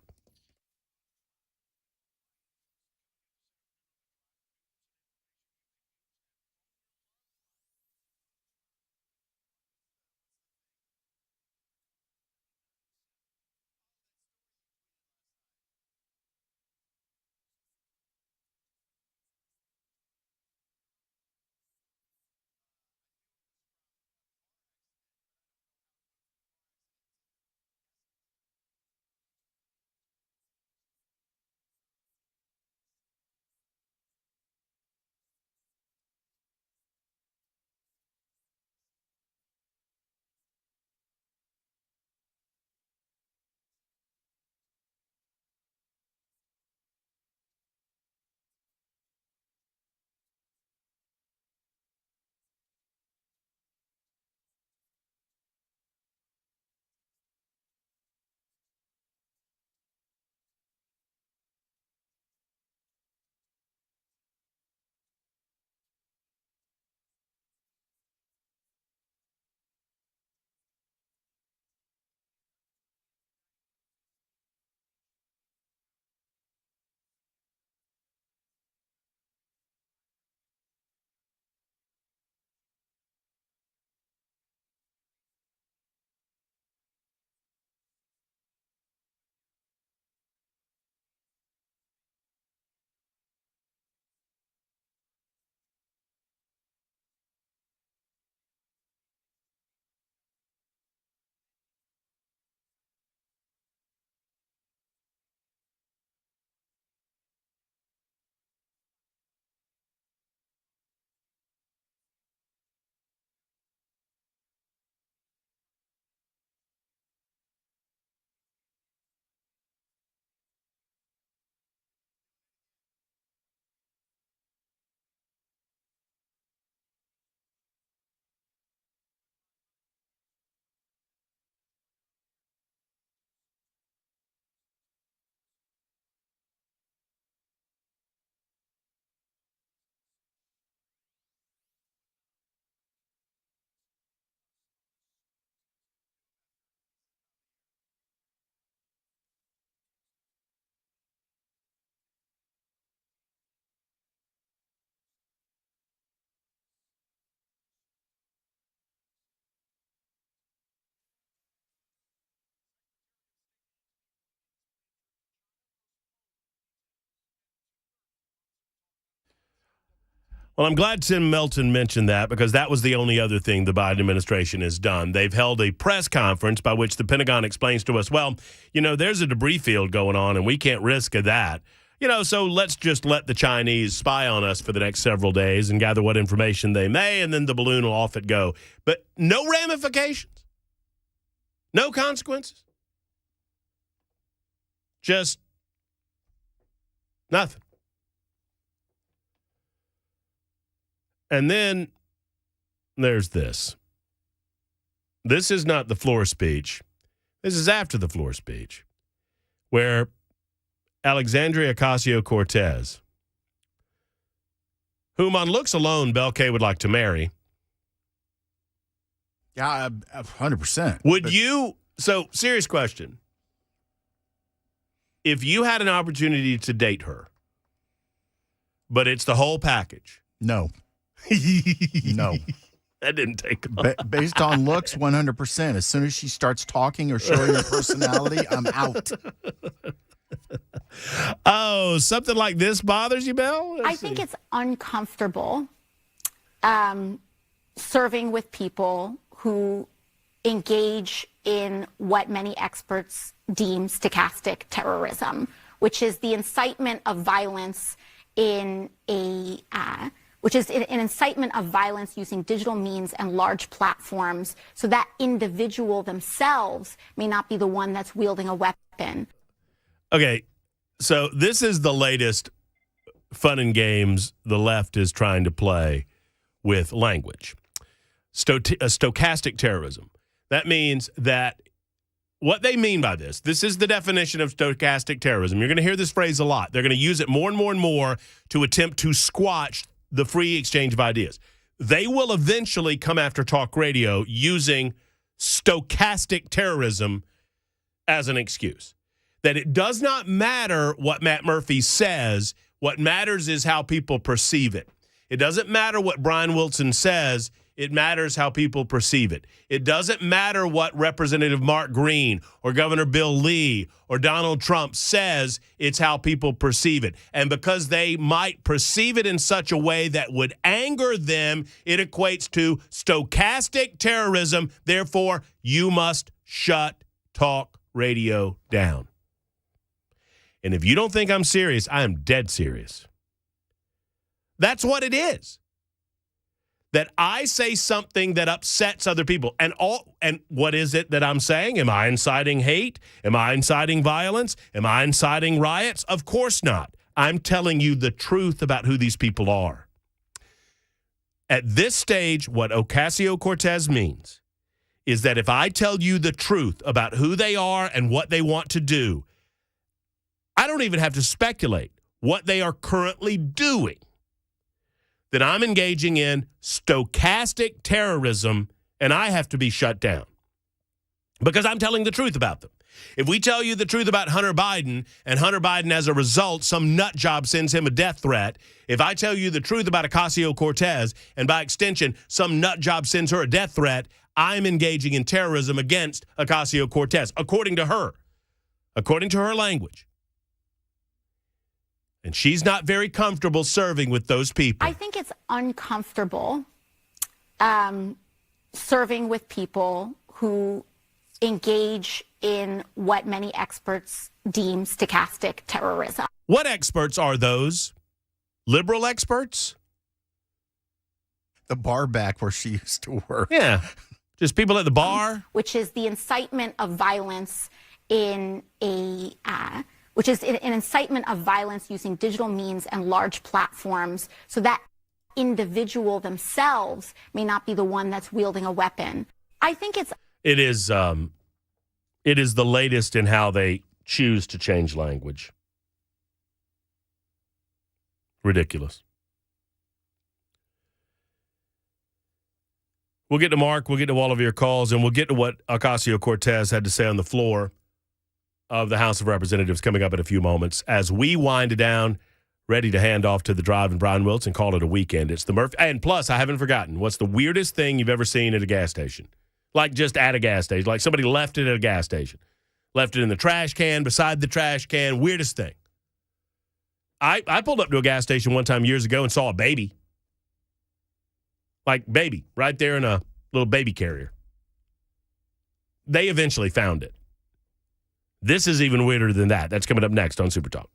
Well, I'm glad Tim Melton mentioned that because that was the only other thing the Biden administration has done. They've held a press conference by which the Pentagon explains to us, well, there's a debris field going on and we can't risk that. So let's just let the Chinese spy on us for the next several days and gather what information they may, and then the balloon will off it go. But no ramifications, no consequences, just nothing. And then there's this. This is not the floor speech. This is after the floor speech, where Alexandria Ocasio-Cortez, whom on looks alone Belle Kay would like to marry. Yeah, 100%. Would you? So, serious question. If you had an opportunity to date her, but it's the whole package. No. No. That didn't take long. Based on looks, 100%. As soon as she starts talking or showing her personality, I'm out. Oh, something like this bothers you, Belle? I think it's uncomfortable serving with people who engage in what many experts deem stochastic terrorism, which is the incitement of violence in a which is an incitement of violence using digital means and large platforms so that individual themselves may not be the one that's wielding a weapon. Okay, so this is the latest fun and games the left is trying to play with language. Stochastic terrorism. That means that what they mean by this is the definition of stochastic terrorism. You're going to hear this phrase a lot. They're going to use it more and more and more to attempt to squash the free exchange of ideas. They will eventually come after talk radio using stochastic terrorism as an excuse. That it does not matter what Matt Murphy says. What matters is how people perceive it. It doesn't matter what Brian Wilson says. It matters how people perceive it. It doesn't matter what Representative Mark Green or Governor Bill Lee or Donald Trump says. It's how people perceive it. And because they might perceive it in such a way that would anger them, it equates to stochastic terrorism. Therefore, you must shut talk radio down. And if you don't think I'm serious, I am dead serious. That's what it is. That I say something that upsets other people. And what is it that I'm saying? Am I inciting hate? Am I inciting violence? Am I inciting riots? Of course not. I'm telling you the truth about who these people are. At this stage, what Ocasio-Cortez means is that if I tell you the truth about who they are and what they want to do, I don't even have to speculate what they are currently doing. That I'm engaging in stochastic terrorism and I have to be shut down because I'm telling the truth about them. If we tell you the truth about Hunter Biden and Hunter Biden, as a result, some nut job sends him a death threat. If I tell you the truth about Ocasio-Cortez and by extension, some nut job sends her a death threat, I'm engaging in terrorism against Ocasio-Cortez, according to her language. And she's not very comfortable serving with those people. I think it's uncomfortable serving with people who engage in what many experts deem stochastic terrorism. What experts are those? Liberal experts? The bar back where she used to work. Yeah, just people at the bar. Which is the incitement of violence in which is an incitement of violence using digital means and large platforms so that individual themselves may not be the one that's wielding a weapon. I think it is the latest in how they choose to change language. Ridiculous. We'll get to Mark, we'll get to all of your calls, and we'll get to what Ocasio-Cortez had to say on the floor of the House of Representatives coming up in a few moments as we wind down, ready to hand off to the Drive and Brian Wilson, call it a weekend. It's the Murphy. And plus, I haven't forgotten, what's the weirdest thing you've ever seen at a gas station? Like just at a gas station, like somebody left it at a gas station. Left it in the trash can, beside the trash can, weirdest thing. I pulled up to a gas station one time years ago and saw a baby. like baby, right there in a little baby carrier. They eventually found it. This is even weirder than that. That's coming up next on Super Talk.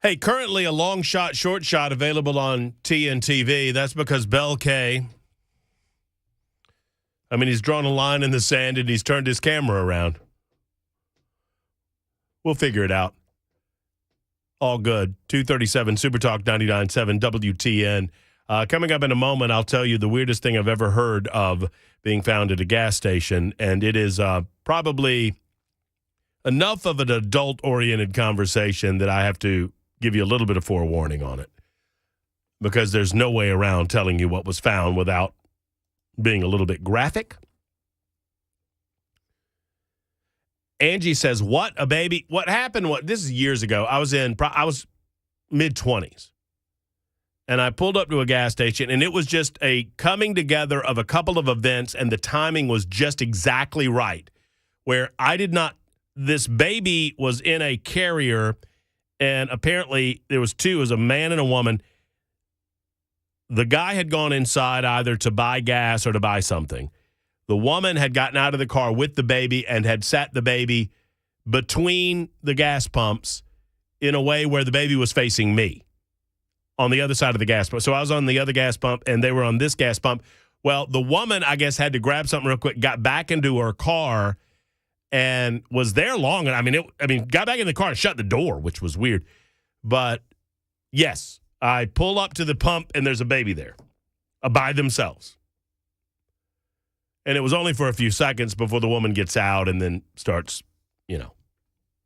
Hey, currently a long shot, short shot available on TNTV. That's because Bell K, he's drawn a line in the sand and he's turned his camera around. We'll figure it out. All good. 237 SuperTalk 99.7 WTN. Coming up in a moment, I'll tell you the weirdest thing I've ever heard of being found at a gas station, and it is probably enough of an adult-oriented conversation that I have to give you a little bit of forewarning on it, because there's no way around telling you what was found without being a little bit graphic. Angie says, what, a baby? What happened? This is years ago. I was mid-20s, and I pulled up to a gas station, and it was just a coming together of a couple of events, and the timing was just exactly right, where this baby was in a carrier, and apparently there was two. It was a man and a woman. The guy had gone inside either to buy gas or to buy something. The woman had gotten out of the car with the baby and had sat the baby between the gas pumps in a way where the baby was facing me on the other side of the gas pump. So I was on the other gas pump, and they were on this gas pump. Well, the woman, I guess, had to grab something real quick, got back into her car, and was there long. And got back in the car and shut the door, which was weird. But yes, I pull up to the pump and there's a baby there by themselves. And it was only for a few seconds before the woman gets out and then starts,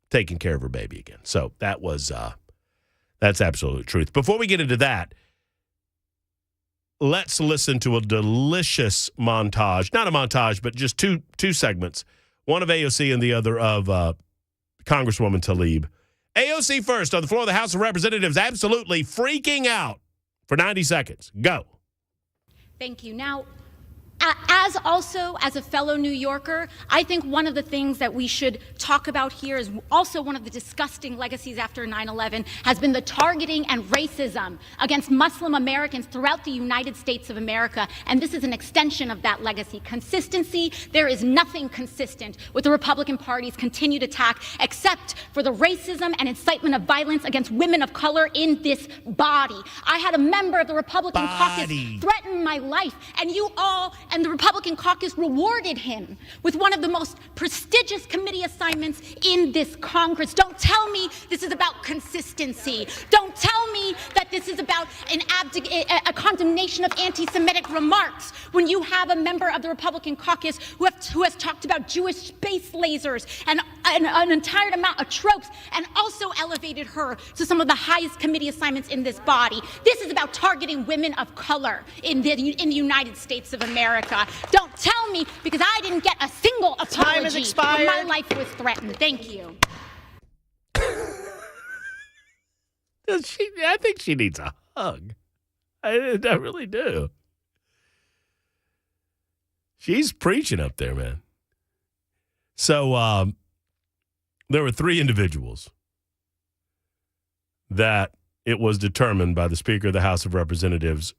taking care of her baby again. So that's absolute truth. Before we get into that, let's listen to a delicious montage. Not a montage, but just two segments. One of AOC and the other of Congresswoman Tlaib. AOC first on the floor of the House of Representatives, absolutely freaking out for 90 seconds. Go. Thank you. Now, as a fellow New Yorker, I think one of the things that we should talk about here is also one of the disgusting legacies after 9/11 has been the targeting and racism against Muslim Americans throughout the United States of America. And this is an extension of that legacy. Consistency, there is nothing consistent with the Republican Party's continued attack except for the racism and incitement of violence against women of color in this body. I had a member of the Republican caucus threaten my life, and you all and the Republican caucus rewarded him with one of the most prestigious committee assignments in this Congress. Don't tell me this is about consistency. Don't tell me that this is about a condemnation of anti-Semitic remarks when you have a member of the Republican caucus who has talked about Jewish space lasers and an entire amount of tropes, and also elevated her to some of the highest committee assignments in this body. This is about targeting women of color in the United States of America. Don't tell me, because I didn't get a single apology when my life was threatened. Thank you. I think she needs a hug. I really do. She's preaching up there, man. So there were three individuals that it was determined by the Speaker of the House of Representatives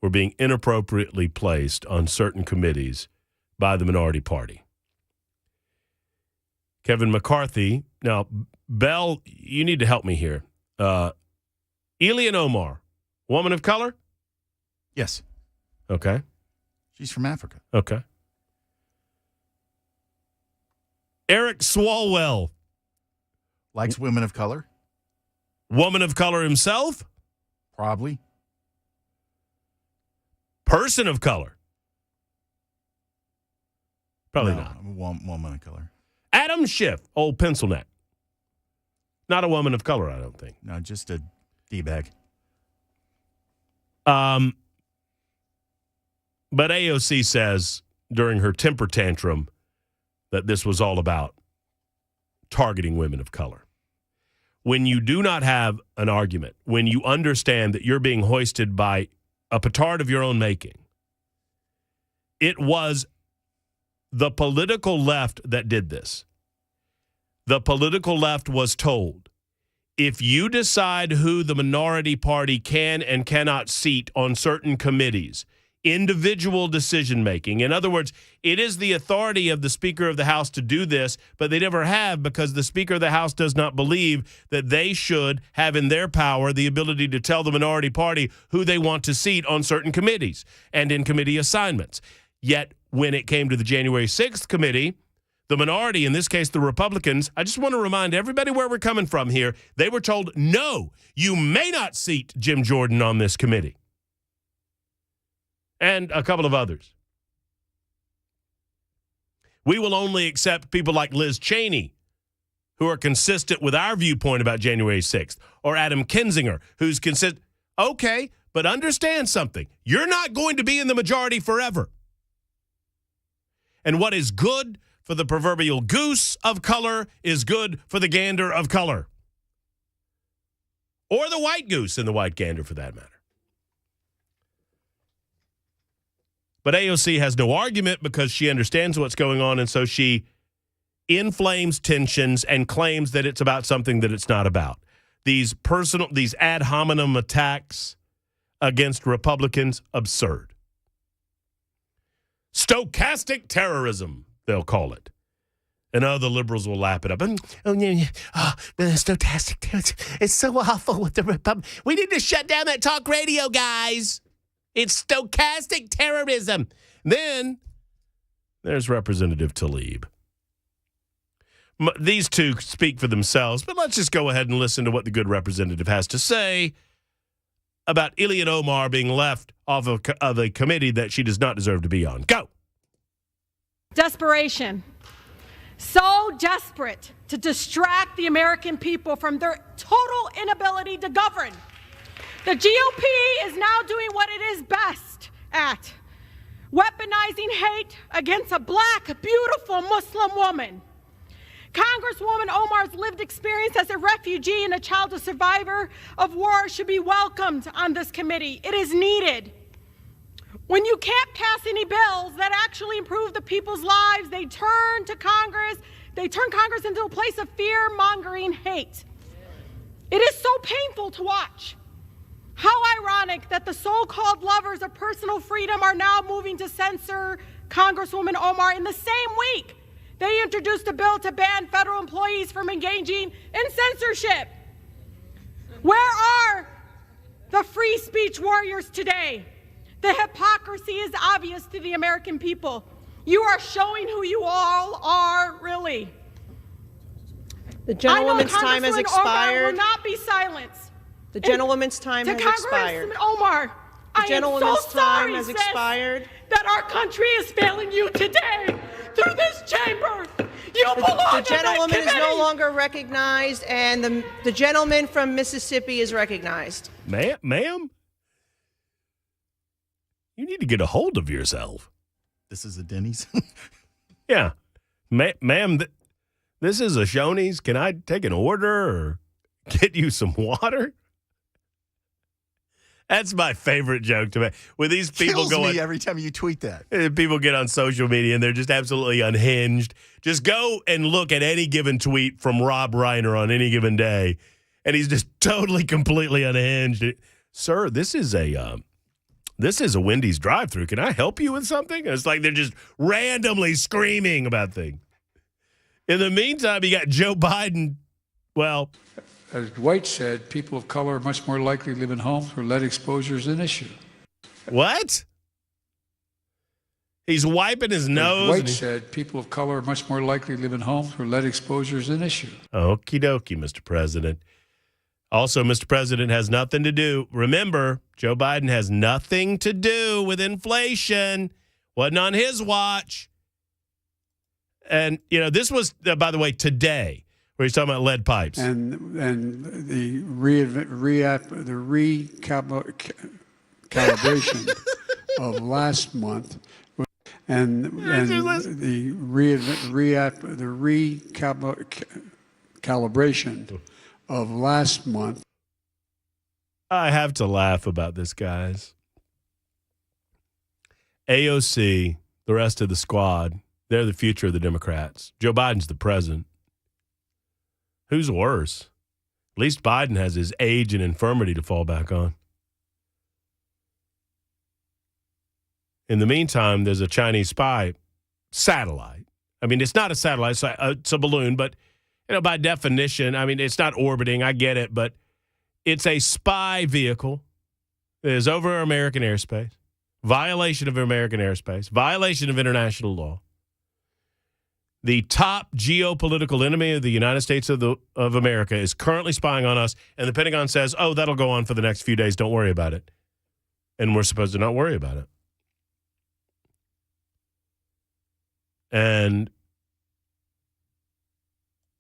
were being inappropriately placed on certain committees by the minority party. Kevin McCarthy. Now, Bell, you need to help me here. Ilhan Omar, woman of color? Yes. Okay. She's from Africa. Okay. Eric Swalwell. Likes women of color? Woman of color himself? Probably. Person of color? Probably not. Woman of color. Adam Schiff, old pencil neck. Not a woman of color, I don't think. No, just a D-bag. But AOC says during her temper tantrum that this was all about targeting women of color. When you do not have an argument, when you understand that you're being hoisted by a petard of your own making, it was the political left that did this. The political left was told, if you decide who the minority party can and cannot seat on certain committees, individual decision making. In other words, it is the authority of the Speaker of the House to do this, but they never have because the Speaker of the House does not believe that they should have in their power the ability to tell the minority party who they want to seat on certain committees and in committee assignments. Yet when it came to the January 6th committee, the minority, in this case the Republicans, I just want to remind everybody where we're coming from here. They were told, no, you may not seat Jim Jordan on this committee. And a couple of others. We will only accept people like Liz Cheney, who are consistent with our viewpoint about January 6th, or Adam Kinzinger, who's consistent. Okay, but understand something. You're not going to be in the majority forever. And what is good for the proverbial goose of color is good for the gander of color. Or the white goose and the white gander, for that matter. But AOC has no argument because she understands what's going on, and so she inflames tensions and claims that it's about something that it's not about. These ad hominem attacks against Republicans, absurd. Stochastic terrorism, they'll call it. And the liberals will lap it up. And stochastic terrorism. It's so awful with the Republicans. We need to shut down that talk radio, guys. It's stochastic terrorism. Then there's Representative Tlaib. These two speak for themselves, but let's just go ahead and listen to what the good representative has to say about Ilhan Omar being left off of a committee that she does not deserve to be on. Go. Desperation. So desperate to distract the American people from their total inability to govern. The GOP is now doing what it is best at, weaponizing hate against a black, beautiful Muslim woman. Congresswoman Omar's lived experience as a refugee and a child of survivor of war should be welcomed on this committee. It is needed. When you can't pass any bills that actually improve the people's lives, they turn Congress into a place of fear-mongering hate. It is so painful to watch. How ironic that the so-called lovers of personal freedom are now moving to censor Congresswoman Omar in the same week they introduced a bill to ban federal employees from engaging in censorship. Where are the free speech warriors today? The hypocrisy is obvious to the American people. You are showing who you all are, really. The gentlewoman's time has expired. Omar will not be silenced. The gentlewoman's time has expired. To Congressman Omar, I am so sorry, sis, that our country is failing you today through this chamber. You belong The gentlewoman is no longer recognized, and the gentleman from Mississippi is recognized. Ma'am? You need to get a hold of yourself. This is a Denny's? Yeah. Ma'am, this is a Shoney's. Can I take an order or get you some water? That's my favorite joke to make. With these people Kills going me every time you tweet that. People get on social media and they're just absolutely unhinged. Just go and look at any given tweet from Rob Reiner on any given day, and he's just totally, completely unhinged. Sir, this is a Wendy's drive-thru. Can I help you with something? And it's like they're just randomly screaming about things. In the meantime, you got Joe Biden. Well, as Dwight said, people of color are much more likely to live in homes where lead exposure is an issue. What? He's wiping his nose. Dwight said, people of color are much more likely to live in homes where lead exposure is an issue. Okie dokie, Mr. President. Also, Mr. President has nothing to do. Remember, Joe Biden has nothing to do with inflation. Wasn't on his watch. And, this was, by the way, today, where he's talking about lead pipes. And the recalibration of last month, and the recalibration of last month. I have to laugh about this, guys. AOC, the rest of the squad, they're the future of the Democrats. Joe Biden's the president. Who's worse? At least Biden has his age and infirmity to fall back on. In the meantime, there's a Chinese spy satellite. I mean, it's not a satellite, it's a balloon, but by definition, I mean, it's not orbiting. I get it, but it's a spy vehicle that is over American airspace, violation of American airspace, violation of international law. The top geopolitical enemy of the United States of America is currently spying on us, and the Pentagon says, oh, that'll go on for the next few days. Don't worry about it. And we're supposed to not worry about it. And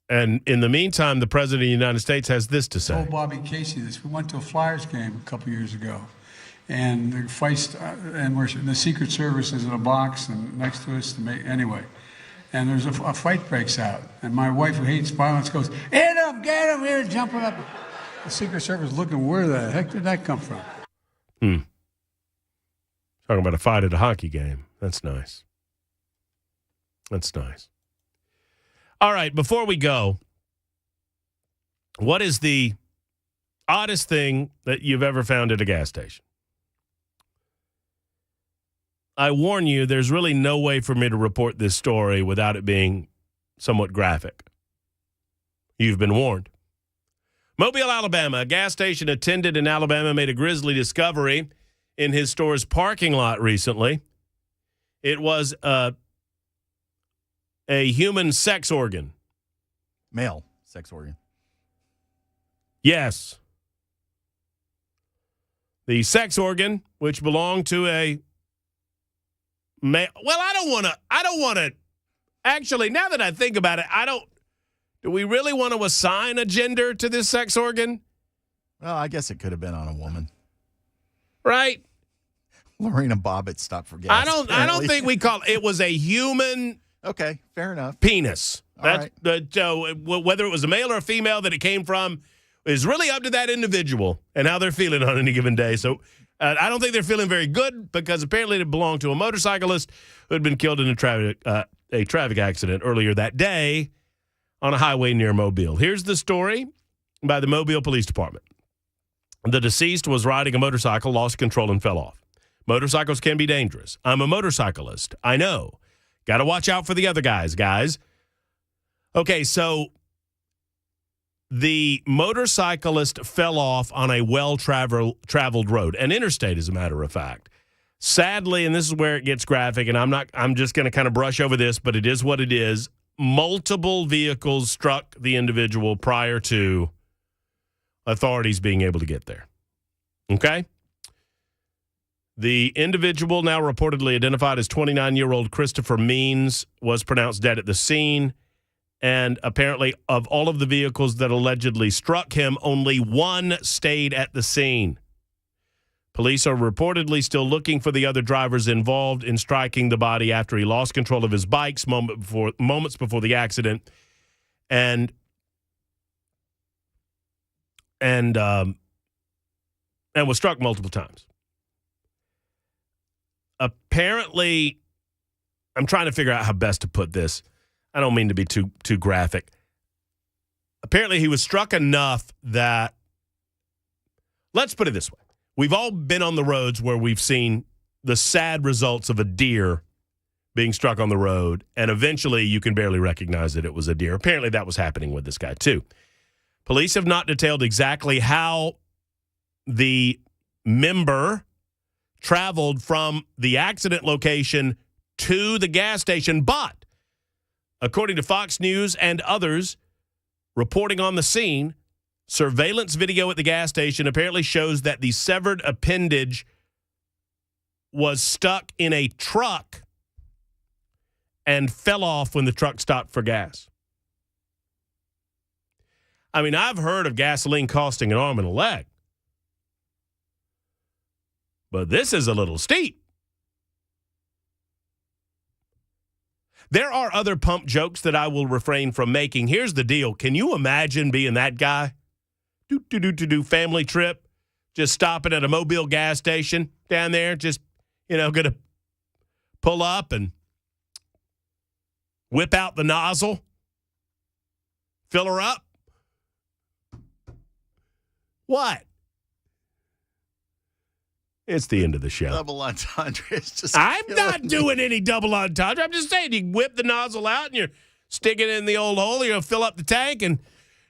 in the meantime, the President of the United States has this to say. I told Bobby Casey this. We went to a Flyers game a couple years ago, and the fights, and the Secret Service is in a box and next to us. Anyway, and there's a fight breaks out, and my wife, who hates violence, goes, "Get him, here, jumping up." The Secret Service looking, where the heck did that come from? Talking about a fight at a hockey game. That's nice. That's nice. All right, before we go, what is the oddest thing that you've ever found at a gas station? I warn you, there's really no way for me to report this story without it being somewhat graphic. You've been warned. Mobile, Alabama. A gas station attendant in Alabama made a grisly discovery in his store's parking lot recently. It was a human sex organ. Male sex organ. Yes. The sex organ, which belonged to a male. Well, I don't want to. Actually, now that I think about it, do we really want to assign a gender to this sex organ? Well, I guess it could have been on a woman. Right? Lorena Bobbitt stopped for gas. I don't think we call it was a human. Okay, fair enough. Penis. All That's right. Whether it was a male or a female that it came from is really up to that individual and how they're feeling on any given day. So I don't think they're feeling very good because apparently it belonged to a motorcyclist who had been killed in a traffic accident earlier that day on a highway near Mobile. Here's the story by the Mobile Police Department. The deceased was riding a motorcycle, lost control, and fell off. Motorcycles can be dangerous. I'm a motorcyclist. I know. Got to watch out for the other guys. Okay, so the motorcyclist fell off on a well-traveled road, an interstate, as a matter of fact. Sadly, and this is where it gets graphic, and I'm just going to kind of brush over this, but it is what it is. Multiple vehicles struck the individual prior to authorities being able to get there. Okay? The individual, now reportedly identified as 29-year-old Christopher Means, was pronounced dead at the scene. And apparently, of all of the vehicles that allegedly struck him, only one stayed at the scene. Police are reportedly still looking for the other drivers involved in striking the body after he lost control of his bikes moments before the accident. And was struck multiple times. Apparently, I'm trying to figure out how best to put this. I don't mean to be too graphic. Apparently, he was struck enough that, let's put it this way. We've all been on the roads where we've seen the sad results of a deer being struck on the road, and eventually you can barely recognize that it was a deer. Apparently, that was happening with this guy, too. Police have not detailed exactly how the member traveled from the accident location to the gas station, but according to Fox News and others reporting on the scene, surveillance video at the gas station apparently shows that the severed appendage was stuck in a truck and fell off when the truck stopped for gas. I mean, I've heard of gasoline costing an arm and a leg, but this is a little steep. There are other pump jokes that I will refrain from making. Here's the deal. Can you imagine being that guy? Family trip, just stopping at a Mobile gas station down there, just, going to pull up and whip out the nozzle, fill her up. What? It's the end of the show. Double entendre is just. I'm not doing any double entendre. I'm just saying you whip the nozzle out and you're sticking it in the old hole. You'll fill up the tank and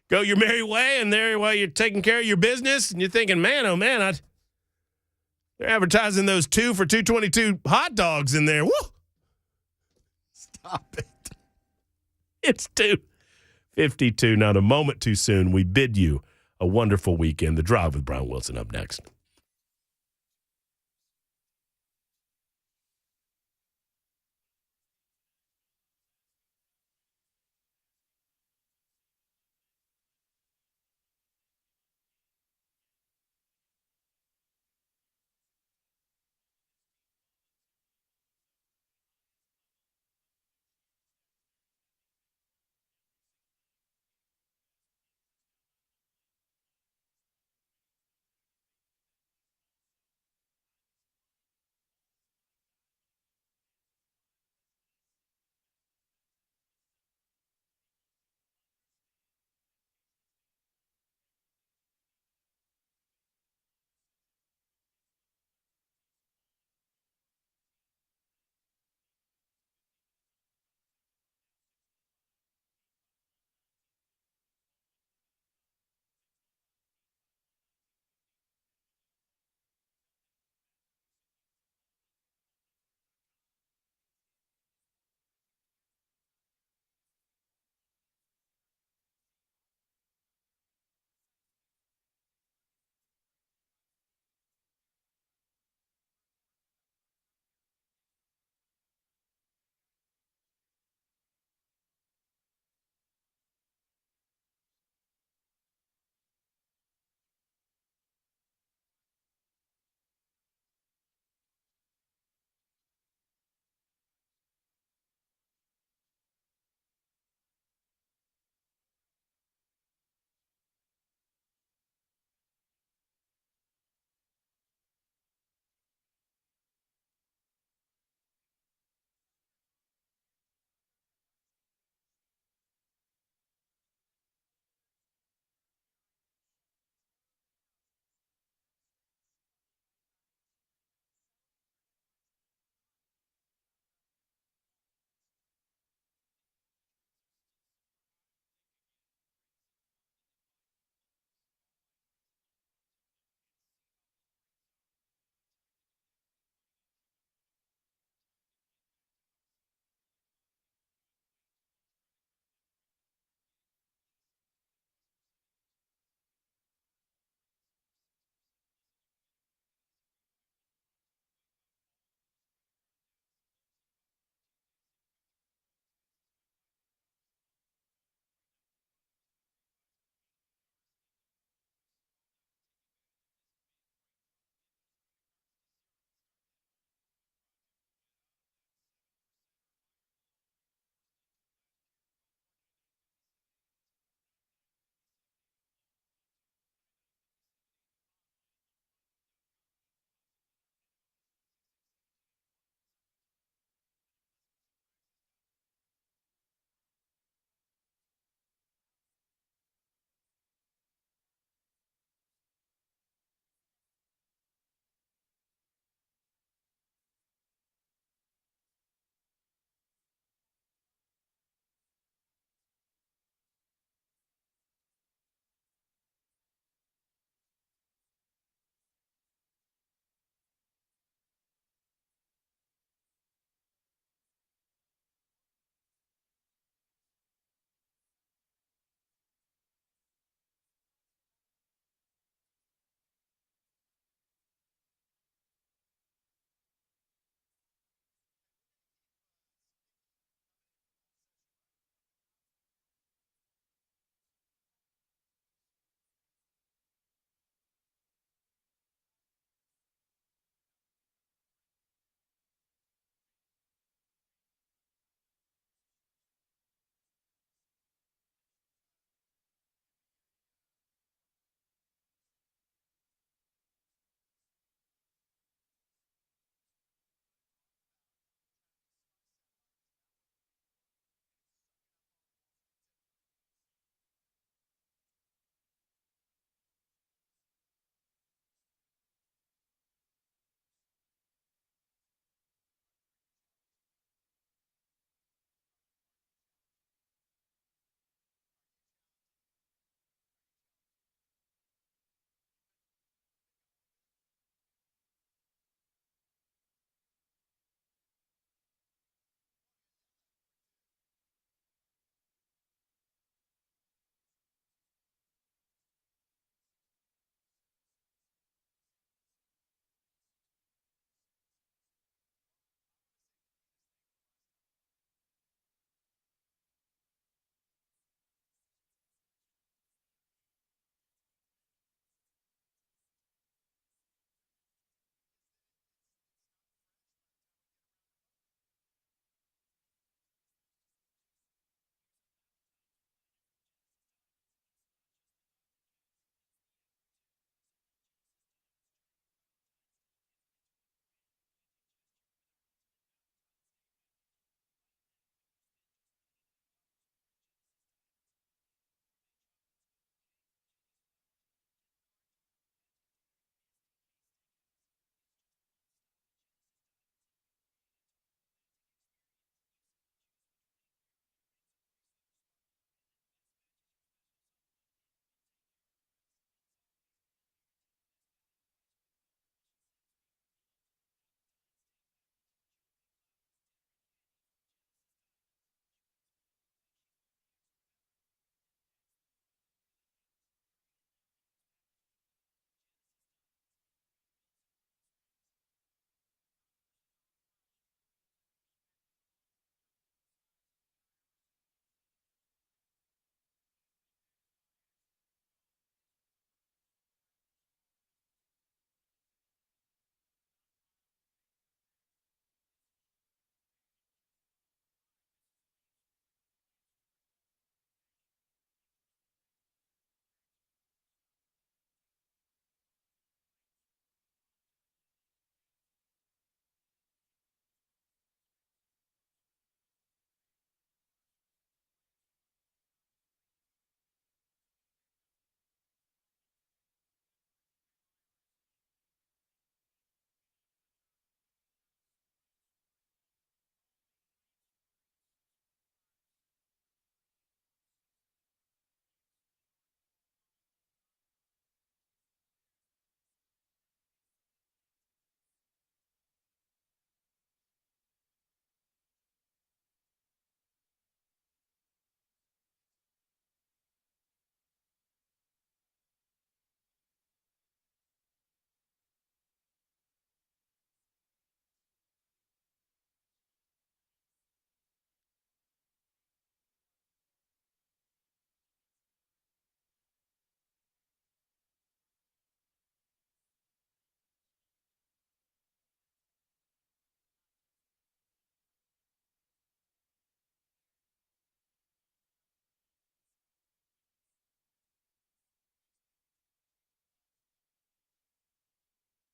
go your merry way. And there, while you're taking care of your business, and you're thinking, man, oh man, they're advertising those 2 for $2.22 hot dogs in there. Woo! Stop it. It's 2:52. Not a moment too soon. We bid you a wonderful weekend. The Drive with Brian Wilson up next.